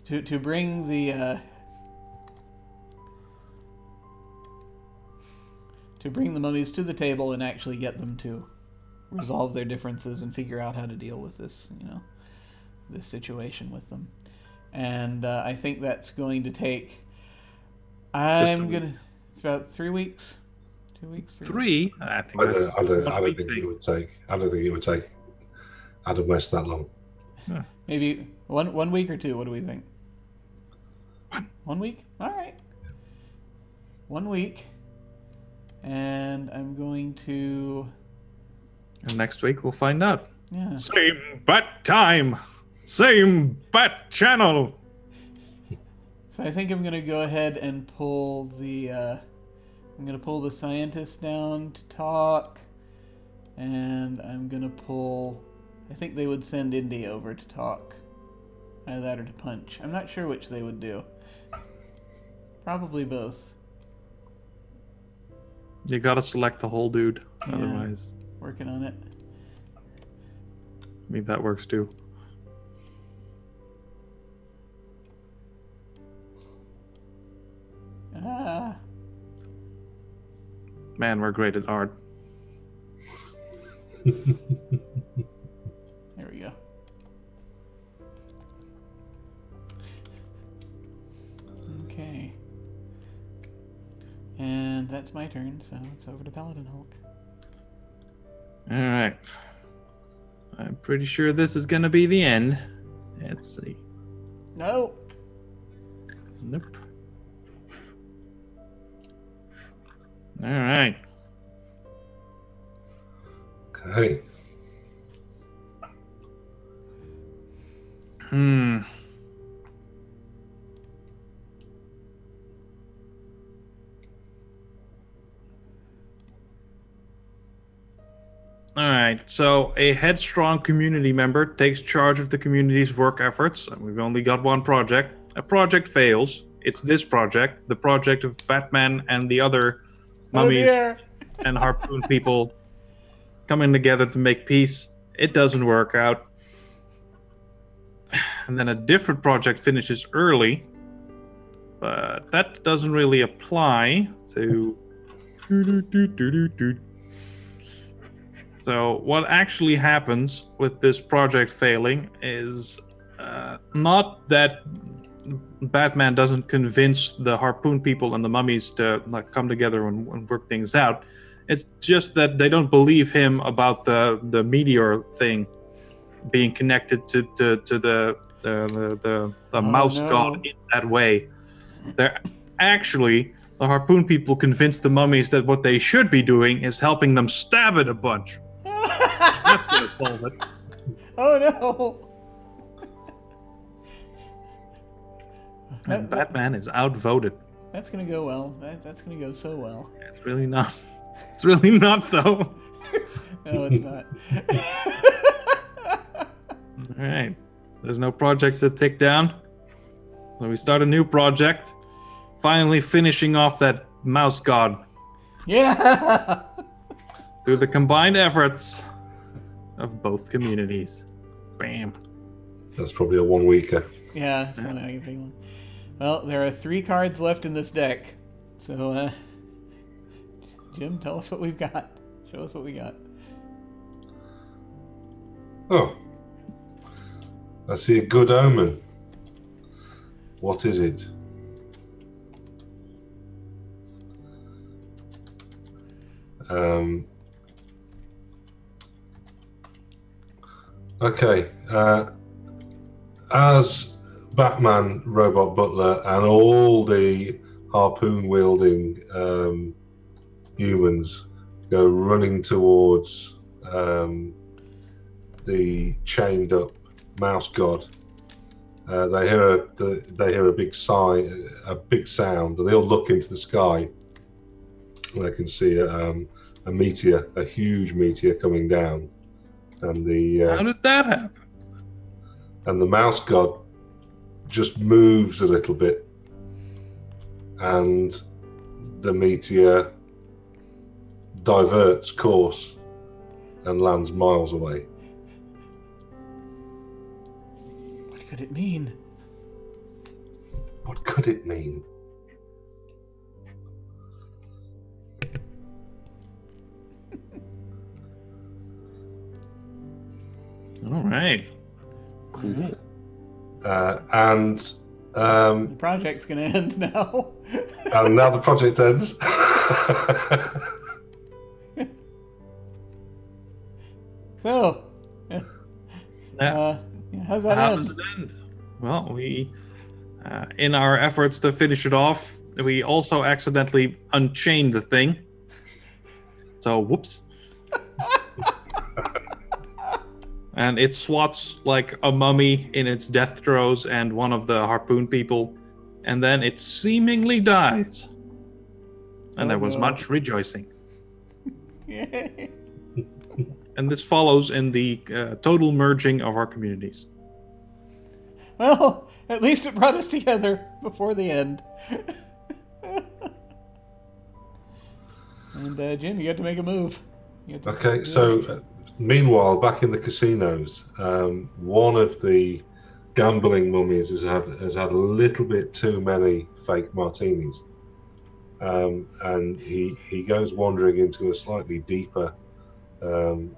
To bring the mummies to the table and actually get them to resolve their differences and figure out how to deal with this, this situation with them. And I think that's going to take. It's about 3 weeks. 2 weeks. 3? I think I don't think it would take. I don't think it would take Adam West that long. Huh. Maybe one week or 2. What do we think? 1 week? All right. 1 week. And I'm going to. And next week we'll find out. Yeah. Same bat time, same bat channel. So I think I'm going to go ahead and pull the. I'm going to pull the scientist down to talk, and I'm going to pull. I think they would send Indy over to talk. Either that or to punch. I'm not sure which they would do. Probably both. You gotta select the whole dude, Yeah. otherwise. Working on it. Maybe that works too. Ah. Man, we're great at art. There we go. Okay. And that's my turn, so it's over to Paladin Hulk. Alright. I'm pretty sure this is gonna be the end. Let's see. No. Nope. Alright. Okay. Alright, so a headstrong community member takes charge of the community's work efforts. And we've only got one project. A project fails. It's this project, the project of Batman and the other mummies and harpoon people coming together to make peace. It doesn't work out. And then a different project finishes early. But that doesn't really apply to... So what actually happens with this project failing is not that Batman doesn't convince the harpoon people and the mummies to come together and work things out. It's just that they don't believe him about the meteor thing being connected to the mouse god in that way. They're actually, the harpoon people convince the mummies that what they should be doing is helping them stab it a bunch. That's gonna solve it. Oh no! And Batman is outvoted. That's gonna go well. That's gonna go so well. It's really not. It's really not, though. No, it's not. All right. There's no projects to take down. So we start a new project. Finally finishing off that mouse god. Yeah! Through the combined efforts of both communities. Bam. That's probably a 1 weeker. Yeah, it's probably not a big one. Well, there are 3 cards left in this deck. So, Jim, tell us what we've got. Show us what we got. Oh. I see a good omen. What is it? Okay. As Batman, Robot Butler, and all the harpoon-wielding humans go running towards the chained-up mouse god, they hear a big sigh, a big sound, and they all look into the sky. And they can see a meteor, a huge meteor coming down, and How did that happen? and the mouse god just moves a little bit, and the meteor diverts course and lands miles away. What could it mean? What could it mean? All right. Cool. And The project's going to end now. and now the project ends. So, Yeah. how's that How end? does it end? Well, we, in our efforts to finish it off, we also accidentally unchained the thing. So, whoops. And it swats like a mummy in its death throes and one of the harpoon people, and then it seemingly dies. And there was no. much rejoicing. Yay. And this follows in the total merging of our communities. Well, at least it brought us together before the end. And Jim, you got to make a move. Okay, so meanwhile, back in the casinos, one of the gambling mummies has had a little bit too many fake martinis, and he goes wandering into a slightly deeper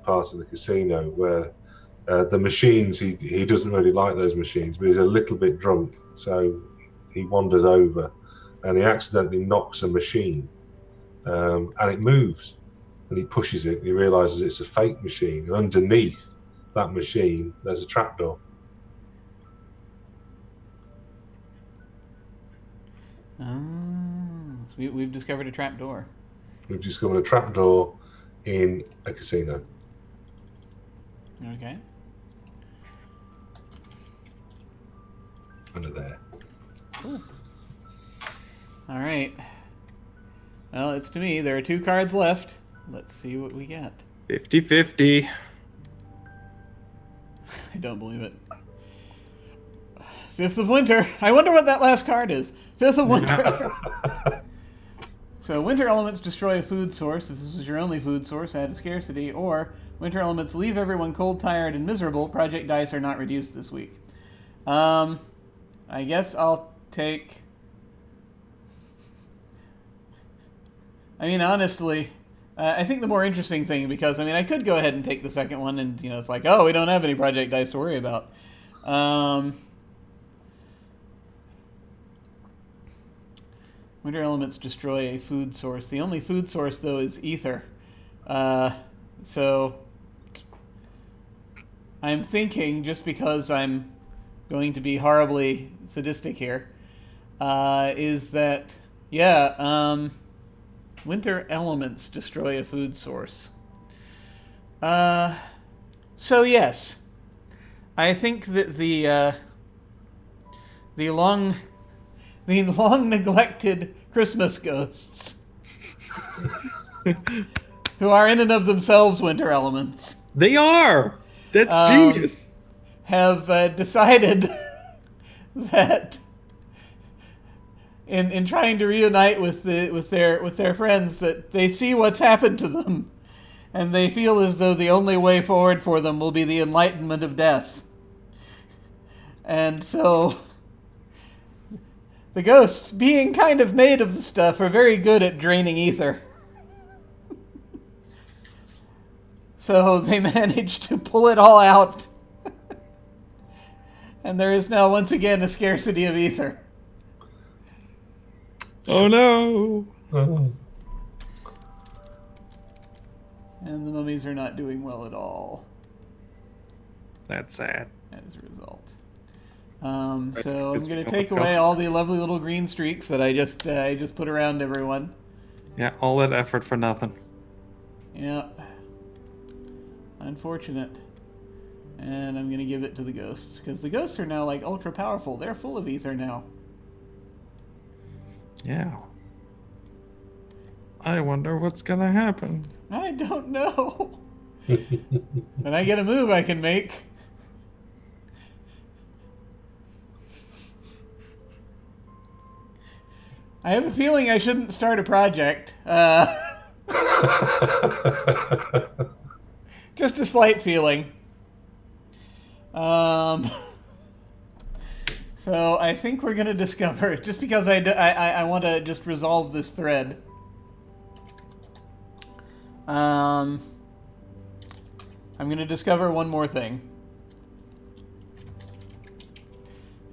part of the casino where the machines, he doesn't really like those machines, but he's a little bit drunk, so he wanders over and he accidentally knocks a machine, and it moves, and he pushes it and he realizes it's a fake machine, and underneath that machine there's a trapdoor. So we've discovered a trapdoor. We've discovered a trapdoor in a casino. Okay. Under there. Cool. All right. Well, it's to me. There are 2 cards left. Let's see what we get. 50-50. I don't believe it. Fifth of Winter. I wonder what that last card is. Fifth of Winter. So, winter elements destroy a food source. If this was your only food source, add a scarcity. Or, winter elements leave everyone cold, tired, and miserable. Project dice are not reduced this week. I guess I'll take... I mean, honestly, I think the more interesting thing, because, I mean, I could go ahead and take the second one, and, you know, it's like, oh, we don't have any project dice to worry about. Winter elements destroy a food source. The only food source, though, is ether. So I'm thinking, just because I'm going to be horribly sadistic here, is that, winter elements destroy a food source. So yes, I think that the long neglected Christmas ghosts, who are in and of themselves winter elements, They are! That's genius! have decided that in trying to reunite with their friends, that they see what's happened to them, and they feel as though the only way forward for them will be the enlightenment of death. And so the ghosts, being kind of made of the stuff, are very good at draining ether. So they managed to pull it all out. And there is now once again a scarcity of ether. Oh no! Oh. And the mummies are not doing well at all. That's sad. As a result. So I'm going to take Let's go. away all the lovely little green streaks that I just put around everyone. Yeah, all that effort for nothing. Yeah. Unfortunate. And I'm going to give it to the ghosts. Because the ghosts are now, like, ultra powerful. They're full of ether now. Yeah. I wonder what's gonna happen. I don't know. And I get a move I can make. I have a feeling I shouldn't start a project. Just a slight feeling. So I think we're going to discover, just because I want to just resolve this thread. I'm going to discover one more thing.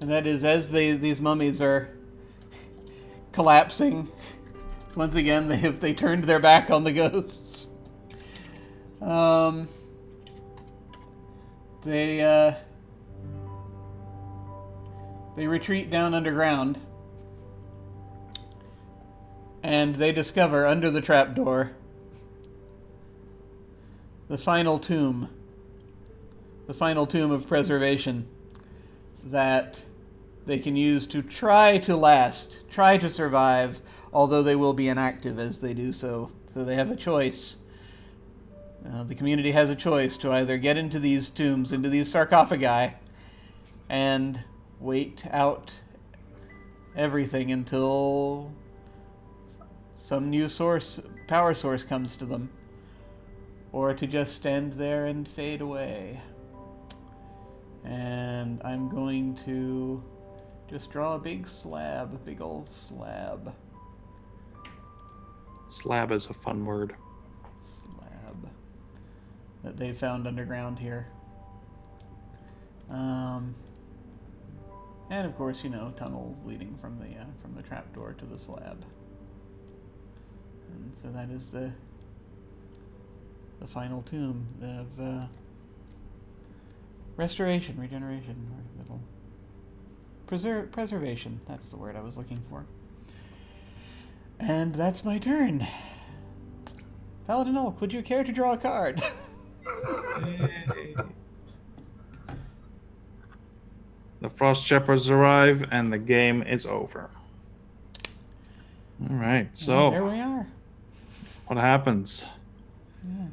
And that is, as these mummies are collapsing, once again they turned their back on the ghosts. They retreat down underground, and they discover under the trapdoor the final tomb of preservation that they can use to try to last, try to survive, although they will be inactive as they do so. So they have a choice. The community has a choice to either get into these tombs, into these sarcophagi, and wait out everything until some new power source comes to them, or to just stand there and fade away. And I'm going to just draw a big old slab. Slab is a fun word. Slab that they found underground here. And of course, tunnel leading from the trapdoor to the slab. And so that is the final tomb of restoration, regeneration, or little preservation. That's the word I was looking for. And that's my turn. Paladin Ulk, would you care to draw a card? Yay. The Frost Shepherds arrive, and the game is over. All right, so there we are. what happens? Yeah.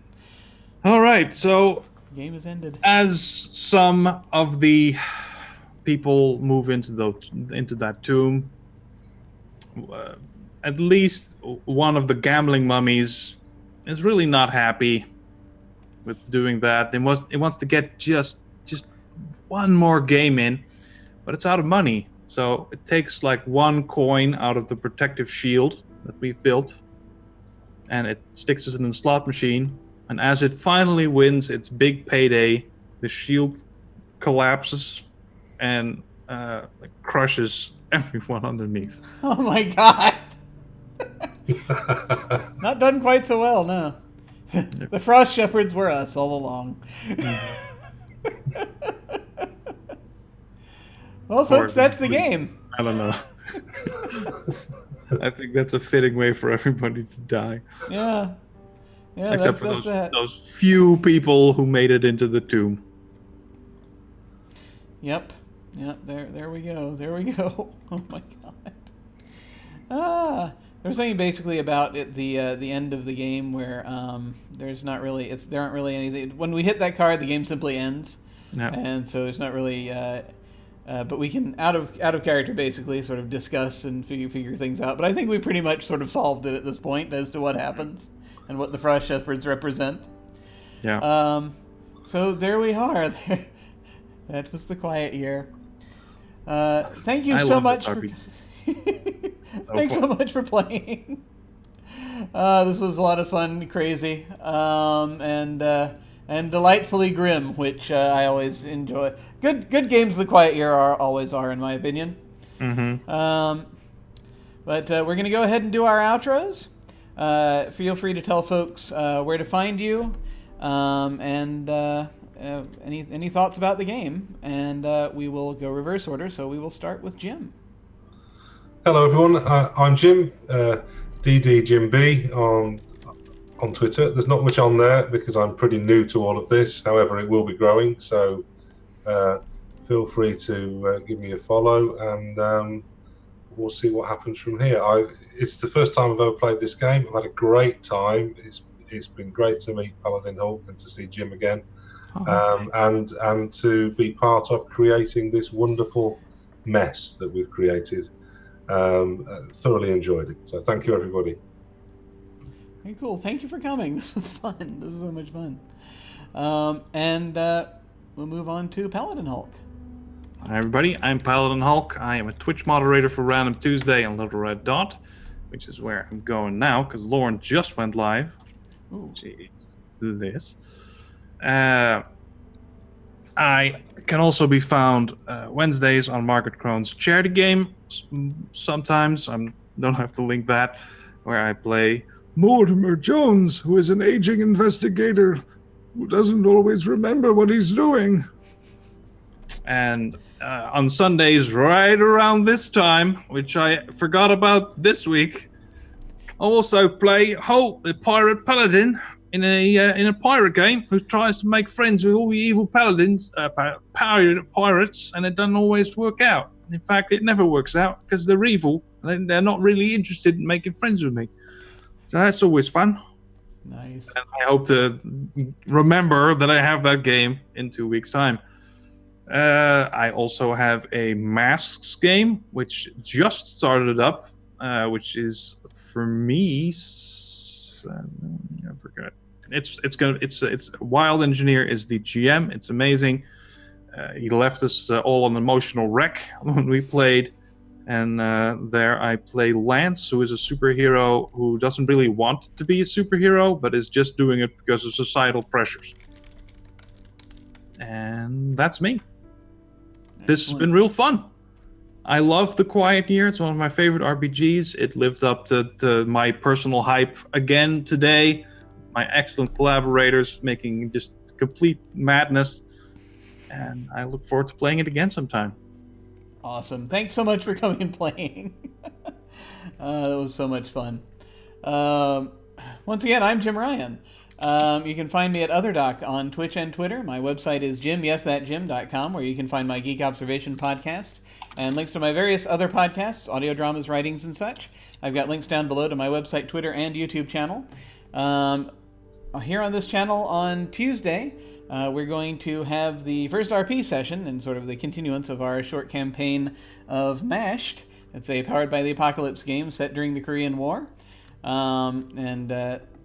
All right, so The game is ended. as some of the people move into that tomb, at least one of the gambling mummies is really not happy with doing that. It wants to get just one more game in, but it's out of money. So it takes like one coin out of the protective shield that we've built, and it sticks it in the slot machine. And as it finally wins its big payday, the shield collapses and crushes everyone underneath. Oh my god! Not done quite so well, no. The Frost Shepherds were us all along. Well, folks, that's the game. I don't know. I think that's a fitting way for everybody to die. Yeah. Yeah, Except for that's that. those few people who made it into the tomb. Yep. There we go. There we go. Oh my god. There was something basically about it, the end of the game where there aren't really anything. When we hit that card, the game simply ends. Yeah. And so there's not really. But we can out of character basically sort of discuss and figure things out. But I think we pretty much sort of solved it at this point as to what happens and what the Frost Shepherds represent. Yeah. So there we are. That was the quiet year. Thank you so much for. Thanks so much for playing. This was a lot of fun, crazy, and delightfully grim, which I always enjoy. Good games of the quiet year always are, in my opinion. Mm-hmm. But we're going to go ahead and do our outros. feel free to tell folks where to find you, and any thoughts about the game. And we will go reverse order, so we will start with Jim. Hello, everyone. I'm Jim, DD Jim B on Twitter. There's not much on there because I'm pretty new to all of this. However, it will be growing, so feel free to give me a follow, and we'll see what happens from here. It's the first time I've ever played this game. I've had a great time. It's been great to meet Paladin Hulk and to see Jim again, and to be part of creating this wonderful mess that we've created. Thoroughly enjoyed it. So thank you, everybody. Very cool. Thank you for coming. This was fun. This was so much fun. And we'll move on to Paladin Hulk. Hi everybody, I'm Paladin Hulk. I am a Twitch moderator for Random Tuesday and Little Red Dot, which is where I'm going now because Lauren just went live. Ooh. Jeez, this. I can also be found Wednesdays on Margaret Crone's Charity Game. Sometimes I don't have to link that, where I play Mortimer Jones, who is an aging investigator who doesn't always remember what he's doing. And on Sundays, right around this time, which I forgot about this week, I also play Hope, the pirate paladin, in a pirate game who tries to make friends with all the evil paladins, pirates, and it doesn't always work out. In fact, it never works out because they're evil and they're not really interested in making friends with me. So that's always fun. Nice. And I hope to remember that I have that game in 2 weeks' time. I also have a Masks game, which just started up, which is for me. I forgot. It's Wild Engineer is the GM. It's amazing. He left us all an emotional wreck when we played, and there I play Lance, who is a superhero who doesn't really want to be a superhero, but is just doing it because of societal pressures. And that's me. This has been real fun. I love The Quiet Year. It's one of my favorite RPGs. It lived up to my personal hype again today. My excellent collaborators making just complete madness. And I look forward to playing it again sometime. Awesome. Thanks so much for coming and playing. That was so much fun. Once again, I'm Jim Ryan. You can find me at OtherDoc on Twitch and Twitter. My website is jimyesthatjim.com, where you can find my Geek Observation podcast and links to my various other podcasts, audio dramas, writings, and such. I've got links down below to my website, Twitter, and YouTube channel. Here on this channel on Tuesday, we're going to have the first RP session and sort of the continuance of our short campaign of Mashed. It's a Powered by the Apocalypse game set during the Korean War.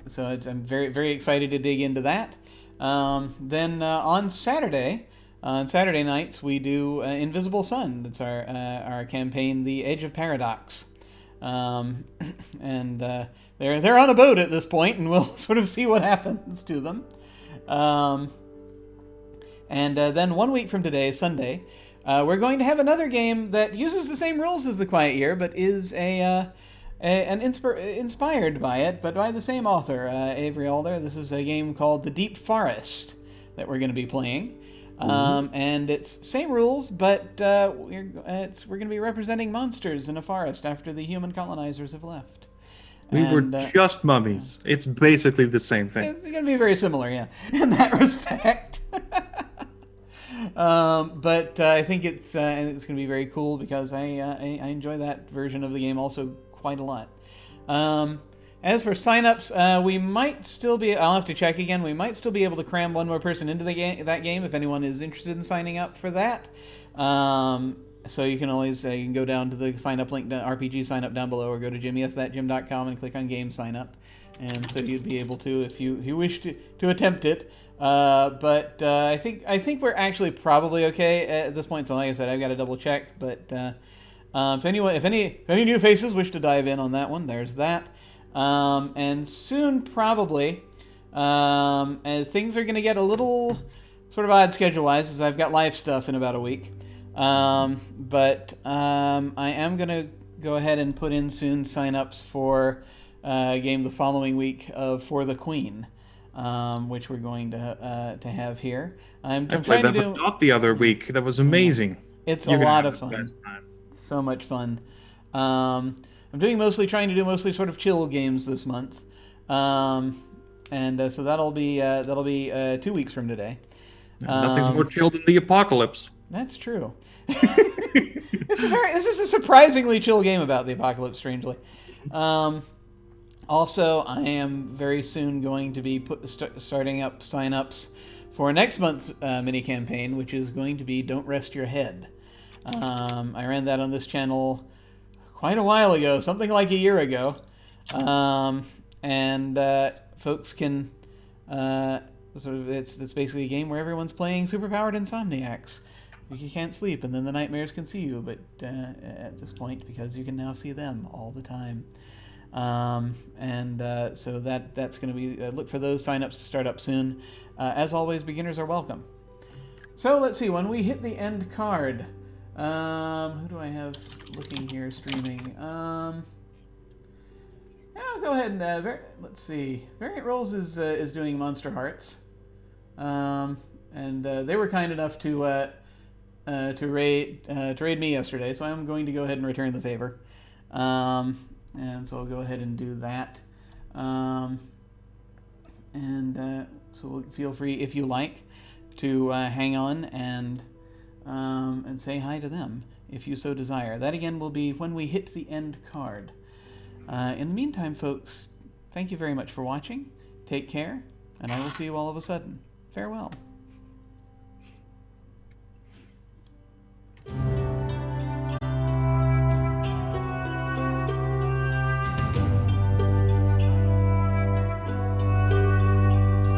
So I'm very, very excited to dig into that. Then on Saturday nights, we do Invisible Sun. That's our campaign, The Edge of Paradox. And they're on a boat at this point, and we'll sort of see what happens to them. Then 1 week from today, Sunday, we're going to have another game that uses the same rules as The Quiet Year, but is inspired by it, but by the same author, Avery Alder. This is a game called The Deep Forest that we're going to be playing. And it's same rules, but we're going to be representing monsters in a forest after the human colonizers have left. We were just mummies. It's basically the same thing. It's going to be very similar, yeah, in that respect. But I think it's going to be very cool because I enjoy that version of the game also quite a lot. As for signups, we might still be, I'll have to check again, we might still be able to cram one more person into that game if anyone is interested in signing up for that. So you can always you can go down to the sign up link, RPG sign up down below, or go to jimyesthatjim.com and click on game sign up. And so you'd be able to, if you wish to attempt it. But I think we're actually probably okay at this point. So like I said, I've got to double check. But if any new faces wish to dive in on that one, there's that. And soon probably, as things are going to get a little sort of odd schedule-wise, as I've got live stuff in about a week. But I am going to go ahead and put in soon sign-ups for game the following week of For the Queen, which we're going to have here. I'm I trying played to that with do. Dot the other week. That was amazing. It's You're a gonna lot have of the fun. best time. So much fun. I'm trying to do mostly sort of chill games this month, and so that'll be 2 weeks from today. Nothing's more chill than the apocalypse. That's true. This is a surprisingly chill game about the apocalypse, strangely. Also, I am very soon going to be starting up sign-ups for next month's mini campaign, which is going to be Don't Rest Your Head. I ran that on this channel quite a while ago, something like a year ago, and folks can it's basically a game where everyone's playing superpowered insomniacs. You can't sleep, and then the nightmares can see you, but at this point, because you can now see them all the time. So that's going to be... look for those sign-ups to start up soon. As always, beginners are welcome. So let's see, when we hit the end card... who do I have looking here, streaming? I'll go ahead and... let's see. Variant Rolls is doing Monster Hearts. They were kind enough to raid me yesterday, so I'm going to go ahead and return the favor. And so I'll go ahead and do that. So feel free, if you like, to hang on and say hi to them, if you so desire. That again will be when we hit the end card. In the meantime, folks, thank you very much for watching. Take care, and I will see you all of a sudden. Farewell.